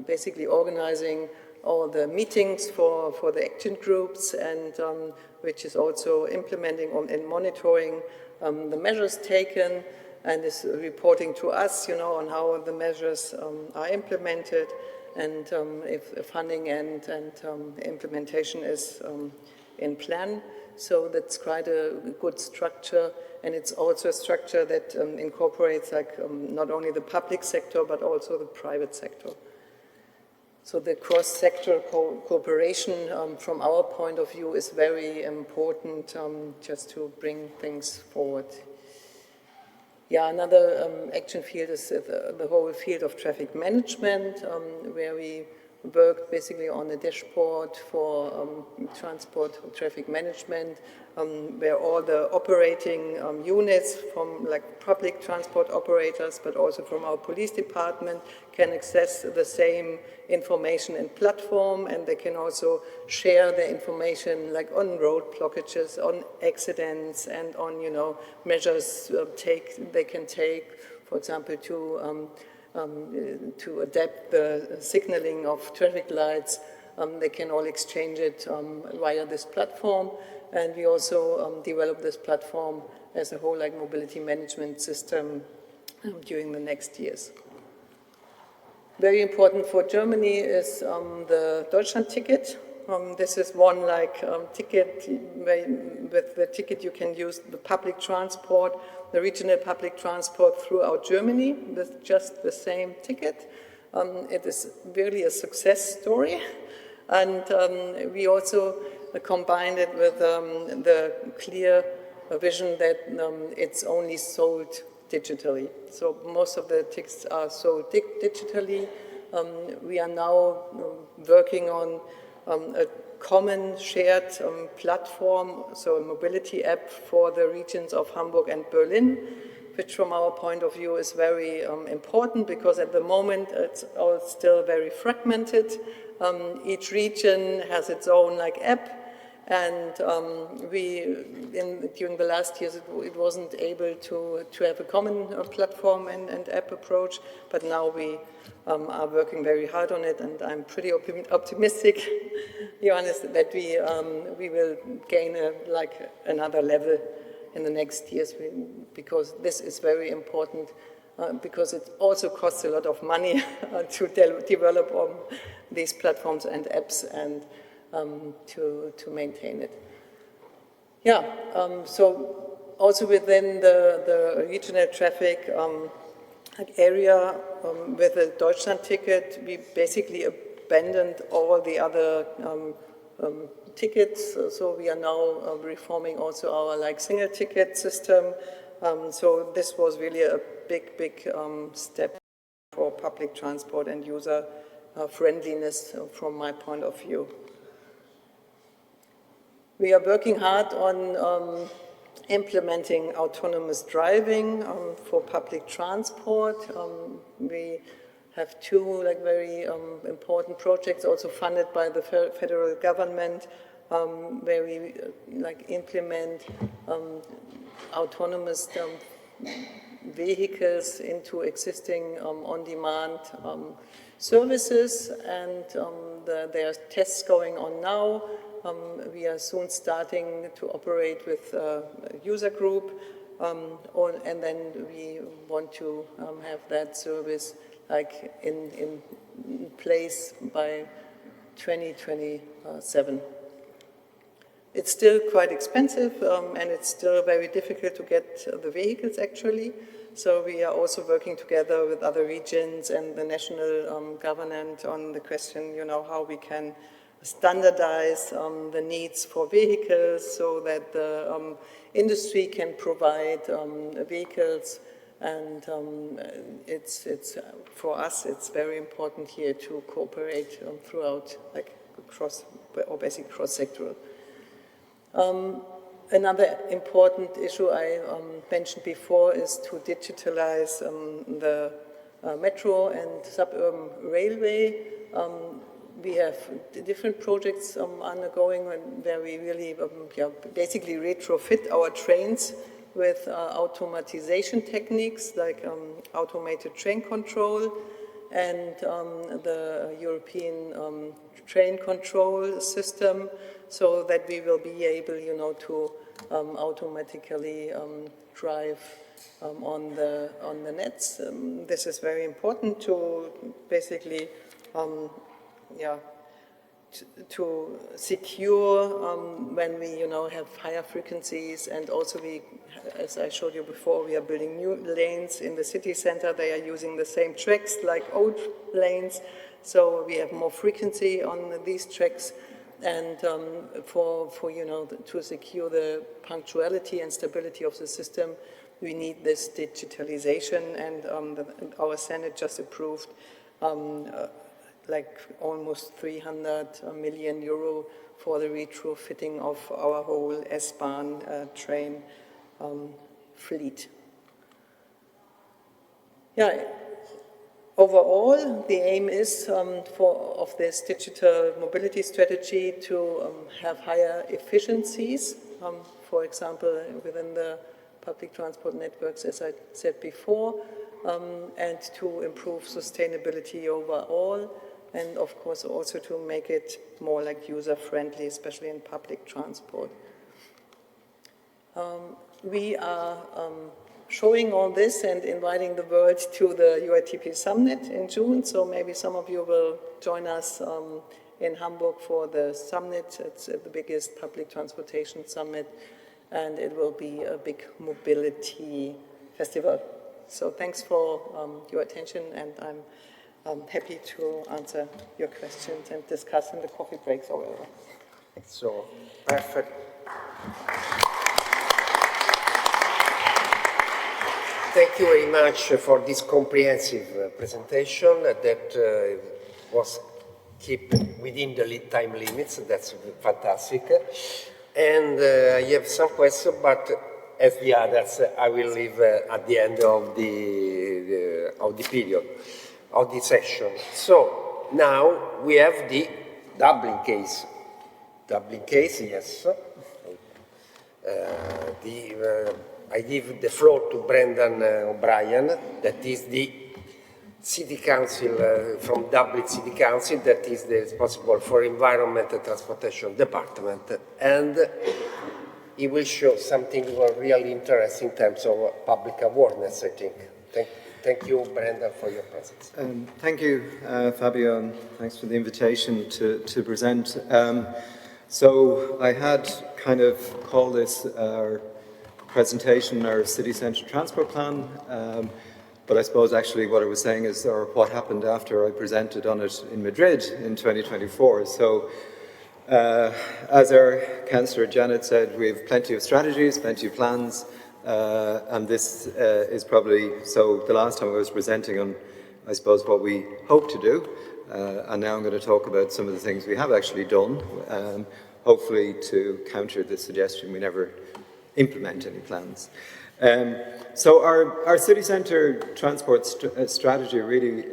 Speaker 13: basically organizing all the meetings for the action groups, and which is also implementing and monitoring the measures taken, and is reporting to us, on how the measures are implemented, and if funding and implementation is in plan. So that's quite a good structure, and it's also a structure that incorporates not only the public sector but also the private sector. So the cross-sector cooperation from our point of view is very important, just to bring things forward. Yeah, another action field is the whole field of traffic management, where we worked basically on a dashboard for transport traffic management, where all the operating units from public transport operators, but also from our police department, can access the same information and platform, and they can also share the information on road blockages, on accidents, and on measures they can take, for example, to adapt the signaling of traffic lights. They can all exchange it via this platform, and we also develop this platform as a whole mobility management system during the next years. Very important for Germany is the Deutschland ticket. This is one ticket, with the ticket you can use the public transport, the regional public transport throughout Germany with just the same ticket. It is really a success story, and we also combined it with the clear vision that it's only sold digitally. So most of the tickets are sold digitally. We are now working on a common shared platform, so a mobility app for the regions of Hamburg and Berlin, which from our point of view is very important, because at the moment it's all still very fragmented. Each region has its own app, and during the last years it wasn't able to have a common platform and app approach, but now we are working very hard on it, and I'm pretty optimistic, Johannes, that we will gain another level in the next years, because this is very important, because it also costs a lot of money to develop these platforms and apps, and to maintain it. Yeah, so also within the regional traffic area, with the Deutschland ticket, we basically abandoned all the other tickets. So we are now reforming also our single ticket system. So this was really a big step for public transport and user friendliness from my point of view. We are working hard on implementing autonomous driving for public transport. We have two very important projects also funded by the federal government, where we implement autonomous vehicles into existing on-demand services, and there are tests going on now. We are soon starting to operate with a user group, and then we want to have that service in place by 2027. It's still quite expensive, and it's still very difficult to get the vehicles actually. So we are also working together with other regions and the national government on the question, how we can standardize the needs for vehicles so that the industry can provide vehicles. And it's for us, it's very important here to cooperate throughout, basically cross-sectoral. Another important issue I mentioned before is to digitalize the metro and suburban railway. We have different projects undergoing where we really basically retrofit our trains with automatization techniques like automated train control and the European train control system, so that we will be able, to automatically drive on the nets. This is very important to basically, to secure when we, have higher frequencies, and also we, as I showed you before, we are building new lanes in the city center. They are using the same tracks like old lanes, so we have more frequency on these tracks. And for to secure the punctuality and stability of the system, we need this digitalization, and our Senate just approved like almost 300 million euro for the retrofitting of our whole S-Bahn train fleet. Overall, the aim is of this digital mobility strategy to have higher efficiencies, for example, within the public transport networks, as I said before, and to improve sustainability overall, and of course also to make it more like user-friendly, especially in public transport. We are showing all this and inviting the world to the UITP Summit in June, so maybe some of you will join us in Hamburg for the summit. It's the biggest public transportation summit, and it will be a big mobility festival. So thanks for your attention, and I'm happy to answer your questions and discuss in the coffee breaks or whatever.
Speaker 12: So, perfect. Thank you very much for this comprehensive presentation that was kept within the time limits. That's fantastic. And I have some questions, but as the others, I will leave at the end of the period, of the session. So now we have the Dublin case. Dublin case, yes. I give the floor to Brendan O'Brien, that is the City Council, from Dublin City Council, that is the responsible for Environment and Transportation Department, and he will show something really interesting in terms of public awareness, I think. Thank you, Brendan, for your presence.
Speaker 11: Thank you, Fabio, and thanks for the invitation to present. So I had kind of called this our presentation, our city centre transport plan, but I suppose actually what I was saying is, or what happened after I presented on it in Madrid in 2024. So as our Councillor Janet said, we have plenty of strategies, plenty of plans, and this is probably, so the last time I was presenting on, I suppose, what we hope to do, and now I'm going to talk about some of the things we have actually done, hopefully to counter the suggestion we never implement any plans. So our city centre transport strategy really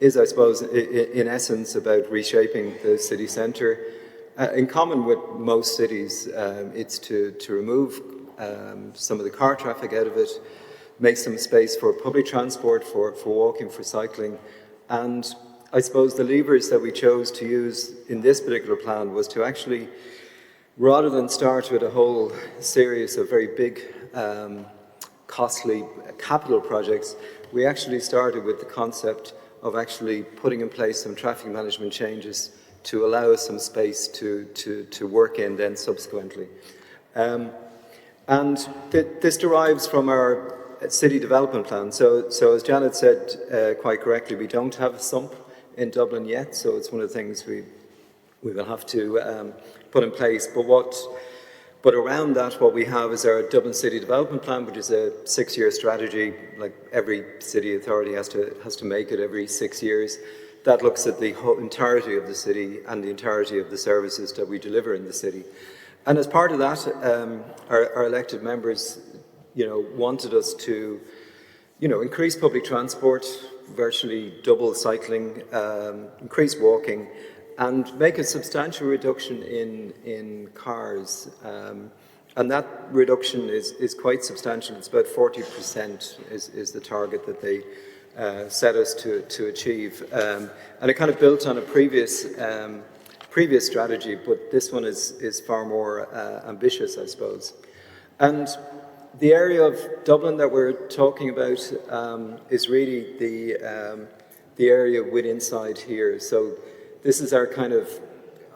Speaker 11: is, I suppose, in essence about reshaping the city centre. In common with most cities, it's to remove some of the car traffic out of it, make some space for public transport, for walking, for cycling, and I suppose the levers that we chose to use in this particular plan was to actually, rather than start with a whole series of very big, costly capital projects, we actually started with the concept of actually putting in place some traffic management changes to allow us some space to work in then subsequently. And this derives from our city development plan. So as Janet said quite correctly, we don't have a sump in Dublin yet, so it's one of the things we will have to put in place. But around that, what we have is our Dublin City Development Plan, which is a 6-year strategy, like every city authority has to make it every 6 years. That looks at the whole entirety of the city and the entirety of the services that we deliver in the city. And as part of that, our elected members, wanted us to, increase public transport, virtually double cycling, increase walking, and make a substantial reduction in cars. And that reduction is quite substantial. It's about 40% is the target that they set us to achieve. And it kind of built on a previous strategy, but this one is far more ambitious, I suppose. And the area of Dublin that we're talking about is really the area inside here. So this is our kind of,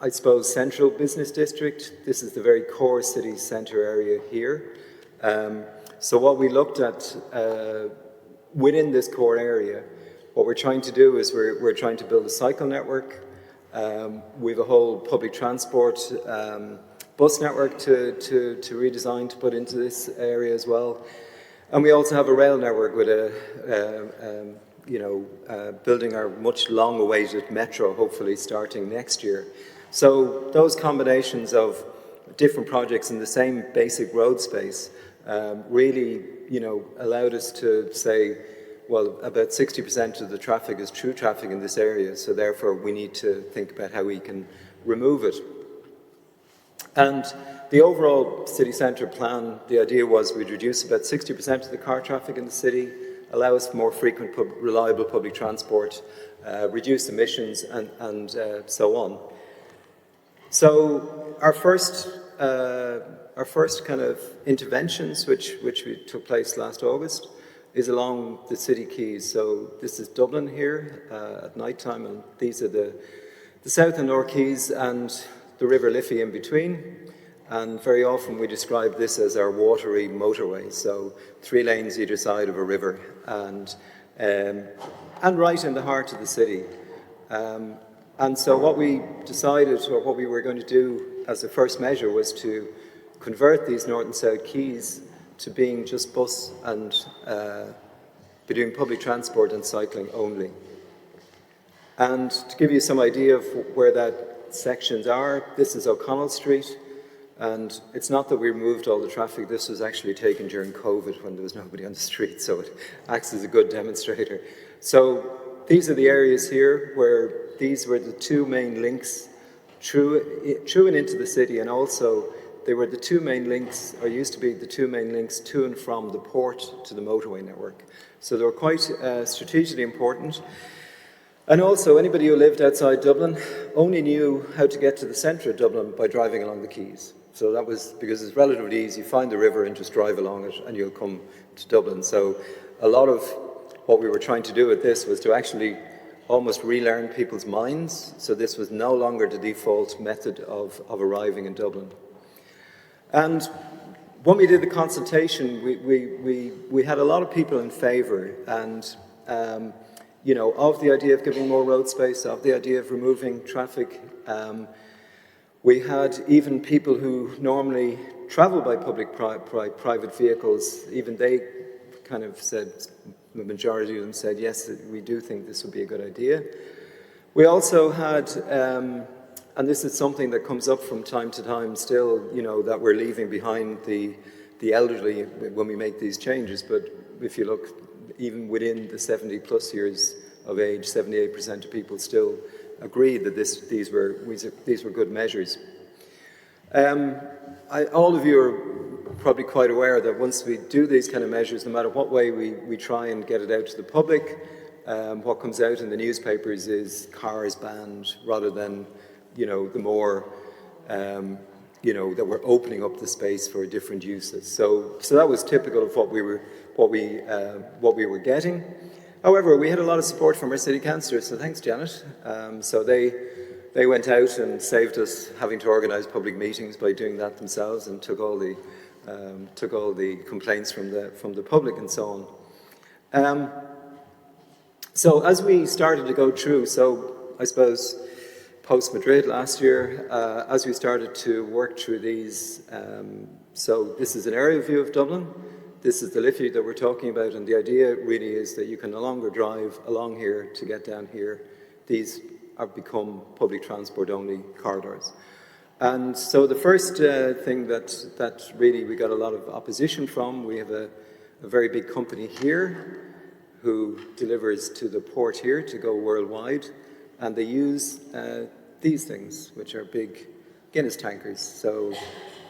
Speaker 11: I suppose, central business district. This is the very core city centre area here. So what we looked at within this core area, what we're trying to do is we're trying to build a cycle network. We have a whole public transport bus network to redesign, to put into this area as well. And we also have a rail network with building our much long-awaited metro, hopefully starting next year. So those combinations of different projects in the same basic road space really, allowed us to say, well, about 60% of the traffic is through traffic in this area, so therefore we need to think about how we can remove it. And the overall city centre plan, the idea was we'd reduce about 60% of the car traffic in the city, allow us more frequent, reliable public transport, reduce emissions, and so on. So our first kind of interventions, which we took place last August, is along the city quays. So this is Dublin here at night time, and these are the south and north quays and the River Liffey in between. And very often we describe this as our watery motorway, so 3 lanes either side of a river, and right in the heart of the city. And so what we decided, or what we were going to do as the first measure, was to convert these north and south quays to being just bus and be doing public transport and cycling only. And to give you some idea of where that sections are, this is O'Connell Street, and it's not that we removed all the traffic. This was actually taken during COVID when there was nobody on the street, so it acts as a good demonstrator. So these are the areas here where these were the 2 main links through and into the city, and also they were the 2 main links, or used to be the 2 main links to and from the port to the motorway network. So they were quite strategically important. And also, anybody who lived outside Dublin only knew how to get to the centre of Dublin by driving along the quays. So that was, because it's relatively easy, find the river and just drive along it and you'll come to Dublin. So a lot of what we were trying to do with this was to actually almost relearn people's minds. So this was no longer the default method of arriving in Dublin. And when we did the consultation, we had a lot of people in favour, and of the idea of giving more road space, of the idea of removing traffic. We had even people who normally travel by private vehicles, even they kind of said, the majority of them said, yes, we do think this would be a good idea. We also had, and this is something that comes up from time to time still, that we're leaving behind the elderly when we make these changes, but if you look, even within the 70 plus years of age, 78% of people still agreed that these were good measures. All of you are probably quite aware that once we do these kind of measures, no matter what way we try and get it out to the public, what comes out in the newspapers is cars banned, rather than, the more, that we're opening up the space for different uses. So that was typical of what we were getting. However, we had a lot of support from our city councillors, so thanks, Janet. So they they went out and saved us having to organise public meetings by doing that themselves, and took all the complaints from the public and so on. So as we started to go through, so I suppose post-Madrid last year, as we started to work through these, so this is an aerial view of Dublin, this is the Liffey that we're talking about, and the idea really is that you can no longer drive along here to get down here. These have become public transport only corridors. And so the first thing that really we got a lot of opposition from, we have a very big company here who delivers to the port here to go worldwide, and they use these things, which are big Guinness tankers. So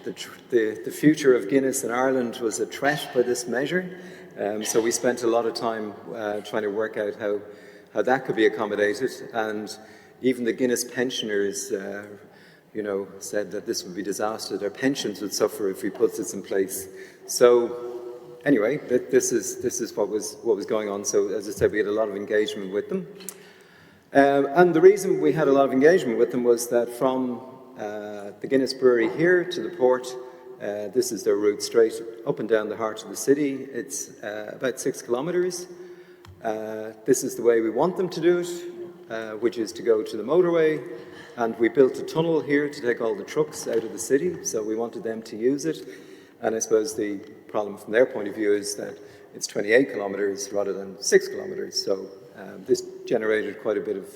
Speaker 11: the future of Guinness in Ireland was a threat by this measure, so we spent a lot of time trying to work out how that could be accommodated, and even the Guinness pensioners said that this would be disaster. Their pensions would suffer if we put this in place. So anyway, this is what was going on. So as I said, we had a lot of engagement with them. And the reason we had a lot of engagement with them was that from the Guinness brewery here to the port, this is their route straight up and down the heart of the city. It's about 6 kilometres. This is the way we want them to do it, which is to go to the motorway. And we built a tunnel here to take all the trucks out of the city, so we wanted them to use it. And I suppose the problem from their point of view is that it's 28 kilometres rather than 6 kilometres, so this generated quite a bit of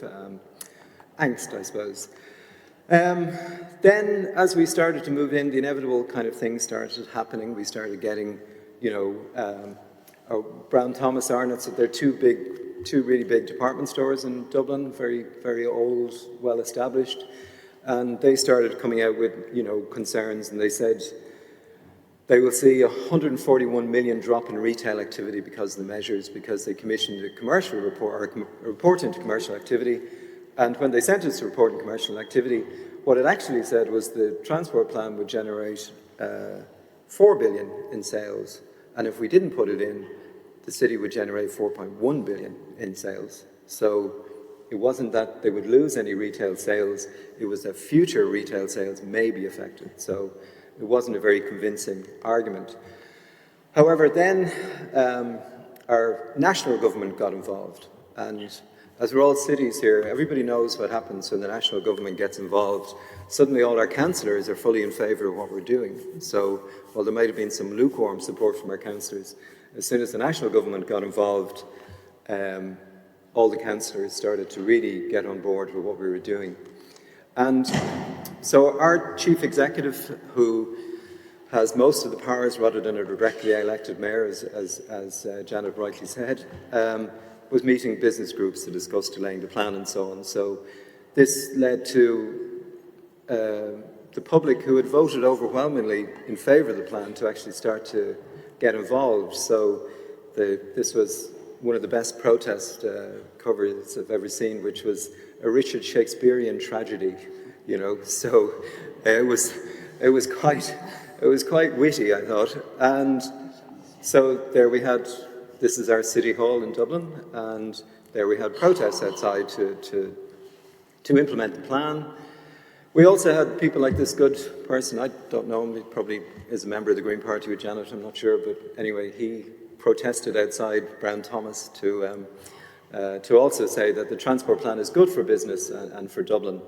Speaker 11: angst, I suppose. Then, as we started to move in, the inevitable kind of things started happening. We started getting, Brown Thomas Arnott's, they're two really big department stores in Dublin, very, very old, well established, and they started coming out with, concerns, and they said they will see a 141 million drop in retail activity because of the measures, because they commissioned a commercial report, or a report into commercial activity, and when they sent us a report on commercial activity, what it actually said was the transport plan would generate 4 billion in sales, and if we didn't put it in, the city would generate 4.1 billion in sales. So it wasn't that they would lose any retail sales, it was that future retail sales may be affected. So it wasn't a very convincing argument. However, then our national government got involved. And as we're all cities here, everybody knows what happens when the national government gets involved. Suddenly all our councillors are fully in favour of what we're doing. So while there might have been some lukewarm support from our councillors, as soon as the national government got involved, all the councillors started to really get on board with what we were doing. And so our chief executive, who has most of the powers rather than a directly elected mayor, as Janet rightly said, was meeting business groups to discuss delaying the plan and so on. So this led to the public, who had voted overwhelmingly in favour of the plan, to actually start to get involved. So this was one of the best protest covers I've ever seen, which was a Richard Shakespearean tragedy, So it was quite witty, I thought. And so there we had, this is our city hall in Dublin, and there we had protests outside to implement the plan. We also had people like this good person, I don't know him, he probably is a member of the Green Party with Janet, I'm not sure, but anyway, he protested outside Brown Thomas to also say that the transport plan is good for business and for Dublin.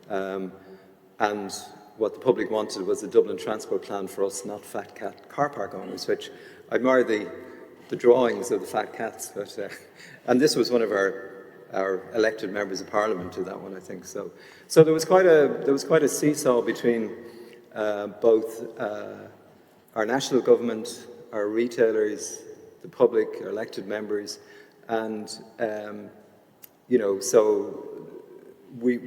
Speaker 11: And what the public wanted was a Dublin transport plan for us, not fat cat car park owners, which I admire the drawings of the fat cats, but, and this was one of our elected members of Parliament to that one, I think. So there was quite a seesaw between both our national government, our retailers, the public, our elected members, and so we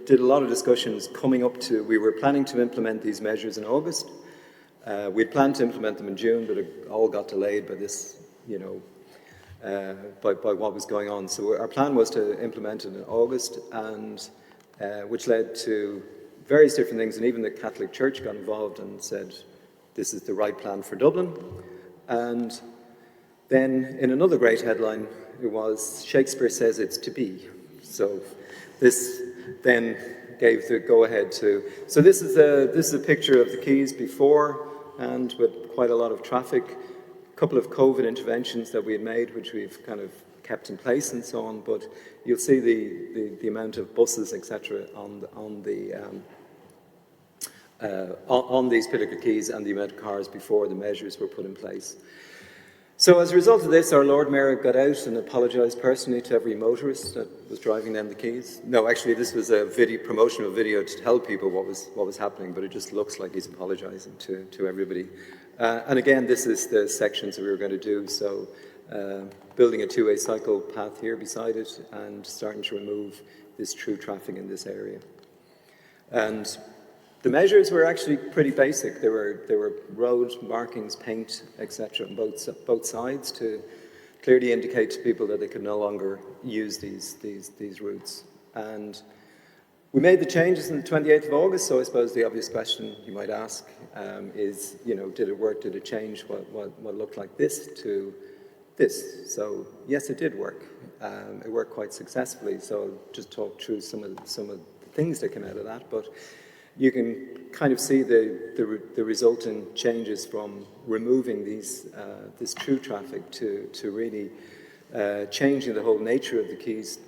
Speaker 11: did a lot of discussions coming up to. We were planning to implement these measures in August. We'd planned to implement them in June, but it all got delayed by this, by what was going on. So our plan was to implement it in August, and which led to various different things, and even the Catholic Church got involved and said, this is the right plan for Dublin. And then in another great headline, it was, Shakespeare says it's to be. So this then gave the go-ahead to. So this is a picture of the quays before, and with quite a lot of traffic. A couple of COVID interventions that we had made, which we've kind of kept in place and so on, but you'll see the amount of buses, etc., on these particular quays and the amount of cars before the measures were put in place. So as a result of this, our Lord Mayor got out and apologised personally to every motorist that was driving down the quays. No, actually, this was a promotional video to tell people what was happening, but it just looks like he's apologising to everybody. And again, this is the sections that we were going to do. So building a two-way cycle path here beside it and starting to remove this through traffic in this area. And the measures were actually pretty basic. There were road markings, paint, etc. on both sides to clearly indicate to people that they could no longer use these routes. And we made the changes on the 28th of August, so I suppose the obvious question you might ask is, did it work? Did it change what looked like this to this? So yes, it did work. It worked quite successfully, so I'll just talk through some of the things that came out of that. But you can kind of see the resultant changes from removing this through traffic to really changing the whole nature of the quays,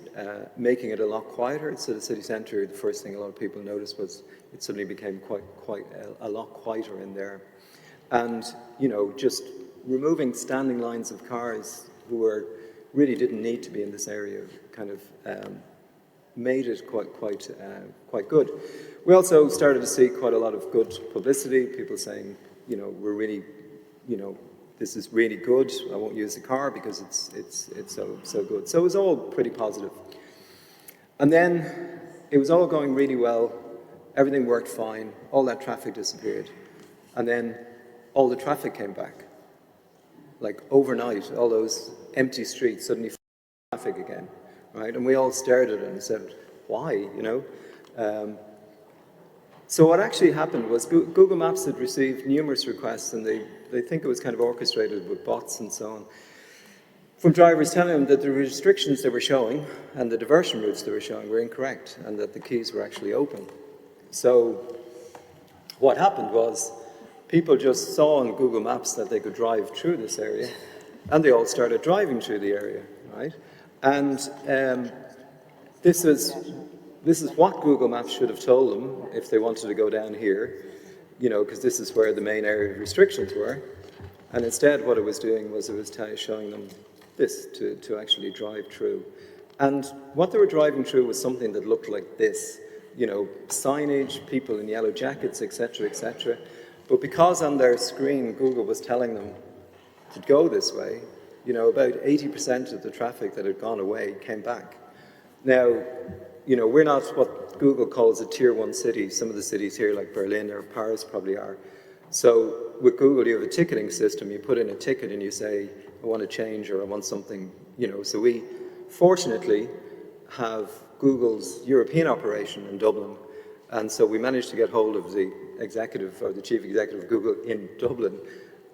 Speaker 11: making it a lot quieter. So the city centre, the first thing a lot of people noticed was it suddenly became quite a lot quieter in there. And, just removing standing lines of cars who really didn't need to be in this area kind of made it quite good. We also started to see quite a lot of good publicity, people saying, we're really, this is really good, I won't use the car because it's so good. So it was all pretty positive. And then it was all going really well, everything worked fine, all that traffic disappeared. And then all the traffic came back. Like overnight, all those empty streets suddenly traffic again, right? And we all stared at it and said, why, So what actually happened was Google Maps had received numerous requests, and they think it was kind of orchestrated with bots and so on, from drivers telling them that the restrictions they were showing and the diversion routes they were showing were incorrect and that the quays were actually open. So what happened was people just saw on Google Maps that they could drive through this area, and they all started driving through the area, right? And this is what Google Maps should have told them if they wanted to go down here, because this is where the main area of restrictions were. And instead what it was doing was it was showing them this to actually drive through. And what they were driving through was something that looked like this, signage, people in yellow jackets, etc., etc. But because on their screen Google was telling them to go this way, about 80% of the traffic that had gone away came back. Now, we're not what Google calls a tier 1 city. Some of the cities here, like Berlin or Paris, probably are. So with Google, you have a ticketing system. You put in a ticket and you say, I want to change or I want something, So we, fortunately, have Google's European operation in Dublin. And so we managed to get hold of the executive or the chief executive of Google in Dublin,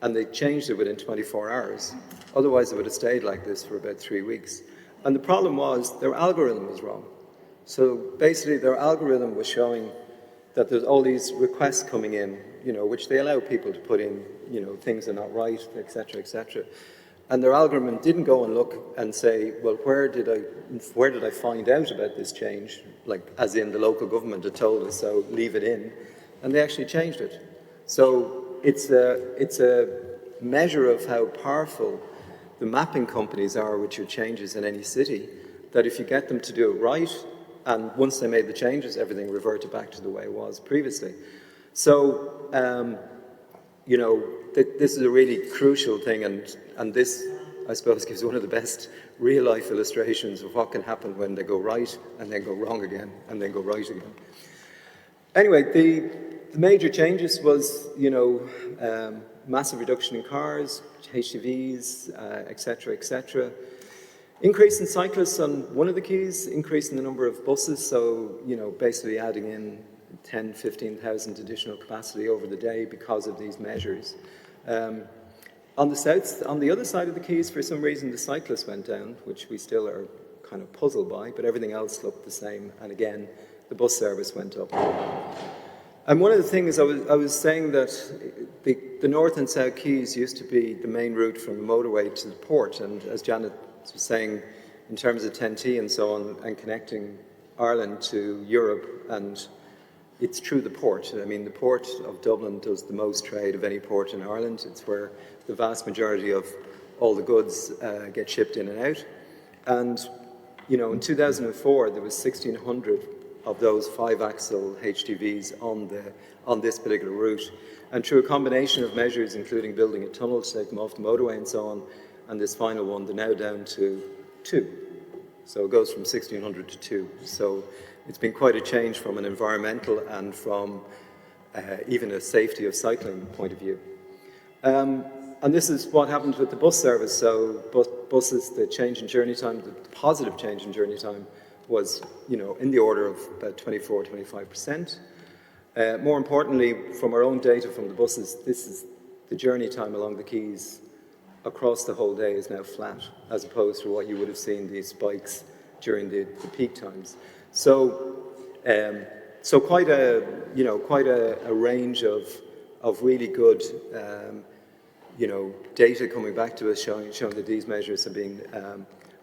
Speaker 11: and they changed it within 24 hours. Otherwise, it would have stayed like this for about 3 weeks. And the problem was their algorithm was wrong. So basically, their algorithm was showing that there's all these requests coming in, which they allow people to put in, things are not right, etc., etc. And their algorithm didn't go and look and say, well, where did I find out about this change? Like, as in the local government had told us, so leave it in. And they actually changed it. So it's a measure of how powerful the mapping companies are with your changes in any city, that if you get them to do it right, and once they made the changes, everything reverted back to the way it was previously. So, this is a really crucial thing, and this, I suppose, gives one of the best real-life illustrations of what can happen when they go right, and then go wrong again, and then go right again. Anyway, the major changes was, massive reduction in cars, HGVs, etc., etc. Increase in cyclists on one of the quays, increase in the number of buses, so, basically adding in 10, 15,000 additional capacity over the day because of these measures. On the other side of the quays, for some reason, the cyclists went down, which we still are kind of puzzled by, but everything else looked the same. And again, the bus service went up. And one of the things I was saying that the North and South Quays used to be the main route from the motorway to the port, and as Janet was saying, in terms of 10T and so on, and connecting Ireland to Europe, and it's through the port. I mean, the port of Dublin does the most trade of any port in Ireland. It's where the vast majority of all the goods get shipped in and out. And, you know, in 2004, there was 1,600 of those 5-axle HGVs on this particular route. And through a combination of measures, including building a tunnel to take them off the motorway and so on, and this final one, they're now down to 2. So it goes from 1,600 to 2. So it's been quite a change from an environmental and from even a safety of cycling point of view. And this is what happened with the bus service. So buses, the change in journey time, the positive change in journey time was, you know, in the order of about 24, 25%. More importantly, from our own data from the buses, this is the journey time along the quays across the whole day is now flat, as opposed to what you would have seen these spikes during the peak times. So, so quite a range of really good, you know, data coming back to us showing that these measures have been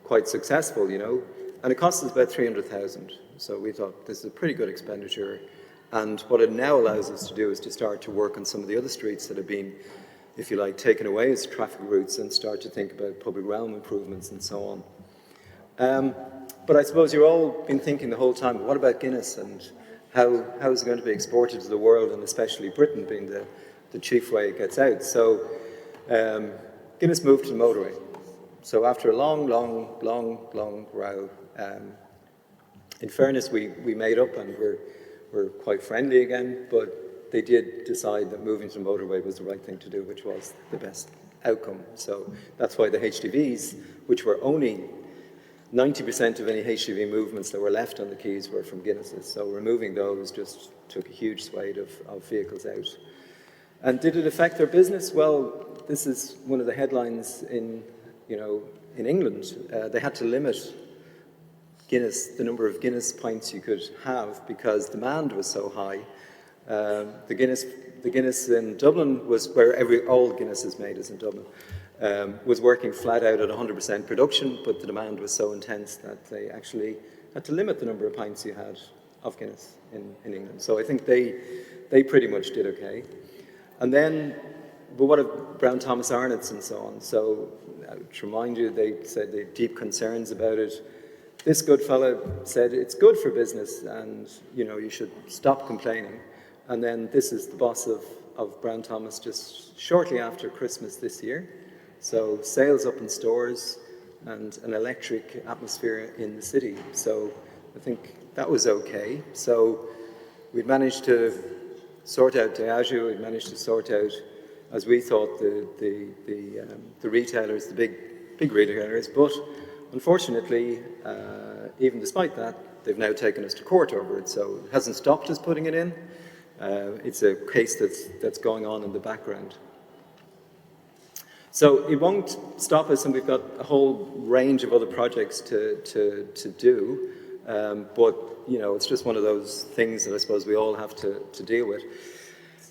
Speaker 11: quite successful, you know, and it cost us about 300,000. So we thought this is a pretty good expenditure, and what it now allows us to do is to start to work on some of the other streets that have been, if you like, taken away as traffic routes, and start to think about public realm improvements and so on. But I suppose you've all been thinking the whole time, what about Guinness, and how is it going to be exported to the world, and especially Britain being the chief way it gets out. So Guinness moved to the motorway. So after a long row, in fairness, we made up and we're quite friendly again, but they did decide that moving to the motorway was the right thing to do, which was the best outcome. So that's why the HGVs, which were only 90% of any HGV movements that were left on the quays were from Guinnesses. So removing those just took a huge swathe of vehicles out. And did it affect their business? Well, this is one of the headlines in England. They had to limit the number of Guinness pints you could have because demand was so high. The Guinness in Dublin was where all Guinness is made is in Dublin. Was working flat out at 100% production, but the demand was so intense that they actually had to limit the number of pints you had of Guinness in England. So I think they pretty much did okay. And then, but what of Brown Thomas Arnott's and so on? So to remind you, they said they had deep concerns about it. This good fellow said it's good for business and, you know, you should stop complaining. And then this is the boss of Brown Thomas just shortly after Christmas this year. So sales up in stores and an electric atmosphere in the city. So I think that was okay. So we'd managed to sort out Diageo, we'd managed to sort out, as we thought, the retailers, the big retailers, but unfortunately, even despite that, they've now taken us to court over it. So it hasn't stopped us putting it in. It's a case that's going on in the background. So it won't stop us, and we've got a whole range of other projects to do, but you know, it's just one of those things that I suppose we all have to deal with.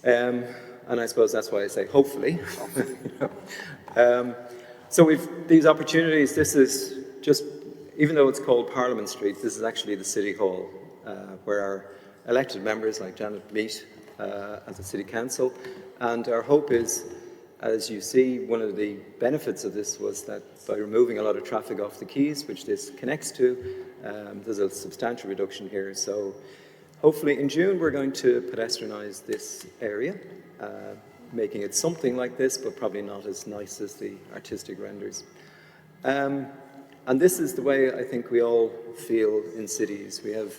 Speaker 11: And I suppose that's why I say hopefully. So we've these opportunities. This is just, even though it's called Parliament Street, this is actually the City Hall, where our elected members like Janet meet at the City Council, and our hope is, as you see, one of the benefits of this was that by removing a lot of traffic off the quays, which this connects to, there's a substantial reduction here. So hopefully in June we're going to pedestrianise this area, making it something like this, but probably not as nice as the artistic renders. And this is the way I think we all feel in cities. We have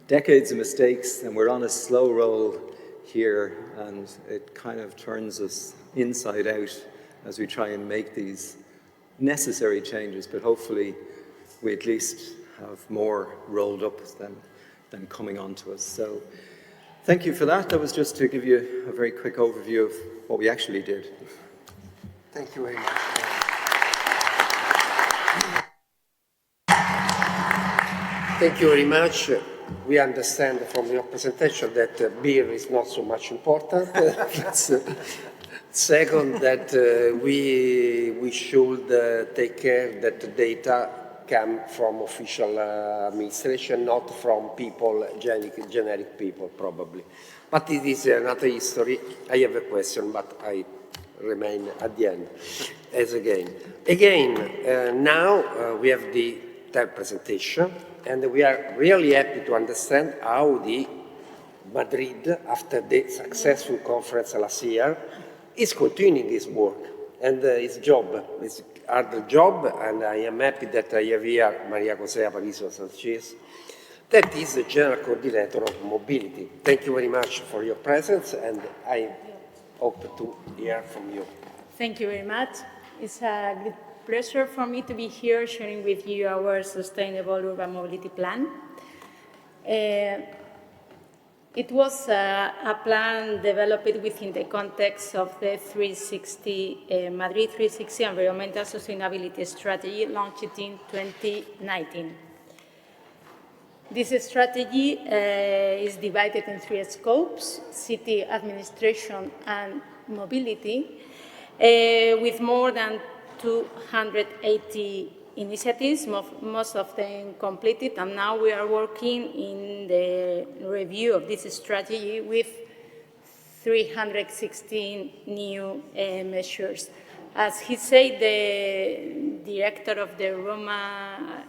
Speaker 11: decades of mistakes and we're on a slow roll here, and it kind of turns us inside out as we try and make these necessary changes, but hopefully we at least have more rolled up than coming onto us. So thank you for that. That was just to give you a very quick overview of what we actually did.
Speaker 12: Thank you very much. Thank you very much. we understand from your presentation that beer is not so much important. Second, that we should take care that the data come from official administration, not from people, generic people, probably. But it is another history. I have a question, but I remain at the end. As again, now we have the third presentation, and we are really happy to understand how the Madrid, after the successful conference last year, is continuing his work and his job, his hard job, and I am happy that I have here Maria José Aparicio Sanchez, that is the General Coordinator of Mobility. Thank you very much for your presence, and I hope to hear from you.
Speaker 14: Thank you very much. It's a great pleasure for me to be here sharing with you our Sustainable Urban Mobility Plan. It was a plan developed within the context of the Madrid 360 Environmental Sustainability Strategy launched in 2019. This strategy is divided in 3 scopes: city administration and mobility, with more than 280 initiatives, most of them completed, and now we are working in the review of this strategy with 316 new measures. As he said, the director of the Roma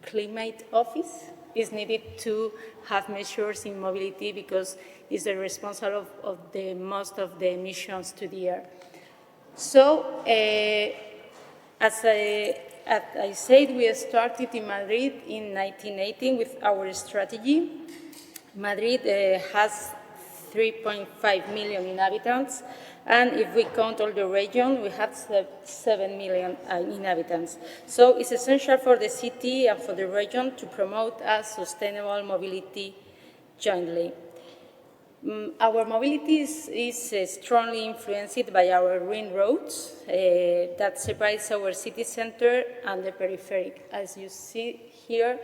Speaker 14: Climate Office is needed to have measures in mobility because it's the responsible of the most of the emissions to the air. So, as I said, we started in Madrid in 1918 with our strategy. Madrid has 3.5 million inhabitants, and if we count all the region, we have 7 million inhabitants. So it's essential for the city and for the region to promote a sustainable mobility jointly. Our mobility is strongly influenced by our ring roads that separates our city center and the periphery. As you see here,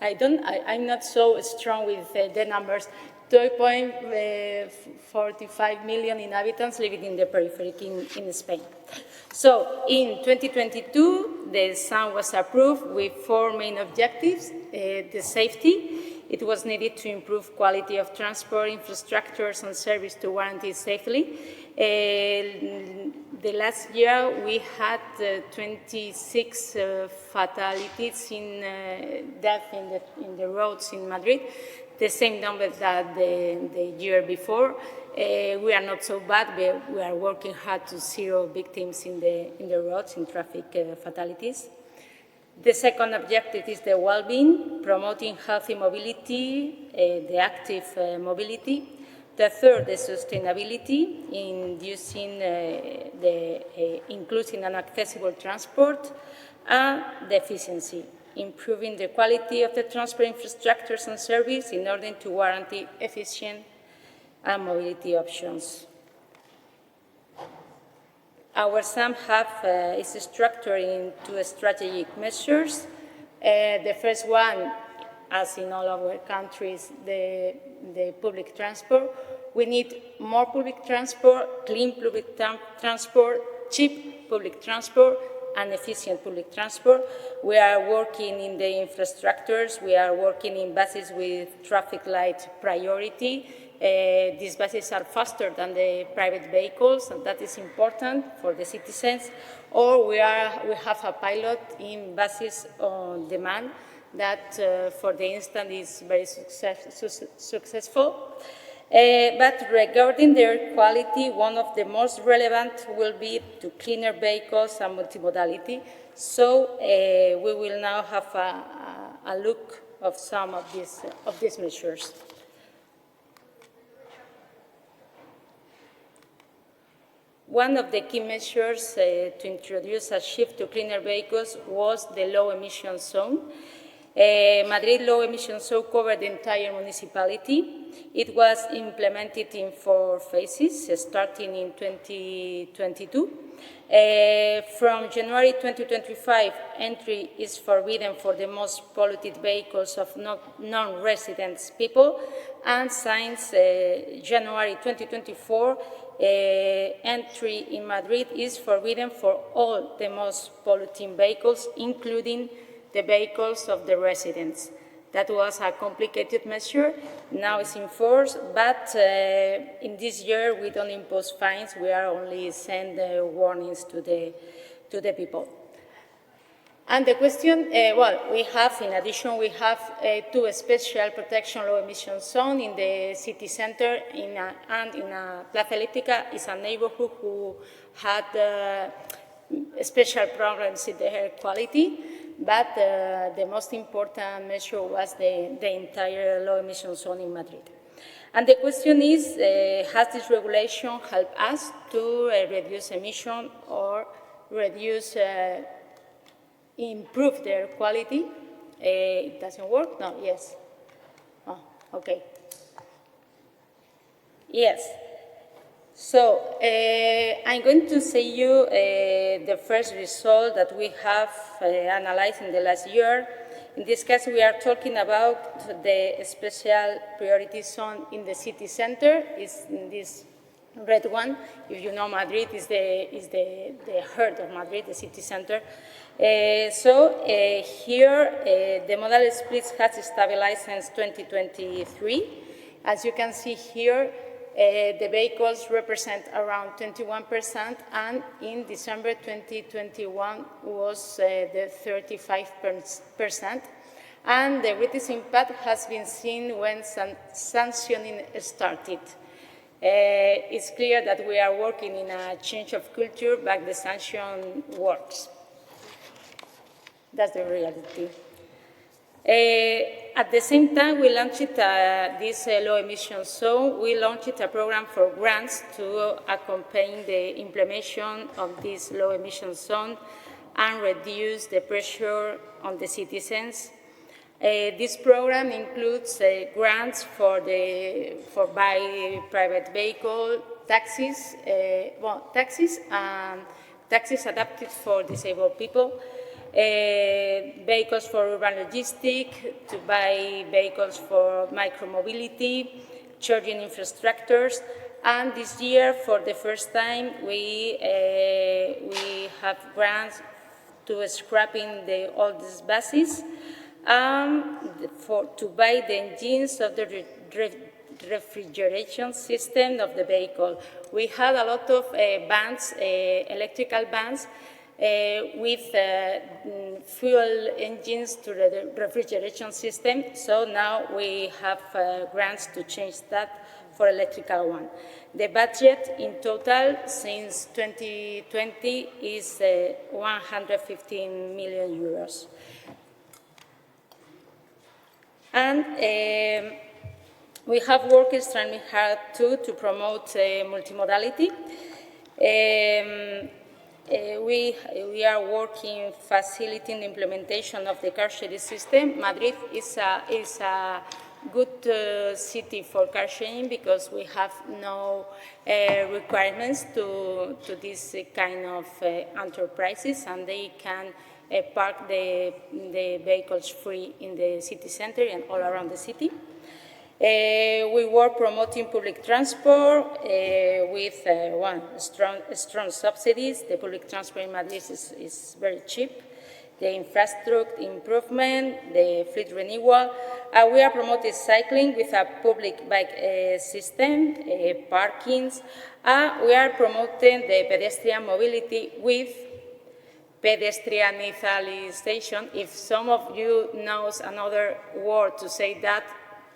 Speaker 14: I'm not so strong with the numbers. 2.45 million inhabitants living in the periphery in Spain. So in 2022, the SAM was approved with 4 main objectives. The safety. It was needed to improve quality of transport, infrastructures, and service to guarantee safely. The last year, we had 26 fatalities in death in the roads in Madrid, the same number that the year before. We are not so bad, but we are working hard to zero victims in the roads, in traffic fatalities. The second objective is the well-being, promoting healthy mobility, the active mobility. The third, the sustainability, inducing the inclusive and accessible transport, and the efficiency, improving the quality of the transport infrastructures and service in order to guarantee efficient and mobility options. Our SAM is structured into strategic measures. The first one, as in all our countries, the public transport. We need more public transport, clean public transport, cheap public transport, and efficient public transport. We are working in the infrastructures. We are working in buses with traffic light priority. These buses are faster than the private vehicles, and that is important for the citizens. Or we have a pilot in buses on demand that, for the instant, is very successful. But regarding their quality, one of the most relevant will be to cleaner vehicles and multimodality. So we will now have a look of some of these measures. One of the key measures to introduce a shift to cleaner vehicles was the low emission zone. Madrid low emission zone covered the entire municipality. It was implemented in 4 phases, starting in 2022. From January 2025, entry is forbidden for the most polluted vehicles of non-resident people, and since January 2024, entry in Madrid is forbidden for all the most polluting vehicles, including the vehicles of the residents. That was a complicated measure. Now it's in force, but in this year we don't impose fines. We are only send warnings to the people. And the question, well, we have, in addition, we have 2 special protection low emission zones in the city center and in Plaza Ellíptica. Is a neighborhood who had special problems in the air quality. But the most important measure was the entire low emission zone in Madrid. And the question is, has this regulation helped us to reduce emission or reduce, improve their quality? It doesn't work? No, yes. Oh, okay. Yes. So I'm going to say you the first result that we have analyzed in the last year. In this case, we are talking about the special priority zone in the city center. It's in this red one. If you know, Madrid is the heart of Madrid, the city center. Here, the modal splits has stabilized since 2023. As you can see here, the vehicles represent around 21%, and in December 2021 was the 35%. And the greatest impact has been seen when sanctioning started. It's clear that we are working in a change of culture, but the sanction works. That's the reality. At the same time, we launched this low emission zone. We launched a program for grants to accompany the implementation of this low emission zone and reduce the pressure on the citizens. This program includes grants for buy private vehicle, taxis, taxis adapted for disabled people, vehicles for urban logistics, to buy vehicles for micromobility, charging infrastructures, and this year, for the first time, we have grants to scrapping the oldest buses, to buy the engines of the refrigeration system of the vehicle. We had a lot of vans, electrical vans, with fuel engines to the refrigeration system. So now we have grants to change that for electrical one. The budget in total since 2020 is 115 million euros. And we have worked extremely hard too to promote multimodality. We are working facilitating the implementation of the car sharing system. Madrid is a good city for car sharing because we have no requirements to this kind of enterprises, and they can park the vehicles free in the city center and all around the city. We were promoting public transport with strong subsidies. The public transport in Madrid is very cheap. The infrastructure improvement, the fleet renewal. We are promoting cycling with a public bike system, parkings. We are promoting the pedestrian mobility with pedestrianization. If some of you knows another word to say that,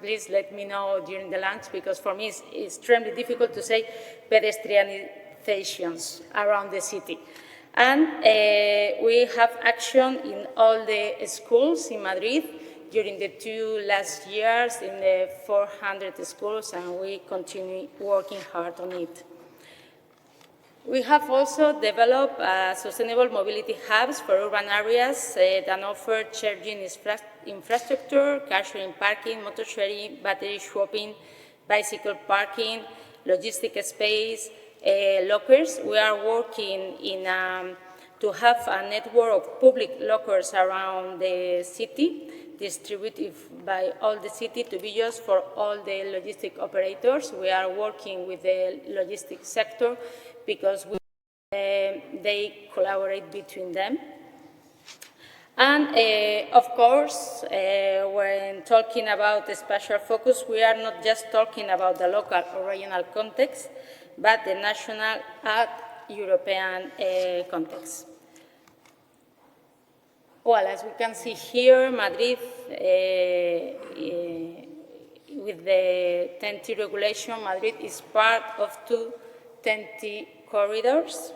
Speaker 14: please let me know during the lunch, because for me it's extremely difficult to say pedestrianizations around the city. And we have action in all the schools in Madrid during the 2 last years in the 400 schools, and we continue working hard on it. We have also developed sustainable mobility hubs for urban areas that offer charging infrastructure, car sharing parking, motor sharing, battery swapping, bicycle parking, logistic space, lockers. We are working to have a network of public lockers around the city, distributed by all the city to be used for all the logistic operators. We are working with the logistic sector because they collaborate between them. And of course, when talking about the spatial focus, we are not just talking about the local or regional context, but the national and European context. Well, as we can see here, Madrid, with the TEN-T regulation, Madrid is part of two TEN-T corridors.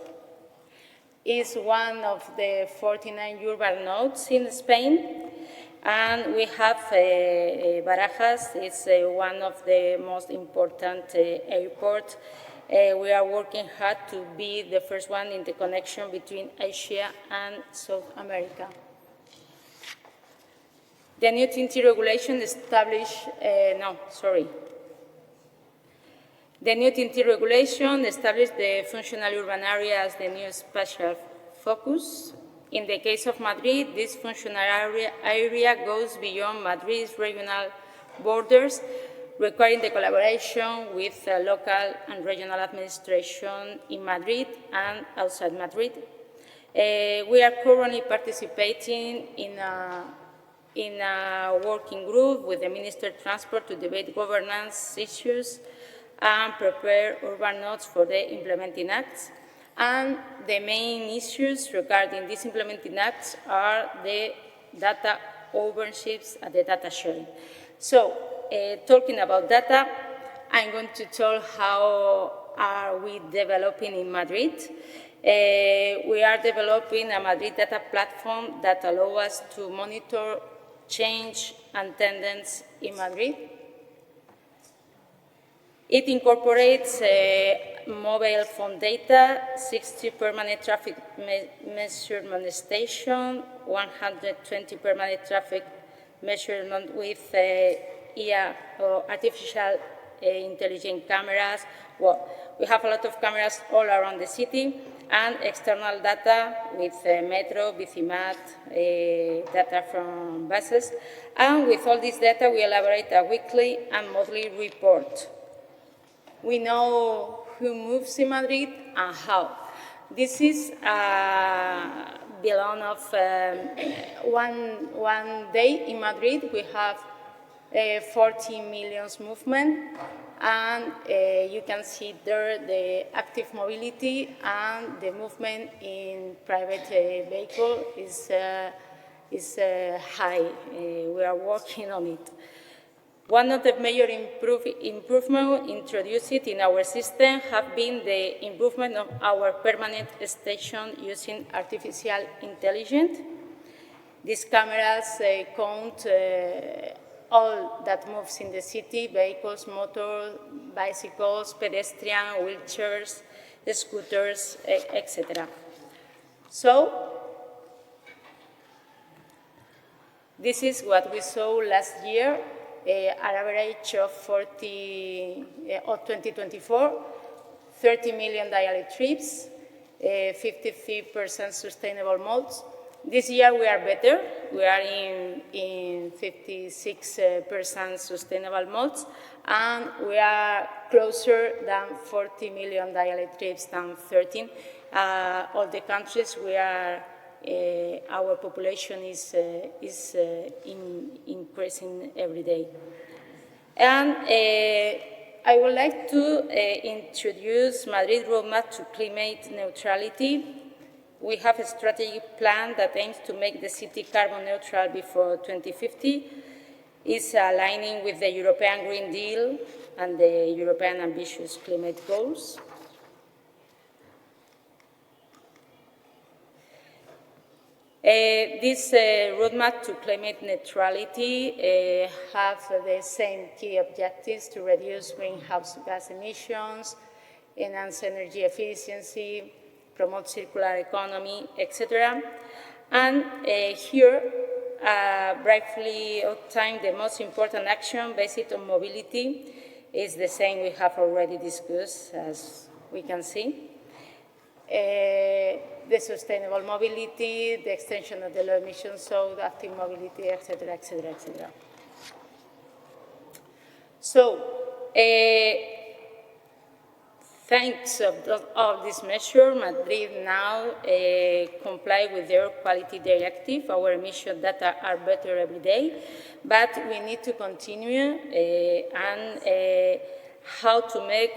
Speaker 14: It's one of the 49 urban nodes in Spain. And we have Barajas, it's one of the most important airports. We are working hard to be the first one in the connection between Asia and South America. The new TEN-T regulation established, The new TEN-T regulation established the functional urban area as the new spatial focus. In the case of Madrid, this functional area goes beyond Madrid's regional borders, requiring the collaboration with local and regional administration in Madrid and outside Madrid. We are currently participating in a working group with the Minister of Transport to debate governance issues and prepare urban nodes for the implementing acts. And the main issues regarding these implementing acts are the data ownerships and the data sharing. So, talking about data, I'm going to tell how are we developing in Madrid. We are developing a Madrid data platform that allows us to monitor change and tendencies in Madrid. It incorporates mobile phone data, 60 permanent traffic measurement stations, 120 permanent traffic measurement with IA, or artificial intelligent cameras. Well, we have a lot of cameras all around the city, and external data with Metro, Bicimat, data from buses. And with all this data, we elaborate a weekly and monthly report. We know who moves in Madrid and how. This is belong of one day in Madrid. We have 40 million movement, and you can see there the active mobility and the movement in private vehicle is high. We are working on it. One of the major improvements introduced in our system have been the improvement of our permanent station using artificial intelligence. These cameras count all that moves in the city: vehicles, motors, bicycles, pedestrians, wheelchairs, scooters, etc. So, this is what we saw last year. An average of 2024, 30 million daily trips, 53% sustainable modes. This year we are better. We are in 56% sustainable modes, and we are closer than 40 million daily trips than 13. All the countries we are. Our population is increasing every day. And I would like to introduce Madrid Roadmap to Climate Neutrality. We have a strategic plan that aims to make the city carbon neutral before 2050. It's aligning with the European Green Deal and the European ambitious climate goals. This roadmap to climate neutrality have the same key objectives: to reduce greenhouse gas emissions, enhance energy efficiency, promote circular economy, etc. And here, briefly outline the most important action based on mobility is the same we have already discussed, as we can see. The sustainable mobility, the extension of the low emission zone, active mobility, etc., etc., etc. So, thanks of this measure, Madrid now comply with the air quality directive. Our emission data are better every day, but we need to continue and how to make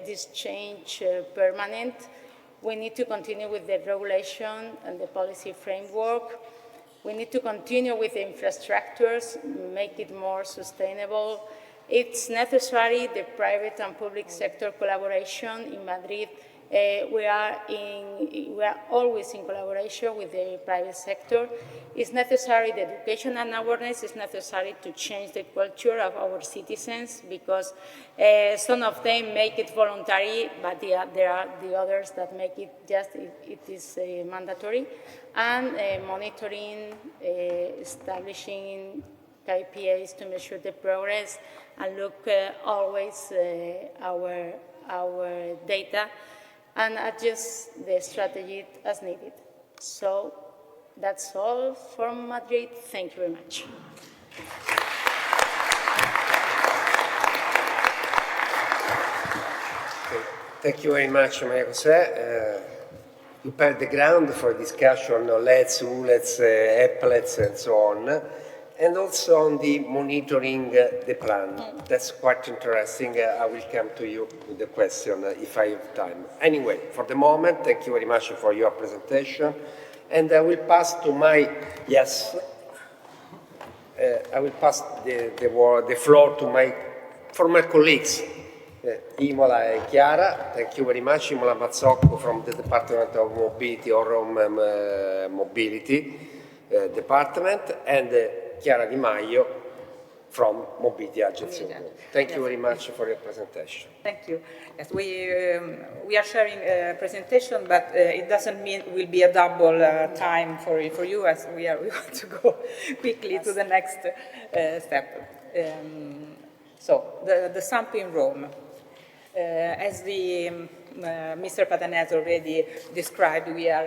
Speaker 14: this change permanent. We need to continue with the regulation and the policy framework. We need to continue with the infrastructures, make it more sustainable. It's necessary the private and public sector collaboration in Madrid. We are always in collaboration with the private sector. It's necessary the education and awareness. It's necessary to change the culture of our citizens because some of them make it voluntary, but there are the others that make it just, it is mandatory. And monitoring, establishing KPIs to measure the progress and look always our data and adjust the strategy as needed. So that's all from Madrid. Thank you very much.
Speaker 12: Thank you very much, Maria José. You prepared the ground for discussion on LEDs, ULEDs, applets, and so on. And also on the monitoring the plan. That's quite interesting. I will come to you with the question if I have time. Anyway, for the moment, thank you very much for your presentation. And I will pass to my, I will pass the floor to my former colleagues, Imola and Chiara. Thank you very much. Imola Mazzocco from the Department of Mobility or Rome Mobility Department, and Chiara Di Maio from Mobility Agency. Thank you very much for your presentation.
Speaker 2: Thank you. Yes, we are sharing a presentation, but it doesn't mean it will be a double time for you, as we want to go quickly to the next step. So the SAMP in Rome, as Mr. Patanè has already described, we are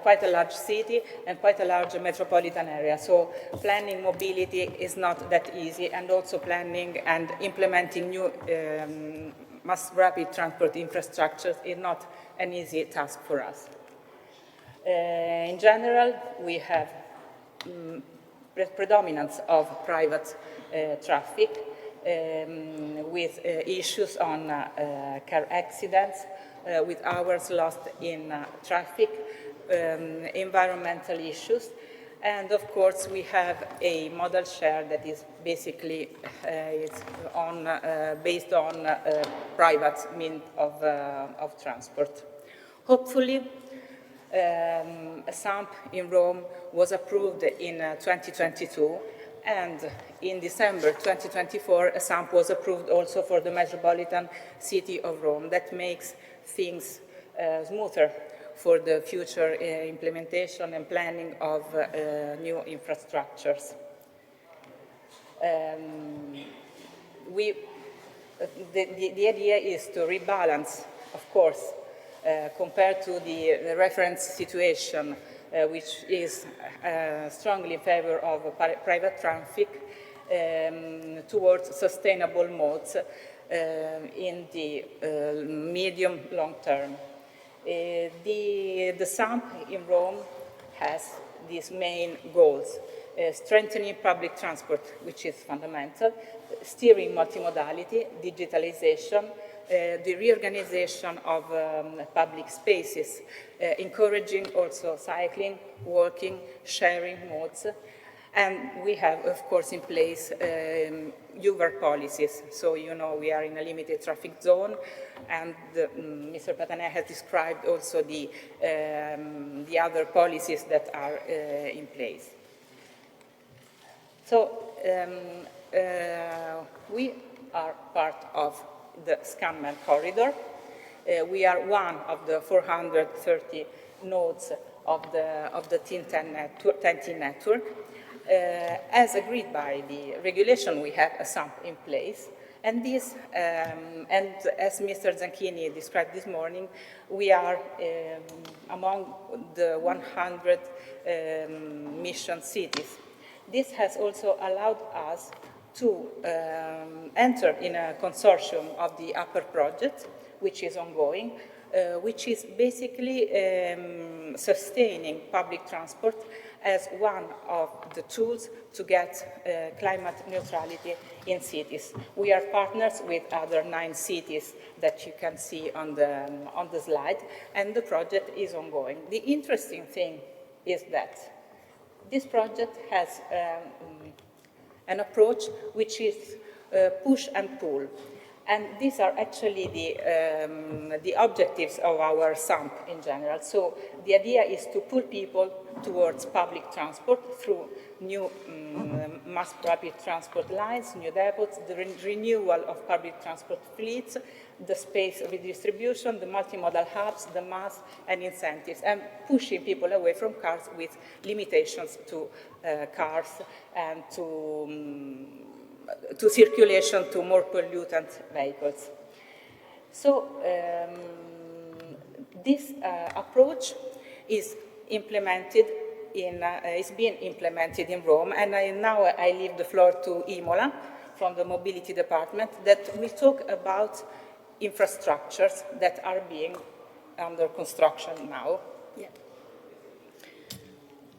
Speaker 2: quite a large city and quite a large metropolitan area. So planning mobility is not that easy, and also planning and implementing new mass rapid transport infrastructures is not an easy task for us. In general, we have predominance of private traffic with issues on car accidents, with hours lost in traffic, environmental issues, and of course we have a modal share that is basically based on private means of transport. Hopefully, a SAMP in Rome was approved in 2022, and in December 2024, a SAMP was approved also for the metropolitan city of Rome. That makes things smoother for the future implementation and planning of new infrastructures. The idea is to rebalance, of course, compared to the reference situation, which is strongly in favor of private traffic, towards sustainable modes in the medium-long term. The SAMP in Rome has these main goals: strengthening public transport, which is fundamental, steering multimodality, digitalization, the reorganization of public spaces, encouraging also cycling, walking, sharing modes. And we have, of course, in place UVER policies. So, you know, we are in a limited traffic zone, and Mr. Patanè has described also the other policies that are in place. So, we are part of the Scanman corridor. We are one of the 430 nodes of the TEN-T network. As agreed by the regulation, we have a SAMP in place. And this, and as Mr. Zanchini described this morning, we are among the 100 mission cities. This has also allowed us to enter in a consortium of the upper project, which is ongoing, which is basically sustaining public transport as one of the tools to get climate neutrality in cities. We are partners with other 9 cities that you can see on the slide, and the project is ongoing. The interesting thing is that this project has an approach which is push and pull. And these are actually the objectives of our SAMP in general. So the idea is to pull people towards public transport through new mass public transport lines, new depots, the renewal of public transport fleets, the space redistribution, the multimodal hubs, the mass and incentives, and pushing people away from cars with limitations to cars and to circulation to more pollutant vehicles. So this approach is implemented is being implemented in Rome, and now I leave the floor to Imola from the Mobility Department that will talk about infrastructures that are being under construction now.
Speaker 15: Yeah.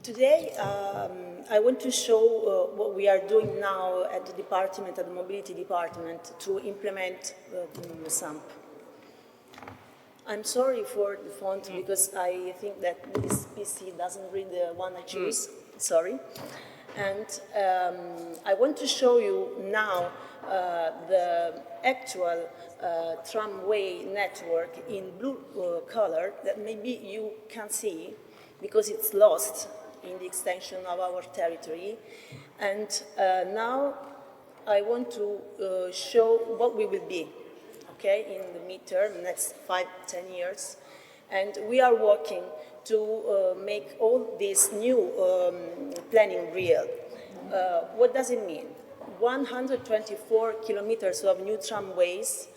Speaker 15: Today, I want to show what we are doing now at the department, at the Mobility Department, to implement the SAMP. I'm sorry for the font because I think that this PC doesn't read the one I choose. Sorry. And I want to show you now the actual tramway network in blue color that maybe you can see because it's lost in the extension of our territory. And now I want to show what we will be, okay, in the midterm, next 5-10 years. And we are working to make all this new planning real. What does it mean? 124 kilometers of new tramways,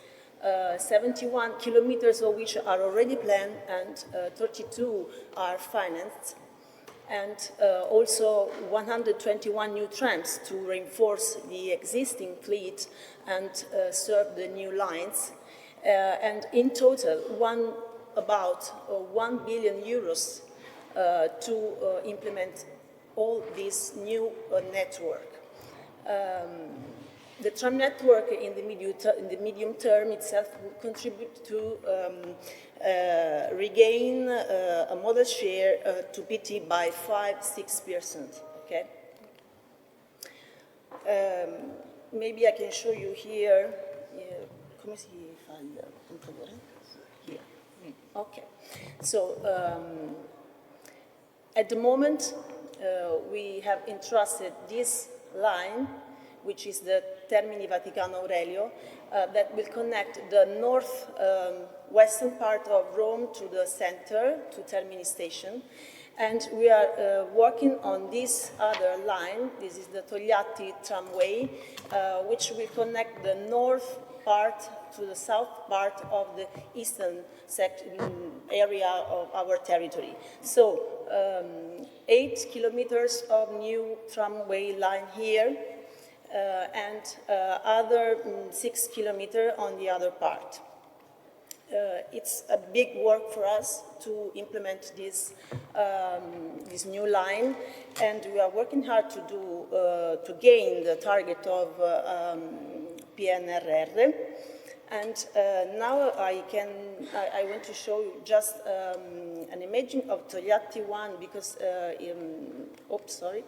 Speaker 15: 71 kilometers of which are already planned and 32 are financed, and also 121 new trams to reinforce the existing fleet and serve the new lines. And in total, about 1 billion euros to implement all this new network. The tram network in the medium term itself will contribute to regain a model share to PT by 5-6%. Okay. Maybe I can show you here. Come si fa il computadore? Here. Okay. So at the moment, we have entrusted this line, which is the Termini Vaticano Aurelio, that will connect the north-western part of Rome to the center, to Termini Station. And we are working on this other line. This is the Togliatti tramway, which will connect the north part to the south part of the eastern area of our territory. So 8 kilometers of new tramway line here, and other 6 kilometers on the other part. It's a big work for us to implement this, this new line, and we are working hard to gain the target of PNRR. And now I want to show you just an image of Togliatti 1 because, oops, sorry.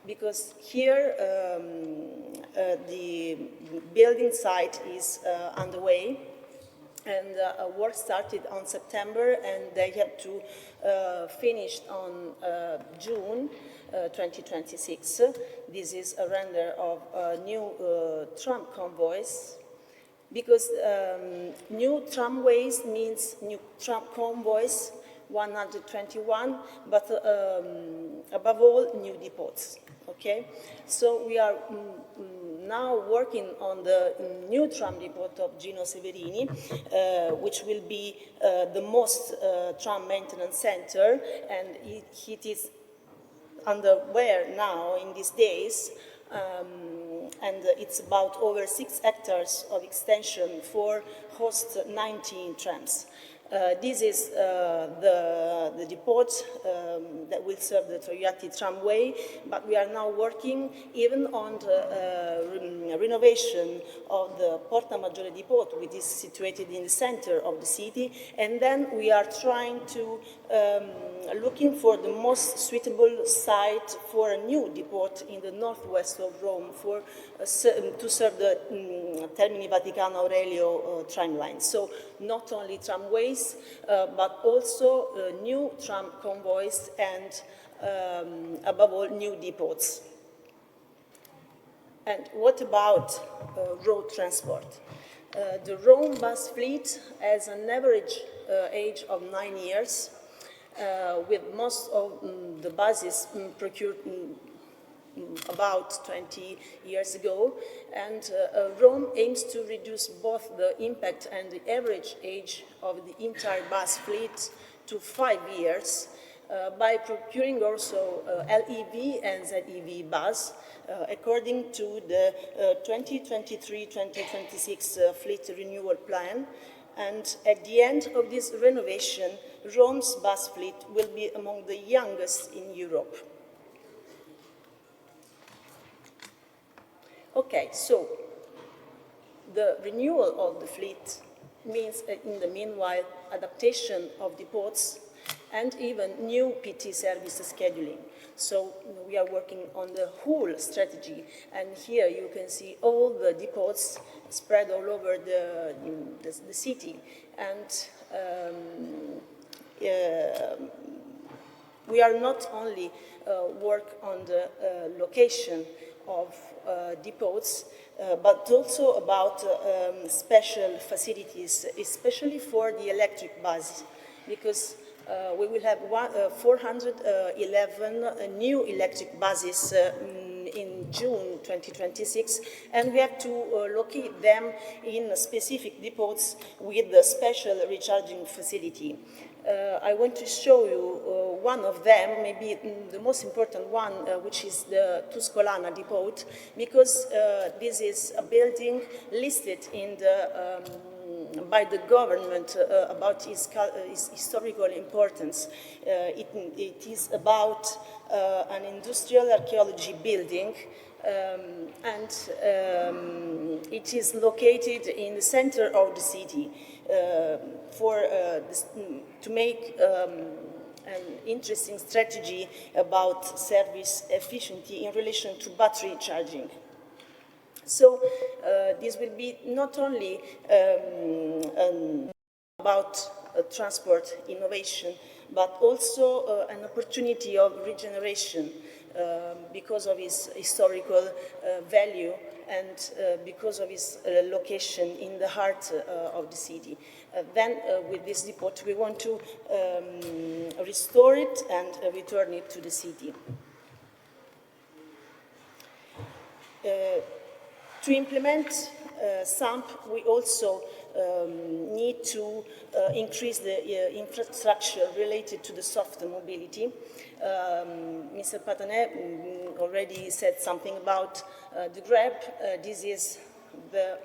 Speaker 15: Because here the building site is underway, and work started on September, and they have to finish on June 2026. This is a render of new tram convoys, because new tramways means new tram convoys, 121, but above all, new depots, okay? So we are now working on the new tram depot of Gino Severini, which will be the most tram maintenance center, and it is underway now in these days, and it's about over 6 hectares of extension for host 19 trams. This is the depot that will serve the Togliatti tramway, but we are now working even on the renovation of the Porta Maggiore depot, which is situated in the center of the city, and then we are trying to looking for the most suitable site for a new depot in the northwest of Rome for, to serve the Termini Vaticano Aurelio tram line. So not only tramways, but also new tram convoys and above all new depots. And what about road transport? The Rome bus fleet has an average age of 9 years, with most of the buses procured about 20 years ago, and Rome aims to reduce both the impact and the average age of the entire bus fleet to 5 years by procuring also LEV and ZEV bus according to the 2023-2026 fleet renewal plan. And at the end of this renovation, Rome's bus fleet will be among the youngest in Europe. Okay, so the renewal of the fleet means, in the meanwhile, adaptation of depots and even new PT service scheduling. So we are working on the whole strategy, and here you can see all the depots spread all over the city. And we are not only work on the location of depots, but also about special facilities, especially for the electric bus, because we will have 411 new electric buses in June 2026, and we have to locate them in specific depots with the special recharging facility. I want to show you one of them, maybe the most important one, which is the Tuscolana depot, because this is a building listed in the by the government about its historical importance. It is about an industrial archaeology building, and it is located in the center of the city to make an interesting strategy about service efficiency in relation to battery charging. So this will be not only about transport innovation, but also an opportunity of regeneration because of its historical value and because of its location in the heart of the city. Then with this depot, we want to restore it and return it to the city. To implement SAMP, we also need to increase the infrastructure related to the soft mobility. Mr. Patanè already said something about the grab. This is the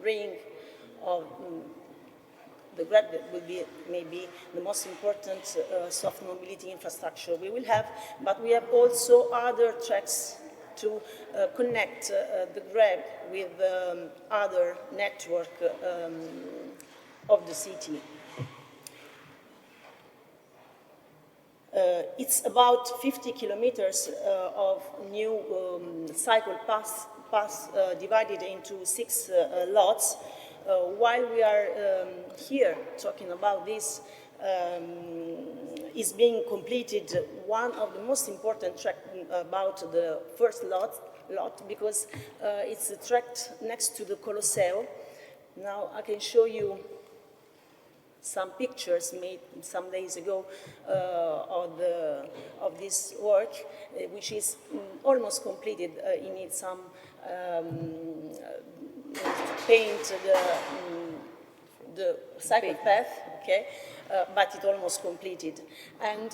Speaker 15: ring of the grab that will be maybe the most important soft mobility infrastructure we will have, but we have also other tracks to connect the grab with other network of the city. It's about 50 kilometers of new cycle paths divided into 6 lots. While we are here talking about this, is being completed one of the most important tracks about the first lot, lot because it's a tract next to the Colosseo. Now I can show you some pictures made some days ago of this work, which is almost completed. You need some paint the cycle path, okay, but it's almost completed. And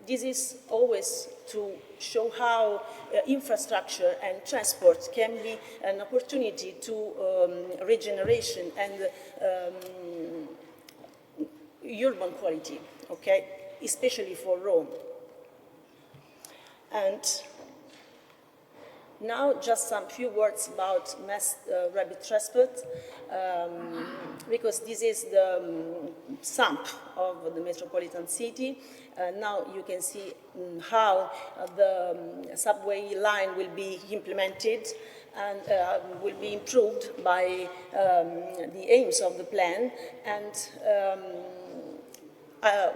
Speaker 15: this is always to show how infrastructure and transport can be an opportunity to regeneration and urban quality, okay, especially for Rome. And now just some few words about mass rapid transport, because this is the sump of the metropolitan city. Now you can see how the subway line will be implemented and will be improved by the aims of the plan. And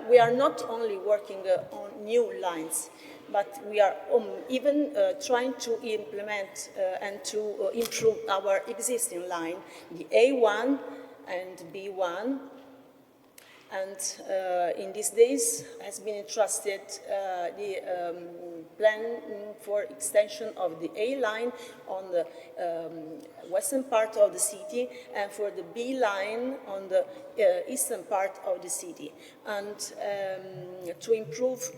Speaker 15: we are not only working on new lines, but we are even trying to implement and to improve our existing line, the A1 and B1. And in these days has been entrusted the plan for extension of the A line on the western part of the city and for the B line on the eastern part of the city. And to improve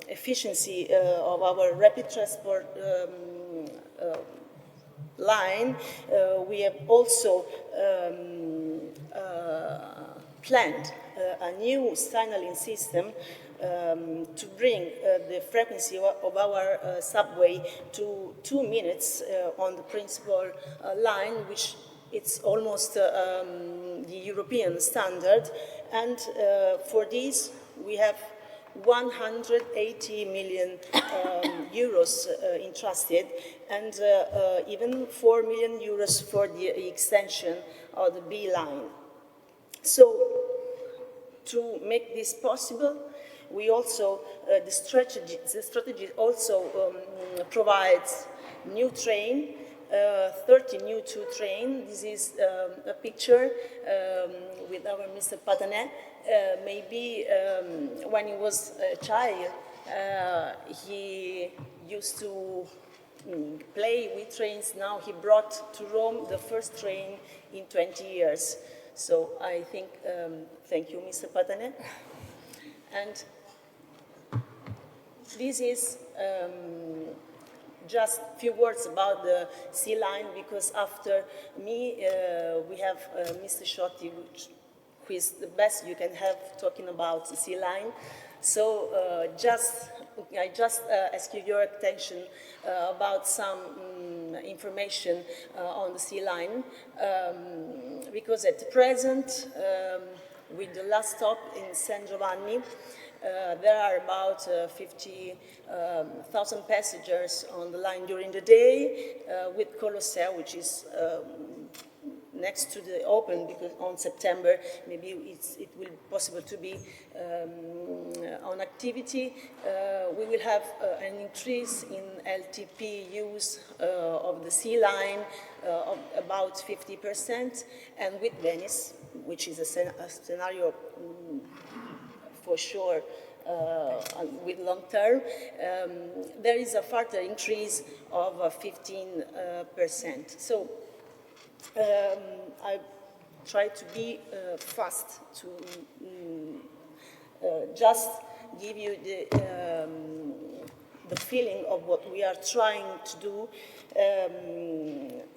Speaker 15: efficiency of our rapid transport line, we have also planned a new signaling system to bring the frequency of our subway to 2 minutes on the principal line, which it's almost the European standard. And for this, we have 180 million euros entrusted, and even 4 million euros for the extension of the B line. So, to make this possible, we also, the strategy also provides new train, 30 new train. This is a picture with our Mr. Patanè. Maybe when he was a child, he used to play with trains. Now he brought to Rome the first train in 20 years. So I think, thank you, Mr. Patanè. And this is just a few words about the sea line, because after me, we have Mr. Ciotti, who is the best you can have talking about the sea line. So I just ask you your attention about some information on the sea line, because at present, with the last stop in San Giovanni, there are about 50,000 passengers on the line during the day, with Colosseo, which is next to the open, because on September maybe it will be possible to be on activity. We will have an increase in LTP use of the sea line of about 50%, and with Venice, which is a scenario for sure with long term, there is a further increase of 15%. So I try to be fast to just give you the feeling of what we are trying to do.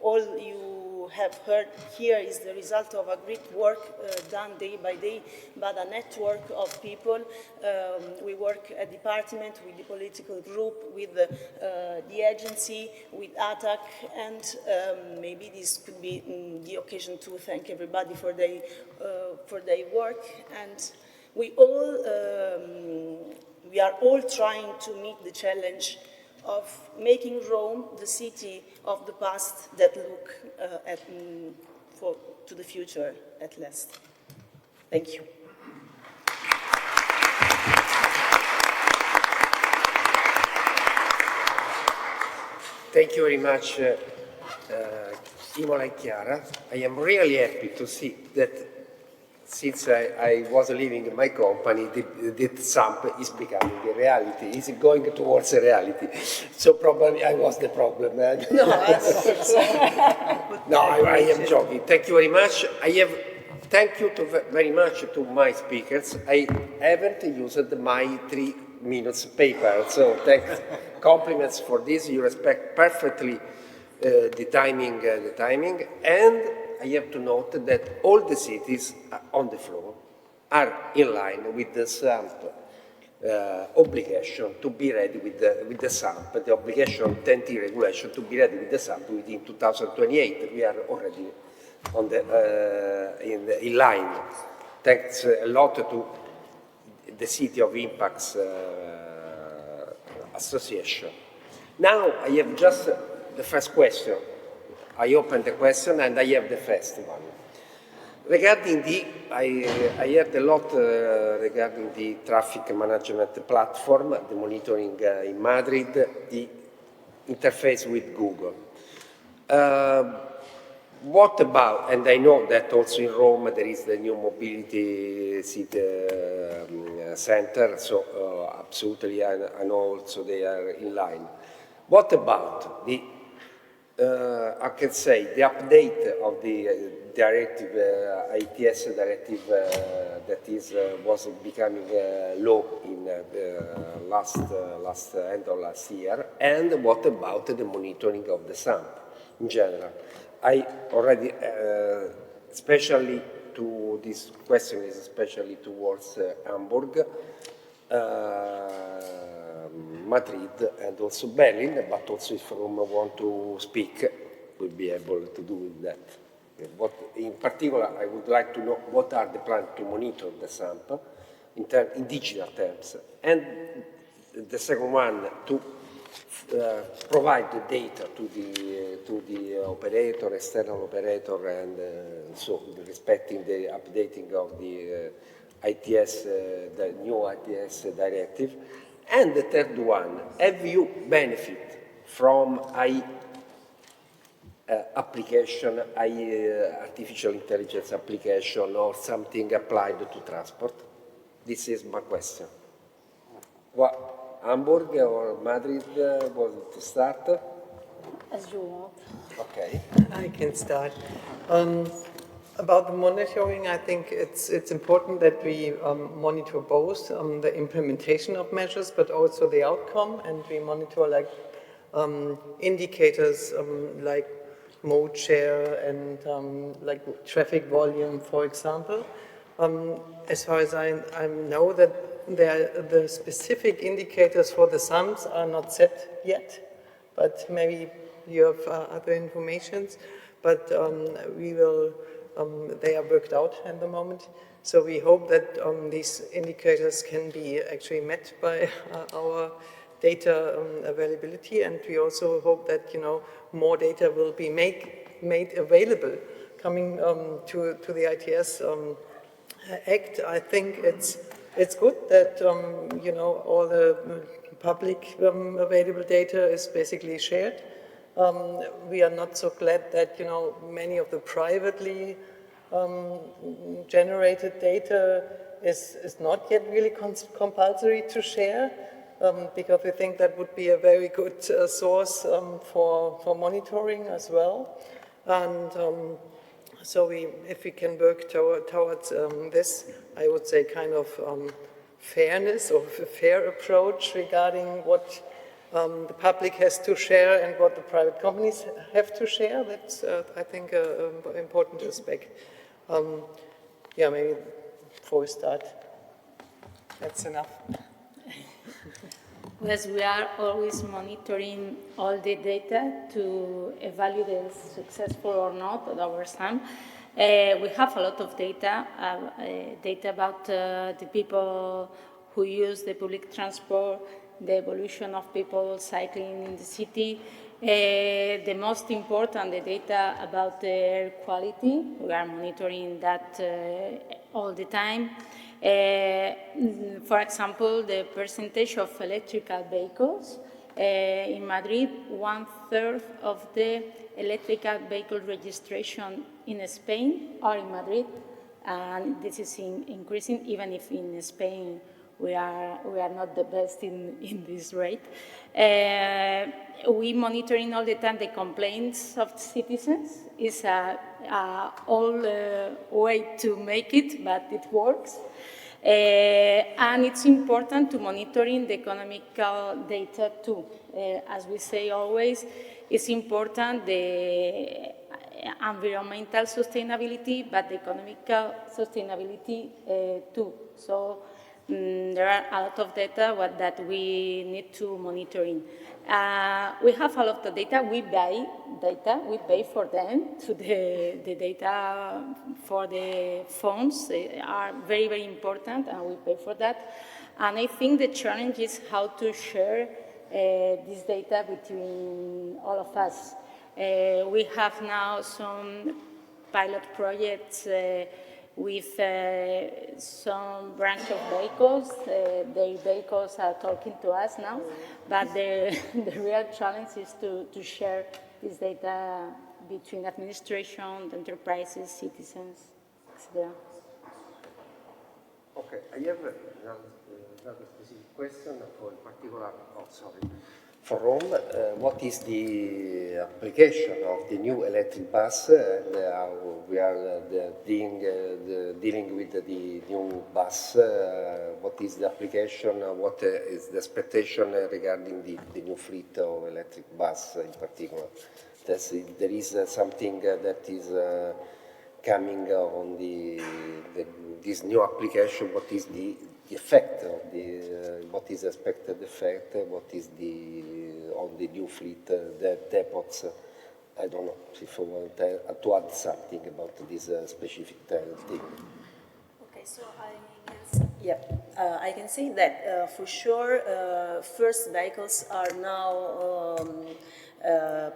Speaker 15: All you have heard here is the result of a great work done day by day by a network of people. We work at department, with the political group, with the agency, with ATAC, and maybe this could be the occasion to thank everybody for their work. And we are all trying to meet the challenge of making Rome the city of the past that look to the future at last. Thank you.
Speaker 12: Thank you very much, Imola and Chiara. I am really happy to see that since I was leaving my company, the SAMP is becoming a reality, is going towards a reality. So probably I was the problem. No, I am joking. Thank you very much. Thank you very much to my speakers. I haven't used my 3 minutes paper, so thanks, compliments for this. You respect perfectly the timing, and I have to note that all the cities on the floor are in line with the SAMP obligation to be ready with the SAMP, the obligation 10T regulation to be ready with the SAMP within 2028. We are already on in line. Thanks a lot to the City of Impacts Association. Now I have just the first question. I open the question and I have the first one. Regarding I heard a lot regarding the traffic management platform, the monitoring in Madrid, the interface with Google. What about, and I know that also in Rome there is the new mobility city center, so absolutely I know also they are in line. What about the, I can say, the update of the directive, ITS directive that was becoming law in last end of last year, and what about the monitoring of the SAMP in general? I already, especially to this question is especially towards Hamburg, Madrid, and also Berlin, but also if Rome want to speak, we'll be able to do that. What, in particular, I would like to know what are the plans to monitor the SAMP in digital terms, and the second one to provide the data to the operator, external operator, and so respecting the updating of the ITS, the new ITS directive. And the third one, have you benefit from application, artificial intelligence application, or something applied to transport? This is my question. What? Hamburg or Madrid was it to start?
Speaker 14: As you want.
Speaker 12: Okay.
Speaker 13: I can start. About the monitoring, I think it's important that we monitor both the implementation of measures, but also the outcome, and we monitor like indicators like mode share and like traffic volume, for example. As far as I know that the specific indicators for the SAMPs are not set yet, but maybe you have other informations. But we will, they are worked out at the moment. So we hope that these indicators can be actually met by our data availability, and we also hope that more data will be made available. Coming to the ITS Act, I think it's good that all the public available data is basically shared. We are not so glad that many of the privately generated data is not yet really compulsory to share, because we think that would be a very good source for monitoring as well. And so if we can work towards this, I would say kind of fairness or a fair approach regarding what the public has to share and what the private companies have to share. That's, I think, an important aspect. Yeah, maybe before we start, that's enough.
Speaker 14: Yes, we are always monitoring all the data to evaluate if it's successful or not at our SAMP. We have a lot of data about the people who use the public transport, the evolution of people cycling in the city. The most important, the data about the air quality. We are monitoring that all the time. For example, the percentage of electrical vehicles In Madrid, 1/3 of the electrical vehicle registration in Spain are in Madrid, and this is increasing, even if in Spain we are not the best in this rate. We monitoring all the time the complaints of citizens. It's a old way to make it, but it works. And it's important to monitoring the economical data too. As we say always, it's important the environmental sustainability, but the economical sustainability too. So there are a lot of data that we need to monitoring. We have a lot of data. We buy data. We pay for them. To the data for the phones are very, very important, and we pay for that. And I think the challenge is how to share this data between all of us. We have now some pilot projects with some branch of vehicles. Their vehicles are talking to us now, but the real challenge is to share this data between administration, enterprises, citizens, etc.
Speaker 12: Okay, I have another specific question for particular, for Rome. What is the application of the new electric bus and how we are dealing with the new bus? What is the application? What is the expectation regarding the new fleet of electric bus in particular? There is something that is coming on this new application. What is the effect of what is expected effect? What is on the new fleet, the depots? I don't know if you want to add something about this specific thing.
Speaker 15: Okay, so I can say that for sure, first vehicles are now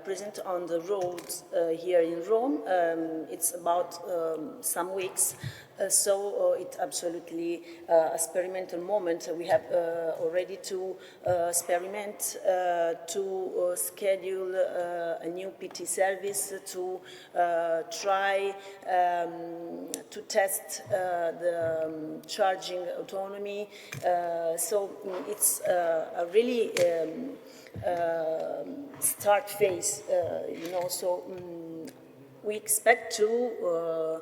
Speaker 15: present on the roads here in Rome. It's about some weeks. So it's absolutely experimental moment. We have already to experiment to schedule a new PT service to try to test the charging autonomy. So it's a really start phase, so we expect to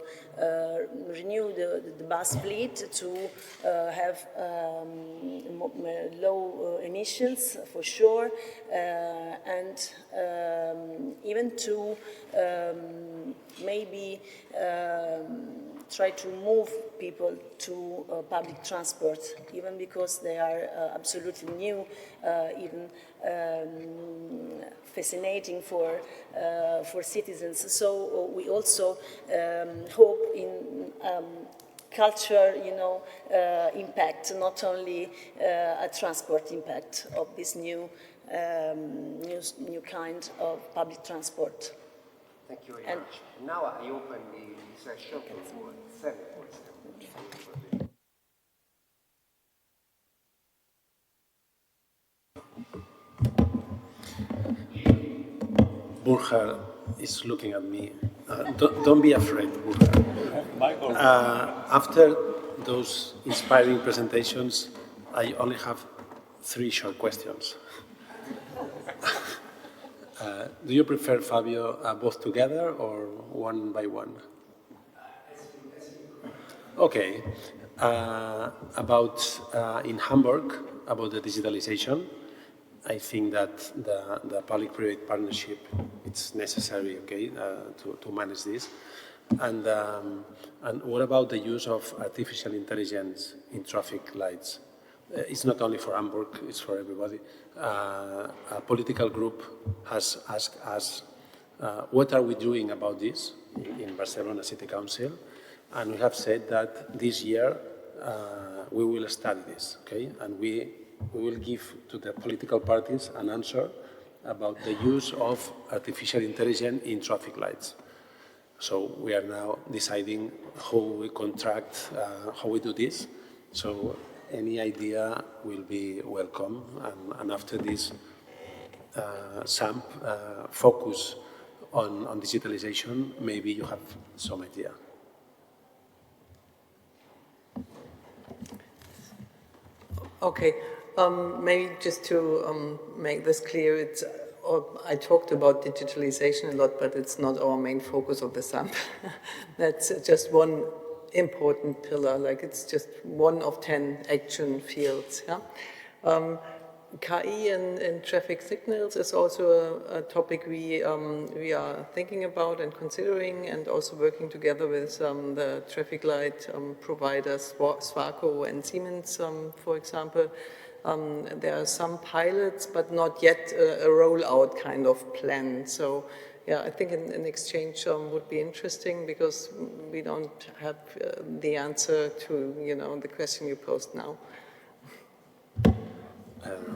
Speaker 15: renew the bus fleet to have low emissions for sure, and even to maybe try to move people to public transport, even because they are absolutely new, even fascinating for citizens. So we also hope in culture, impact, not only a transport impact of this new kind of public transport.
Speaker 12: Thank you very much. Now I open the session for 7 questions.
Speaker 9: Burkhard is looking at me. Don't be afraid, Burkhard. After those inspiring presentations, I only have 3 short questions. Do you prefer, Fabio, both together or one by one? Okay. About in Hamburg, about the digitalization, I think that the public-private partnership it's necessary, okay, to manage this. And what about the use of artificial intelligence in traffic lights? It's not only for Hamburg, it's for everybody. A political group has asked us, what are we doing about this in Barcelona City Council? And we have said that this year we will study this, okay? And we will give to the political parties an answer about the use of artificial intelligence in traffic lights. So we are now deciding how we contract, how we do this. So any idea will be welcome, and after this, SAMP focus on digitalization, maybe you have some idea.
Speaker 13: Okay, maybe just to make this clear, I talked about digitalization a lot, but it's not our main focus of the SAMP. That's just one important pillar, like it's just one of 10 action fields. Yeah? KI and traffic signals is also a topic we are thinking about and considering, and also working together with the traffic light providers, Swarco and Siemens, for example. There are some pilots, but not yet a rollout kind of plan. So, yeah, I think an exchange would be interesting, because we don't have the answer to, the question you posed now.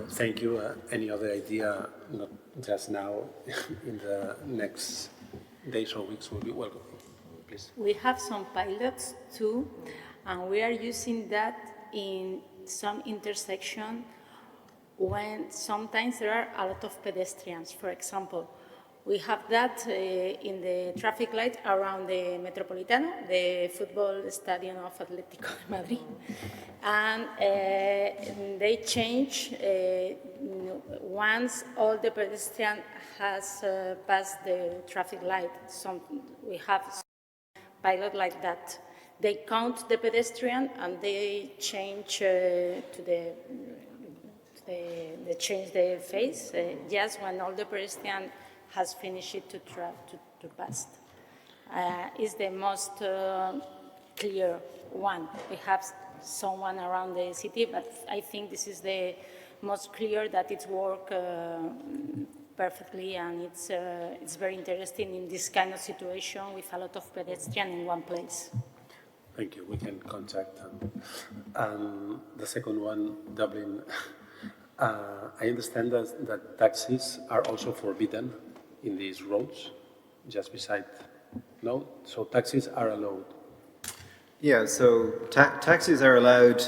Speaker 9: Thank you. Any other idea, not just now, in the next days or weeks will be welcome, please.
Speaker 14: We have some pilots too, and we are using that in some intersection when sometimes there are a lot of pedestrians. For example, we have that in the traffic light around the Metropolitano, the football stadium of Atlético de Madrid. And they change once all the pedestrian has passed the traffic light. We have some pilot like that. They count the pedestrian and they change they change the face just when all the pedestrian has finished to pass. Is the most clear one. We have someone around the city, but I think this is the most clear that it works perfectly, and it's very interesting in this kind of situation with a lot of pedestrians in one place.
Speaker 9: Thank you. We can contact them. The second one, Dublin. I understand that taxis are also forbidden in these roads, just beside, no? So taxis are allowed.
Speaker 11: Yeah, so taxis are allowed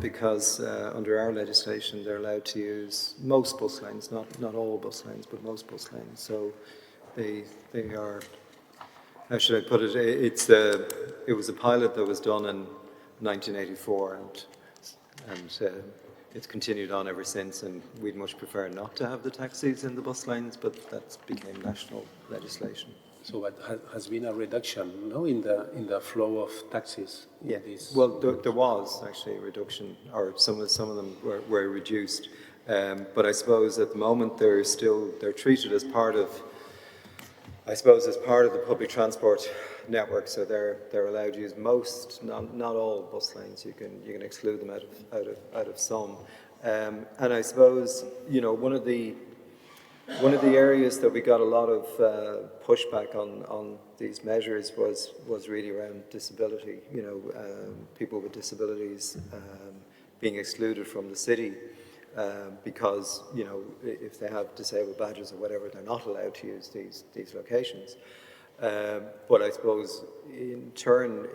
Speaker 11: because under our legislation they're allowed to use most bus lanes, not all bus lanes, but most bus lanes. So they are, how should I put it? It was a pilot that was done in 1984, and it's continued on ever since, and we'd much prefer not to have the taxis in the bus lanes, but that became national legislation.
Speaker 9: So what has been a reduction, no, in the flow of taxis?
Speaker 11: Yeah. Well, there was actually a reduction, or some of them were reduced, but I suppose at the moment they're treated as part of, the public transport network. So they're allowed to use most, not all bus lanes. You can exclude them out of some, and I suppose one of the areas that we got a lot of pushback on these measures was really around disability. People with disabilities being excluded from the city because if they have disabled badges or whatever, they're not allowed to use these locations. But I suppose in turn,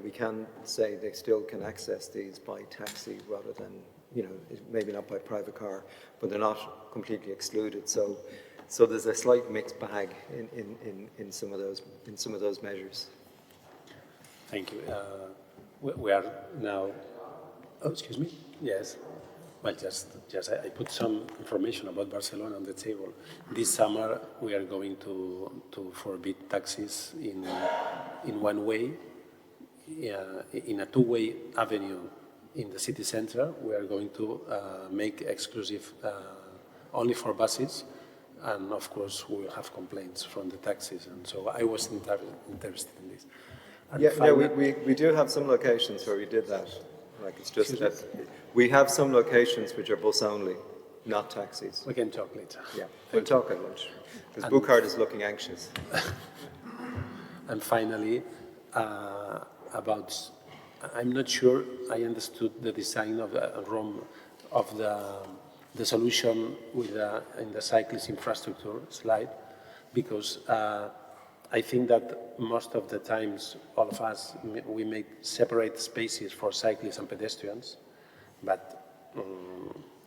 Speaker 11: we can say they still can access these by taxi rather than, maybe not by private car, but they're not completely excluded. So there's a slight mixed bag in some of those measures.
Speaker 9: Thank you. We are now. Oh, excuse me. Yes. Well, just I put some information about Barcelona on the table. This summer we are going to forbid taxis in one way, in a two-way avenue in the city center. We are going to make exclusive only for buses, and of course we will have complaints from the taxis. And so I was interested in this. And
Speaker 11: we do have some locations where we did that. Like it's just that we have some locations which are bus only, not taxis.
Speaker 9: We can talk later.
Speaker 11: Yeah, we'll talk at lunch. Because Bukhard is looking anxious.
Speaker 9: And finally, I'm not sure I understood the design of Rome, of the solution in the cyclist infrastructure slide, because I think that most of the times, all of us, we make separate spaces for cyclists and pedestrians, but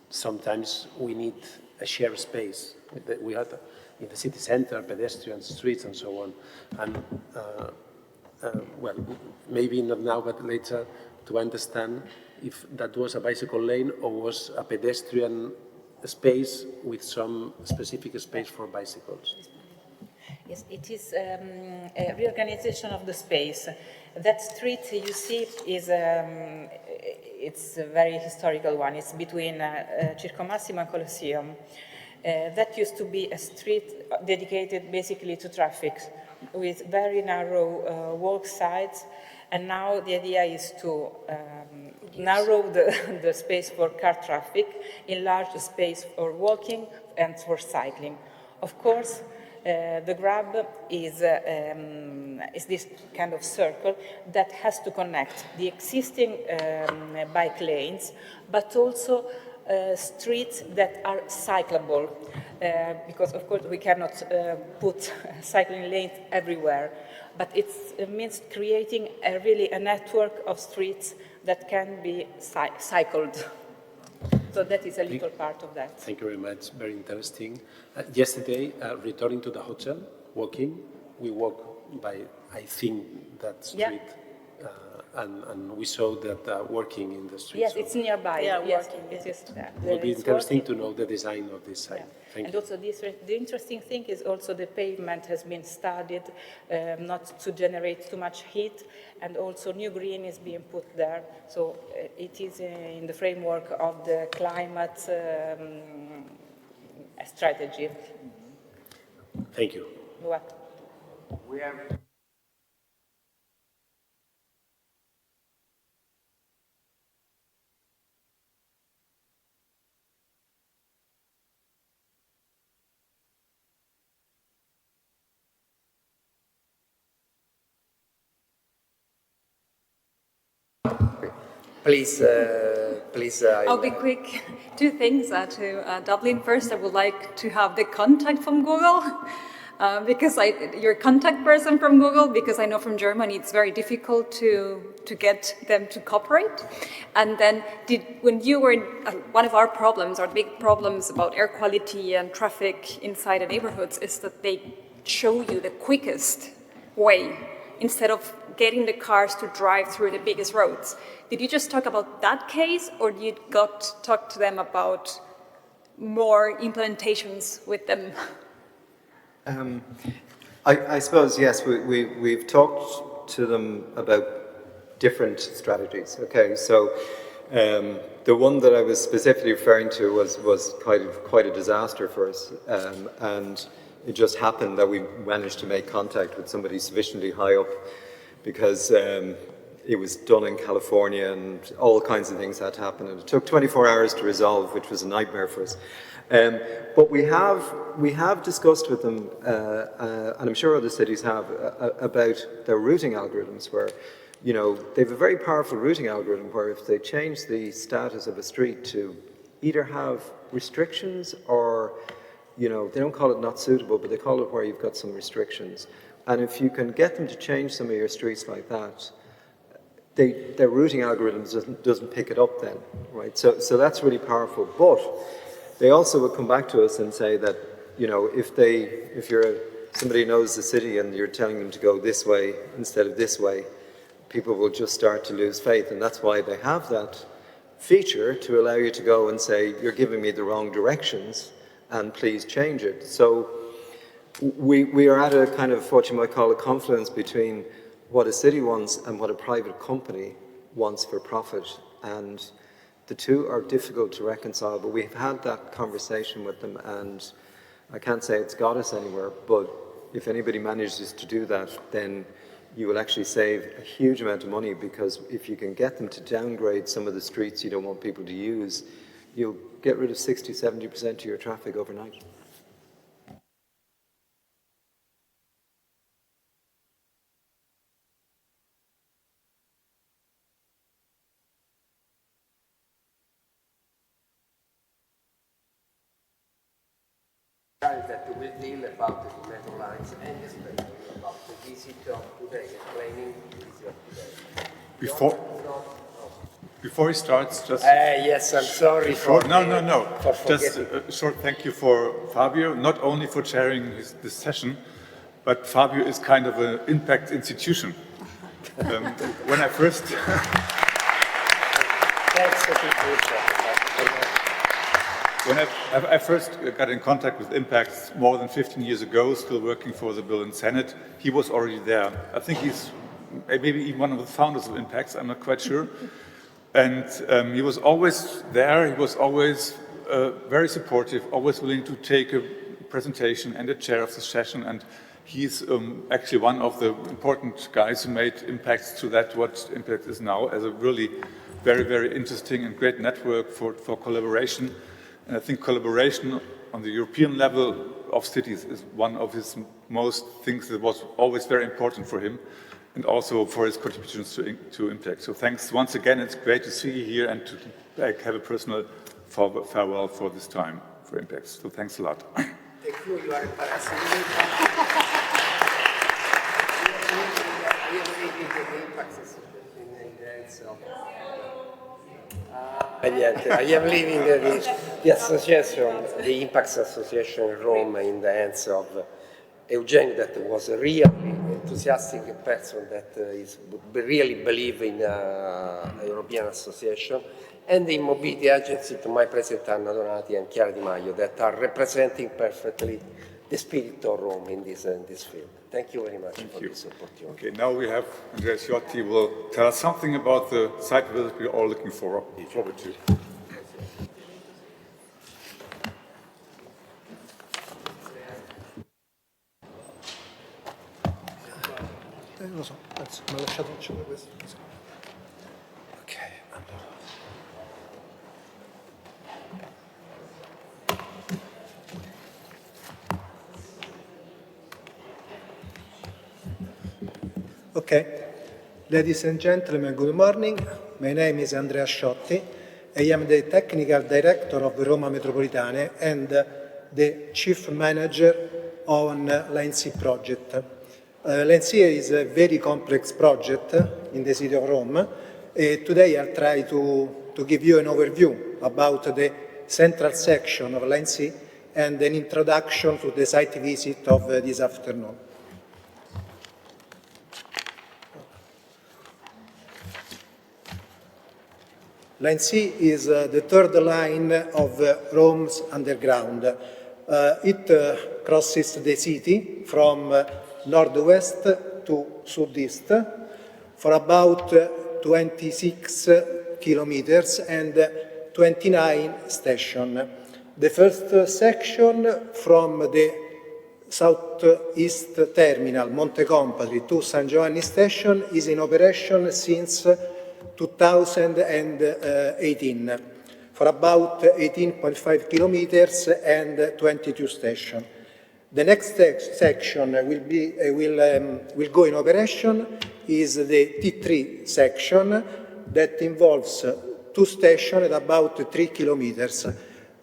Speaker 9: sometimes we need a shared space. We had in the city center, pedestrian streets and so on. And well, maybe not now, but later, to understand if that was a bicycle lane or was a pedestrian space with some specific space for bicycles.
Speaker 2: Yes, it is a reorganization of the space. That street you see is it's a very historical one. It's between Circo Massimo and Colosseum. That used to be a street dedicated basically to traffic with very narrow walk sides, and now the idea is to narrow the space for car traffic, enlarge the space for walking and for cycling. Of course, the grab is this kind of circle that has to connect the existing bike lanes, but also streets that are cyclable, because of course we cannot put cycling lanes everywhere, but it means creating really a network of streets that can be cycled. So that is a little part of that.
Speaker 9: Thank you very much, very interesting. Yesterday, returning to the hotel, walking, we walked by, I think, that street.
Speaker 2: Yeah.
Speaker 9: And we saw that working in the street.
Speaker 2: Yes,
Speaker 9: so
Speaker 2: it's nearby.
Speaker 15: Yeah,
Speaker 2: yes,
Speaker 15: working.
Speaker 2: it is.
Speaker 9: It will be interesting to know the design of this site.
Speaker 2: Yeah.
Speaker 9: Thank
Speaker 2: and
Speaker 9: you.
Speaker 2: also the interesting thing is also the pavement has been studied not to generate too much heat, and also new green is being put there. So it is in the framework of the climate strategy.
Speaker 9: Thank you.
Speaker 2: You're welcome.
Speaker 12: We have Please,
Speaker 16: I'll be quick. Two things to Dublin. First, I would like to have the contact from Google, because your contact person from Google, because I know from Germany it's very difficult to get them to cooperate. And then, when you were in one of our problems, our big problems about air quality and traffic inside the neighborhoods, is that they show you the quickest way instead of getting the cars to drive through the biggest roads. Did you just talk about that case, or did you talk to them about more implementations with them?
Speaker 11: I suppose, yes, we've talked to them about different strategies. Okay, so the one that I was specifically referring to was quite a disaster for us, and it just happened that we managed to make contact with somebody sufficiently high up, because it was done in California and all kinds of things had to happen, and it took 24 hours to resolve, which was a nightmare for us. But we have discussed with them, and I'm sure other cities have, about their routing algorithms, where, you know, they have a very powerful routing algorithm where if they change the status of a street to either have restrictions or, you know, they don't call it not suitable, but they call it where you've got some restrictions. And if you can get them to change some of your streets like that, their routing algorithms doesn't pick it up then, right? So that's really powerful. But they also would come back to us and say that, you know, if somebody knows the city and you're telling them to go this way instead of this way, people will just start to lose faith. And that's why they have that feature to allow you to go and say, you're giving me the wrong directions and please change it. So we are at a kind of what you might call a confluence between what a city wants and what a private company wants for profit. And the two are difficult to reconcile, but we've had that conversation with them, and I can't say it's got us anywhere, but if anybody manages to do that, then you will actually save a huge amount of money, because if you can get them to downgrade some of the streets you don't want people to use, you'll get rid of 60–70% of your traffic overnight.
Speaker 12: That will deal about the metro lines and especially about the visit of today, explaining the visit of today.
Speaker 1: Before he starts, just...
Speaker 12: Yes, I'm sorry for...
Speaker 1: No.
Speaker 12: For
Speaker 1: just a short thank you for Fabio, not only for chairing this session, but Fabio is kind of an impact institution. When I first... When I first got in contact with Impacts more than 15 years ago, still working for the Berlin Senate, he was already there. I think he's maybe even one of the founders of Impacts, I'm not quite sure. And he was always there, he was always very supportive, always willing to take a presentation and a chair of the session, and he's actually one of the important guys who made Impacts to that what Impact is now, as a really very, very interesting and great network for collaboration. And I think collaboration on the European level of cities is one of his most things that was always very important for him, and also for his contributions to Impact. So thanks once again. It's great to see you here and to have a personal farewell for this time for Impact. So thanks a lot.
Speaker 12: Thank you. You are embarrassing me. I am leaving the association, the Impacts Association in Rome, in the hands of Eugenio, that was a really enthusiastic person that really believe in European association, and the Mobility Agency to my President Anna Donati and Chiara Di Maio, that are representing perfectly the spirit of Rome in this field. Thank you very much for this opportunity.
Speaker 1: Okay, now we have Andrea Ciotti who will tell us something about the site visit we're all looking forward to.
Speaker 17: Lo so, anzi, mi ha lasciato accendere questo. Ok, allora. Okay, ladies and gentlemen, good morning. My name is Andrea Ciotti. I am the Technical Director of Roma Metropolitane and the Chief Manager on Line C project. Line C is a very complex project in the city of Rome. Today I'll try to give you an overview about the central section of Line C and an introduction to the site visit of this afternoon. Line C is the third line of Rome's underground. It crosses the city from northwest to southeast for about 26 kilometers and 29 stations. The first section from the southeast terminal, Monte Compatri, to San Giovanni Station is in operation since 2018 for about 18.5 kilometers and 22 stations. The next section will go in operation is the T3 section that involves 2 stations at about 3 kilometers.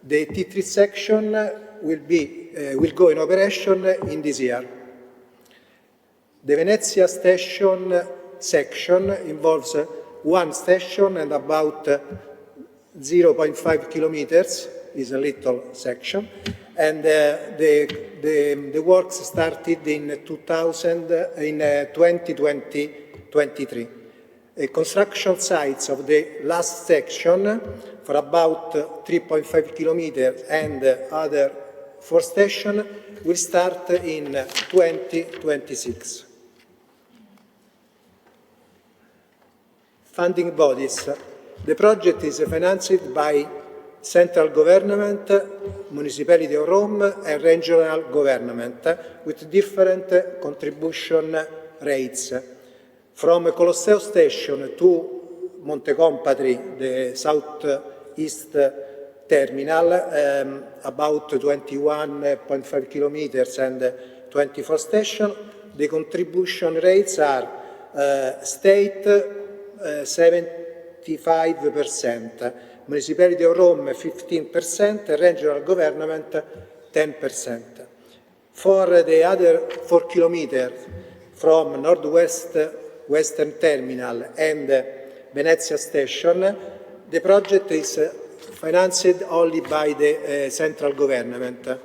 Speaker 17: The T3 section will go in operation in this year. The Venezia station section involves 1 station and about 0.5 kilometers, is a little section, and the works started in 2023. Construction sites of the last section for about 3.5 kilometers and other 4 stations will start in 2026. Funding bodies. The project is financed by central government, municipality of Rome, and regional government with different contribution rates. From Colosseo Station to Monte Compatri, the southeast terminal, about 21.5 kilometers and 24 stations, the contribution rates are state 75%, municipality of Rome 15%, regional government 10%. For the other 4 kilometers from northwest western terminal and the Venezia Station. The project is financed only by the central government.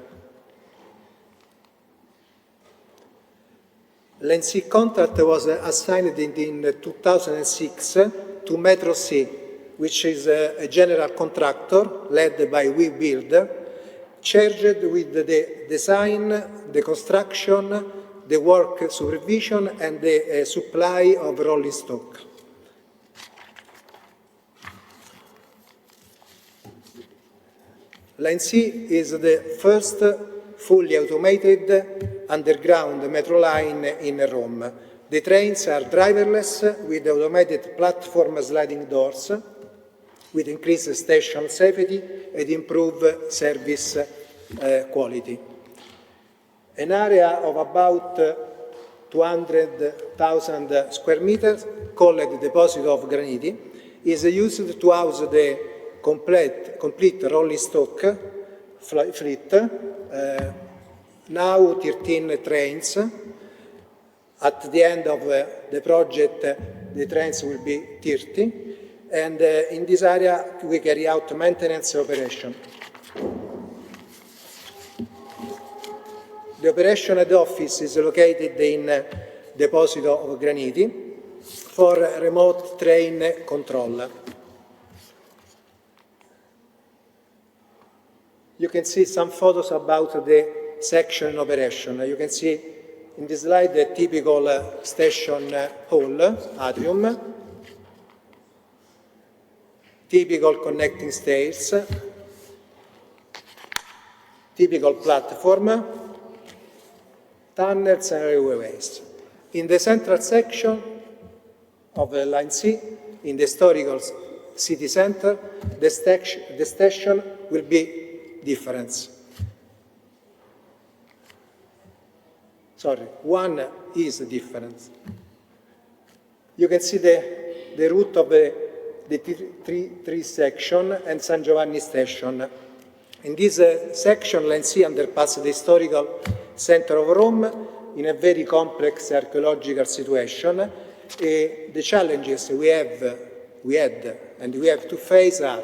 Speaker 17: L'ENSI contract was assigned in 2006 to Metro C, which is a general contractor led by WeBuild, charged with the design, the construction, the work supervision, and the supply of rolling stock. L'ENSI is the first fully automated underground metro line in Rome. The trains are driverless with automated platform sliding doors, with increased station safety and improved service quality. An area of about 200,000 square meters, called the Deposit of Graniti, is used to house the complete rolling stock fleet, now 13 trains. At the end of the project, the trains will be 30, and in this area we carry out maintenance operation. The operation head office is located in Deposit of Graniti for remote train control. You can see some photos about the section in operation. You can see in this slide the typical station hall, atrium, typical connecting stairs, typical platform, tunnels and railways. In the central section of the Line C, in the historical city center, the station will be different. Sorry, one is different. You can see the route of the three section and San Giovanni station. In this section, Line C underpass the historical center of Rome in a very complex archaeological situation. The challenges we had and we have to face are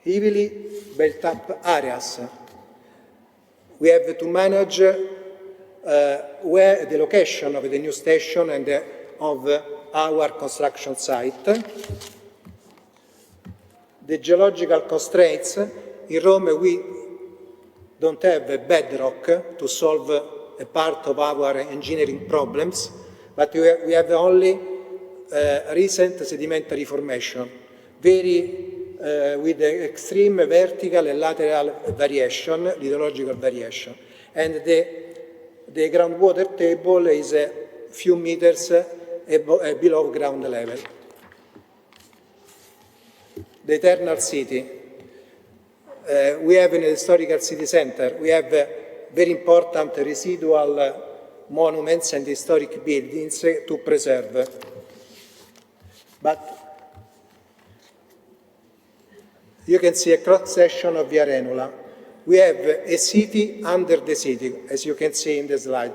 Speaker 17: heavily built-up areas. We have to manage where the location of the new station and of our construction site. The geological constraints. In Rome, we don't have a bedrock to solve a part of our engineering problems, but we have only recent sedimentary formation, with extreme vertical and lateral variation, lithological variation. And the groundwater table is a few meters below ground level. The eternal city. We have in the historical city center, we have very important residual monuments and historic buildings to preserve. But you can see a cross-section of Via Renula. We have a city under the city, as you can see in the slide.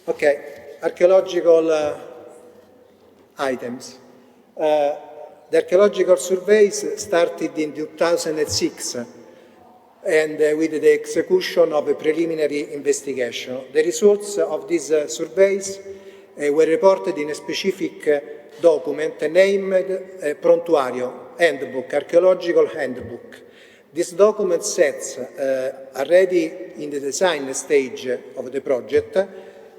Speaker 17: Okay, archaeological items. The archaeological surveys started in 2006 and with the execution of a preliminary investigation. The results of these surveys were reported in a specific document named Prontuario Handbook, Archaeological Handbook. This document sets, already in the design stage of the project,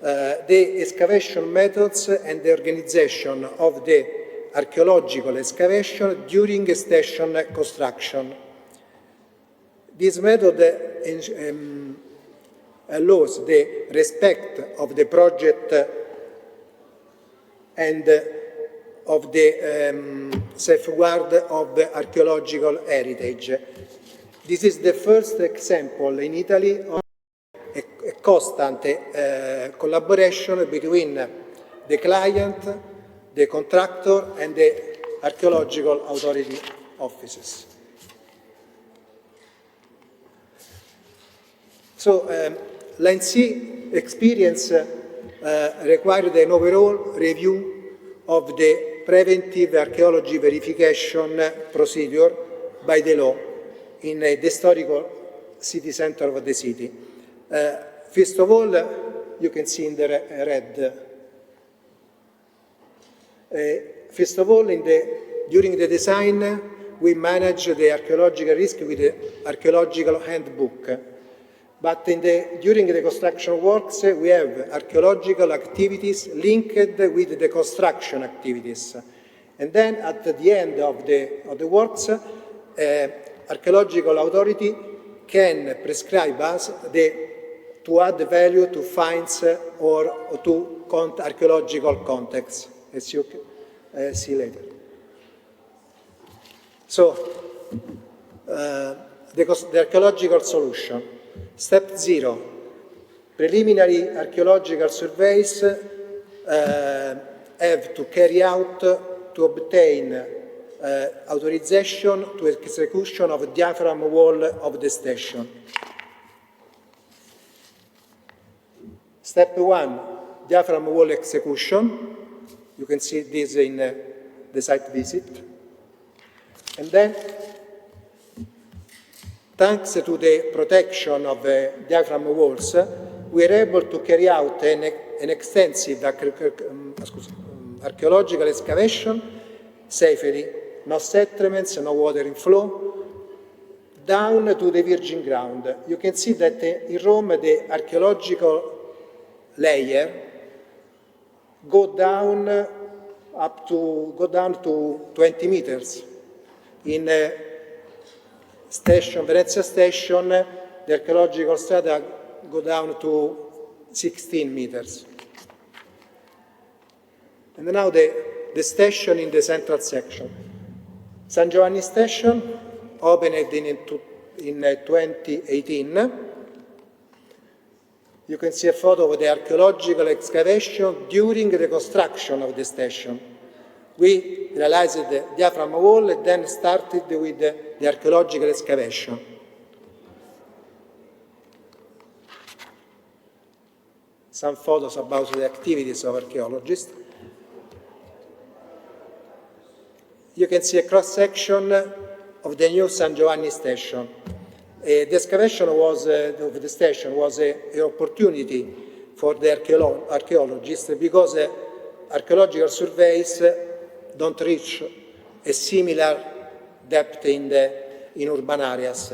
Speaker 17: the excavation methods and the organization of the archaeological excavation during station construction. This method allows the respect of the project and of the safeguard of the archaeological heritage. This is the first example in Italy of a constant collaboration between the client, the contractor, and the archaeological authority offices. So, Line C experienced required an overall review of the preventive archaeology verification procedure by the law in the historical city center of the city. First of all, you can see in the red. First of all, during the design, we manage the archaeological risk with the archaeological handbook. But during the construction works, we have archaeological activities linked with the construction activities. And then at the end of the works, archaeological authority can prescribe us to add value to finds or to archaeological contexts, as you see later. So, the archaeological solution. Step 0, preliminary archaeological surveys have to carry out to obtain authorization to execution of diaphragm wall of the station. Step 1, diaphragm wall execution. You can see this in the site visit. And then, thanks to the protection of the diaphragm walls, we are able to carry out an extensive archaeological excavation safely, no settlements, no water inflow, down to the virgin ground. You can see that in Rome the archaeological layer go down to 20 meters. In Venezia Station, the archaeological strata go down to 16 meters. And now the station in the central section. San Giovanni Station opened in 2018. You can see a photo of the archaeological excavation during the construction of the station. We realized the diaphragm wall and then started with the archaeological excavation. Some photos about the activities of archaeologists. You can see a cross-section of the new San Giovanni station. The excavation of the station was an opportunity for the archaeologists because archaeological surveys don't reach a similar depth in urban areas.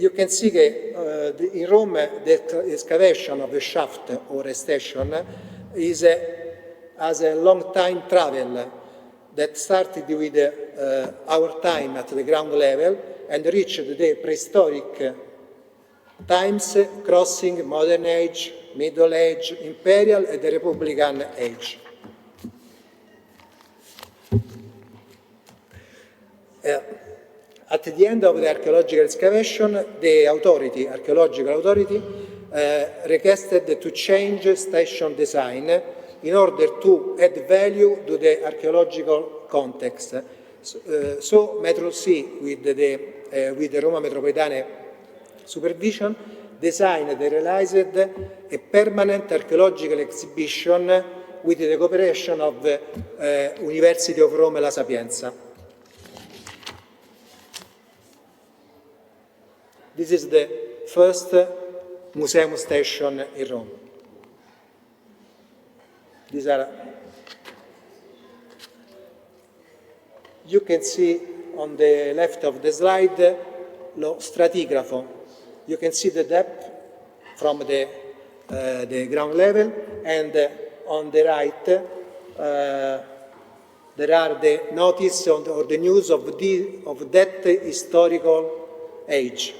Speaker 17: You can see that in Rome the excavation of a shaft or a station has a long time travel that started with our time at the ground level and reached the prehistoric times, crossing modern age, middle age, imperial, and the republican age. At the end of the archaeological excavation, the archaeological authority, requested to change station design in order to add value to the archaeological context. So Metro C, with the Roma Metropolitane supervision, designed and realized a permanent archaeological exhibition with the cooperation of University of Rome La Sapienza. This is the first museum station in Rome. These are, you can see on the left of the slide, lo stratigrafo. You can see the depth from the ground level, and on the right, there are the notice or the news of that historical age.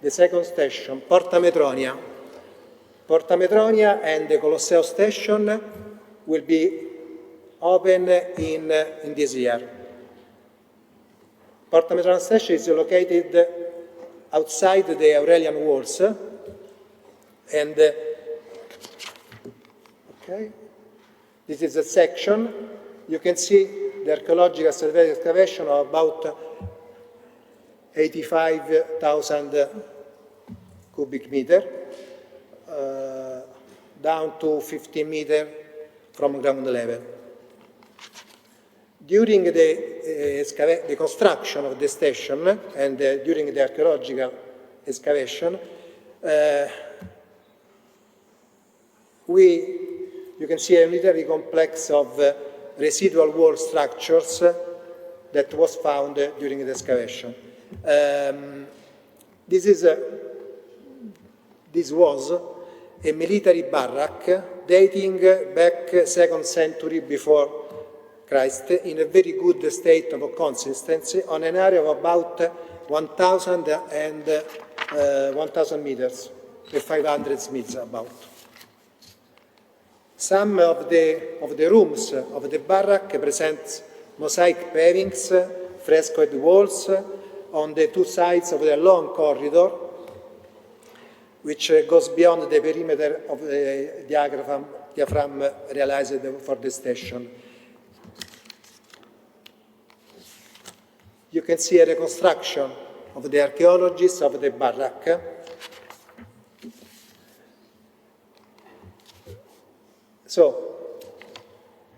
Speaker 17: The second station, Porta Metronia. Porta Metronia and the Colosseo station will be open in this year. Porta Metronia station is located outside the Aurelian walls, and this is a section. You can see the archaeological survey excavation of about 85,000 cubic meter, down to 15 meters from ground level. During the construction of the station and during the archaeological excavation, you can see a military complex of residual wall structures that was found during the excavation. This was a military barrack dating back 2nd century before Christ in a very good state of consistency on an area of about 1,000 meters, 500 meters about. Some of the rooms of the barrack present mosaic pavings, frescoed walls on the two sides of the long corridor, which goes beyond the perimeter of the diaphragm realized for the station. You can see a reconstruction of the archaeologists of the barrack. So,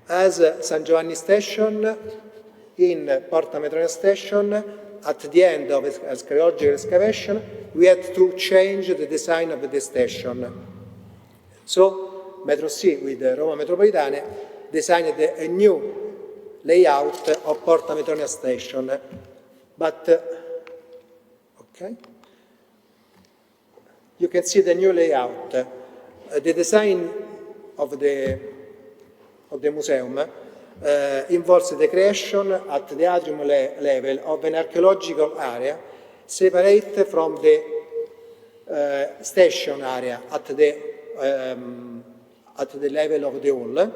Speaker 17: as San Giovanni Station, in Porta Metronia Station, at the end of archaeological excavation, we had to change the design of the station. So, Metro C with Roma Metropolitane designed a new layout of Porta Metronia Station. But, okay, you can see the new layout. The design of the museum involves the creation at the atrium level of an archaeological area separate from the station area at the level of the hall.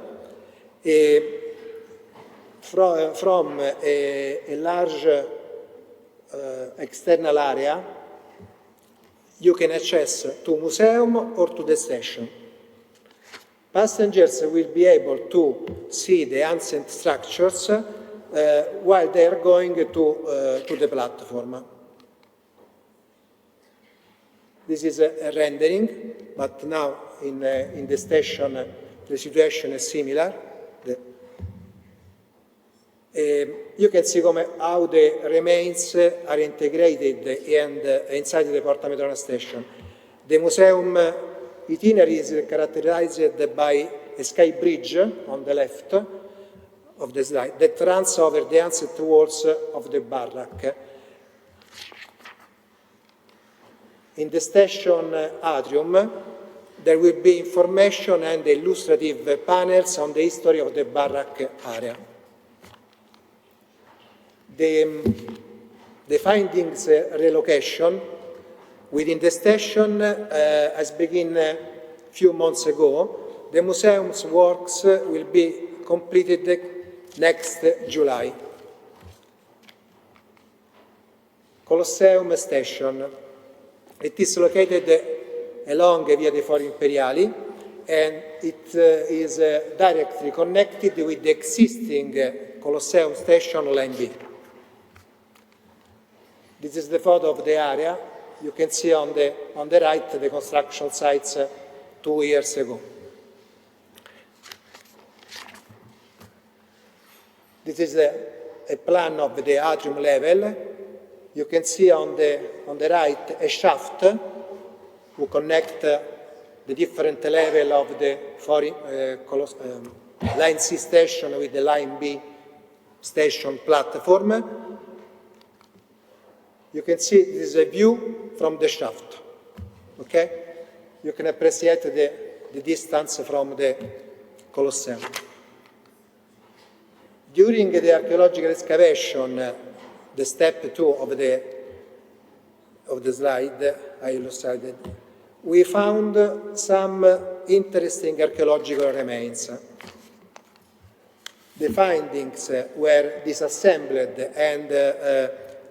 Speaker 17: From a large external area, you can access to museum or to the station. Passengers will be able to see the ancient structures while they are going to the platform. This is a rendering, but now in the station the situation is similar. You can see how the remains are integrated inside the Porta Metronia station. The museum itinerary is characterized by a sky bridge on the left of the slide that runs over the ancient walls of the barrack. In the station atrium, there will be information and illustrative panels on the history of the barrack area. The findings relocation within the station has begun a few months ago. The museum's works will be completed next July. Colosseum Station. It is located along Via dei Fori Imperiali, and it is directly connected with the existing Colosseum Station Line B. This is the photo of the area. You can see on the right the construction sites 2 years ago. This is a plan of the atrium level. You can see on the right a shaft to connect the different level of the Line C station with the Line B station platform. You can see this is a view from the shaft. Okay? You can appreciate the distance from the Colosseum. During the archaeological excavation, the step 2 of the slide I illustrated, we found some interesting archaeological remains. The findings were disassembled and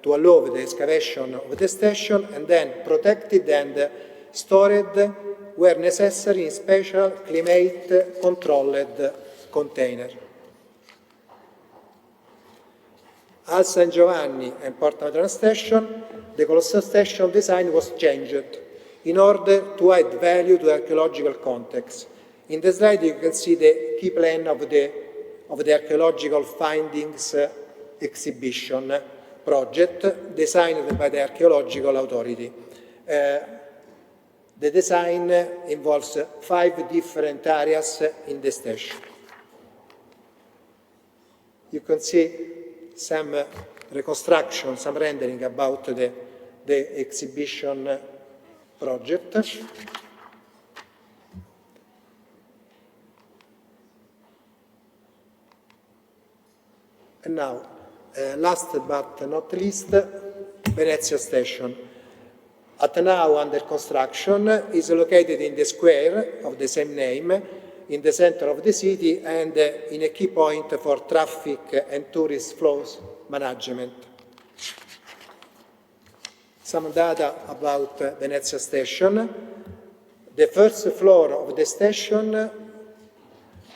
Speaker 17: to allow the excavation of the station, and then protected and stored where necessary in special climate-controlled container. As San Giovanni and Porta Madrona station, the Colossal station design was changed in order to add value to the archaeological context. In the slide, you can see the key plan of the archaeological findings exhibition project designed by the archaeological authority. The design involves 5 different areas in the station. You can see some reconstruction, some rendering about the exhibition project. And now, last but not least, Venezia Station. At now under construction, is located in the square of the same name, in the center of the city, and in a key point for traffic and tourist flows management. Some data about Venezia Station. The first floor of the station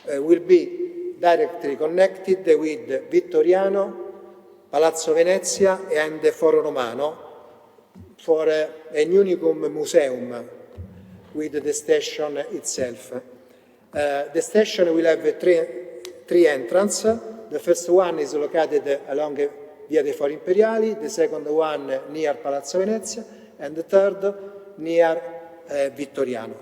Speaker 17: will be directly connected with Vittoriano, Palazzo Venezia and Foro Romano for an unicum museum with the station itself. The station will have three entrances. The first one is located along Via dei Fori Imperiali, the second one near Palazzo Venezia, and the third near Vittoriano.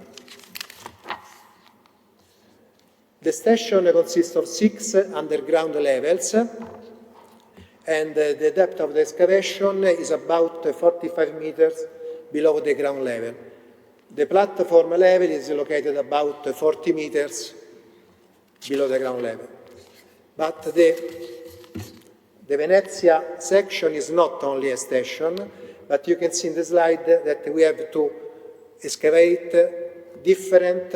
Speaker 17: The station consists of 6 underground levels, and the depth of the excavation is about 45 meters below the ground level. The platform level is located about 40 meters below the ground level. But the Venezia section is not only a station, but you can see in the slide that we have to excavate different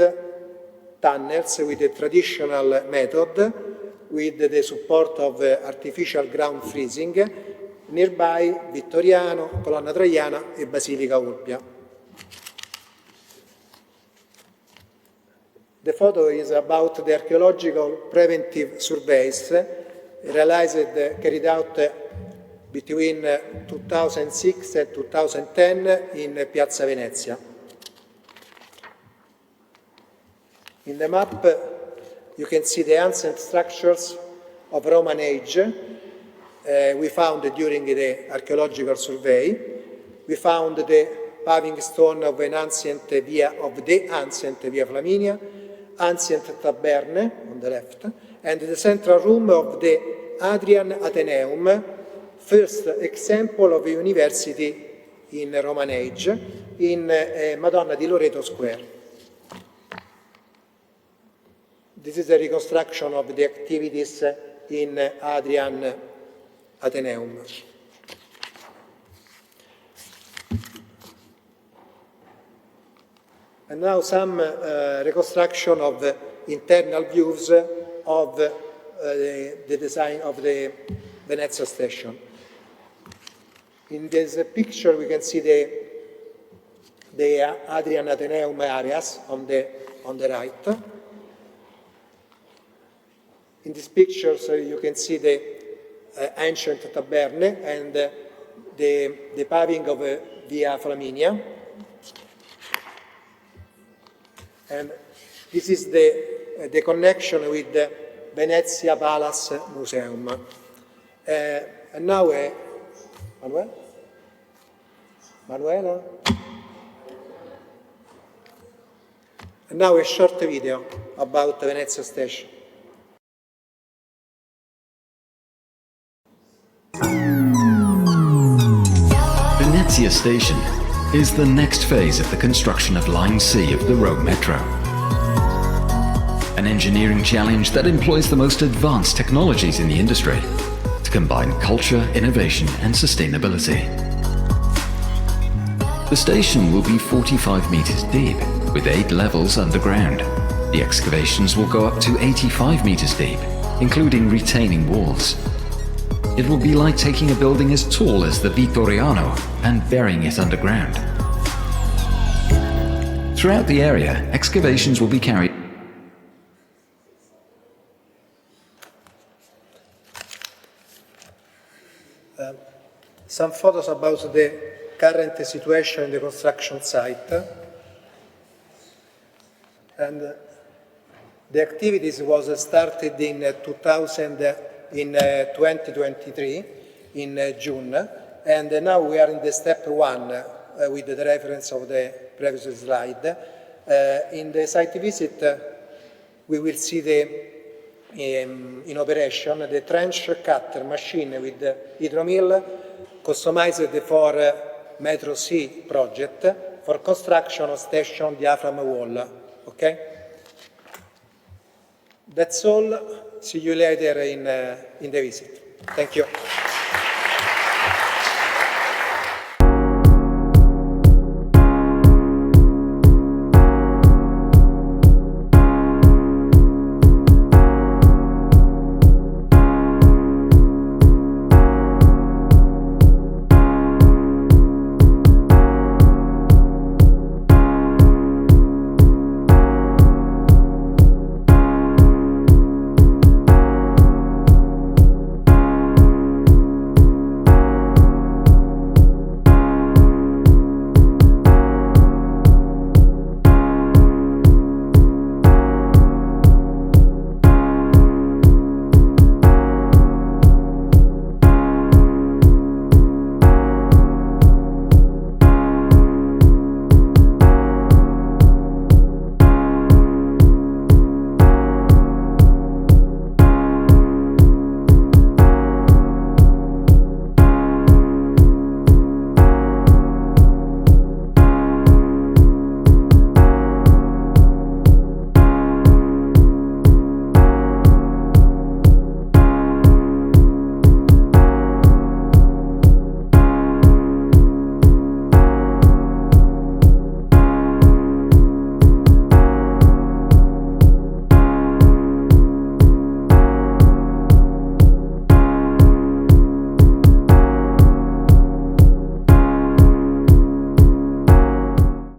Speaker 17: tunnels with the traditional method, with the support of artificial ground freezing, nearby Vittoriano, Colonna Traiana e Basilica Urbia. The photo is about the archaeological preventive surveys carried out between 2006 and 2010 in Piazza Venezia. In the map, you can see the ancient structures of Roman age we found during the archaeological survey. We found the paving stone of the ancient Via Flaminia, ancient Taberne on the left, and the central room of the Hadrian Athenaeum, first example of a university in Roman age, in Madonna di Loreto Square. This is a reconstruction of the activities in Hadrian Athenaeum. And now some reconstruction of internal views of the design of the Venezia station. In this picture we can see the Hadrian Athenaeum areas on the right. In these pictures you can see the ancient Taberne and the paving of Via Flaminia. And this is the connection with the Venezia Palace Museum. And now, Manuela? And now a short video about the Venezia station.
Speaker 18: Venezia Station is the next phase of the construction of Line C of the Rome Metro. An engineering challenge that employs the most advanced technologies in the industry to combine culture, innovation and sustainability. The station will be 45 meters deep with 8 levels underground. The excavations will go up to 85 meters deep, including retaining walls. It will be like taking a building as tall as the Vittoriano and burying it underground. Throughout the area, excavations will be carried.
Speaker 17: Some photos about the current situation in the construction site. And the activities was started in 2023, in June, and now we are in the step 1 with the reference of the previous slide. In the site visit, we will see in operation the trench cutter machine with the hydromill customized for Metro C project for construction of station diaphragm wall. Okay? That's all. See you later in the visit. Thank you.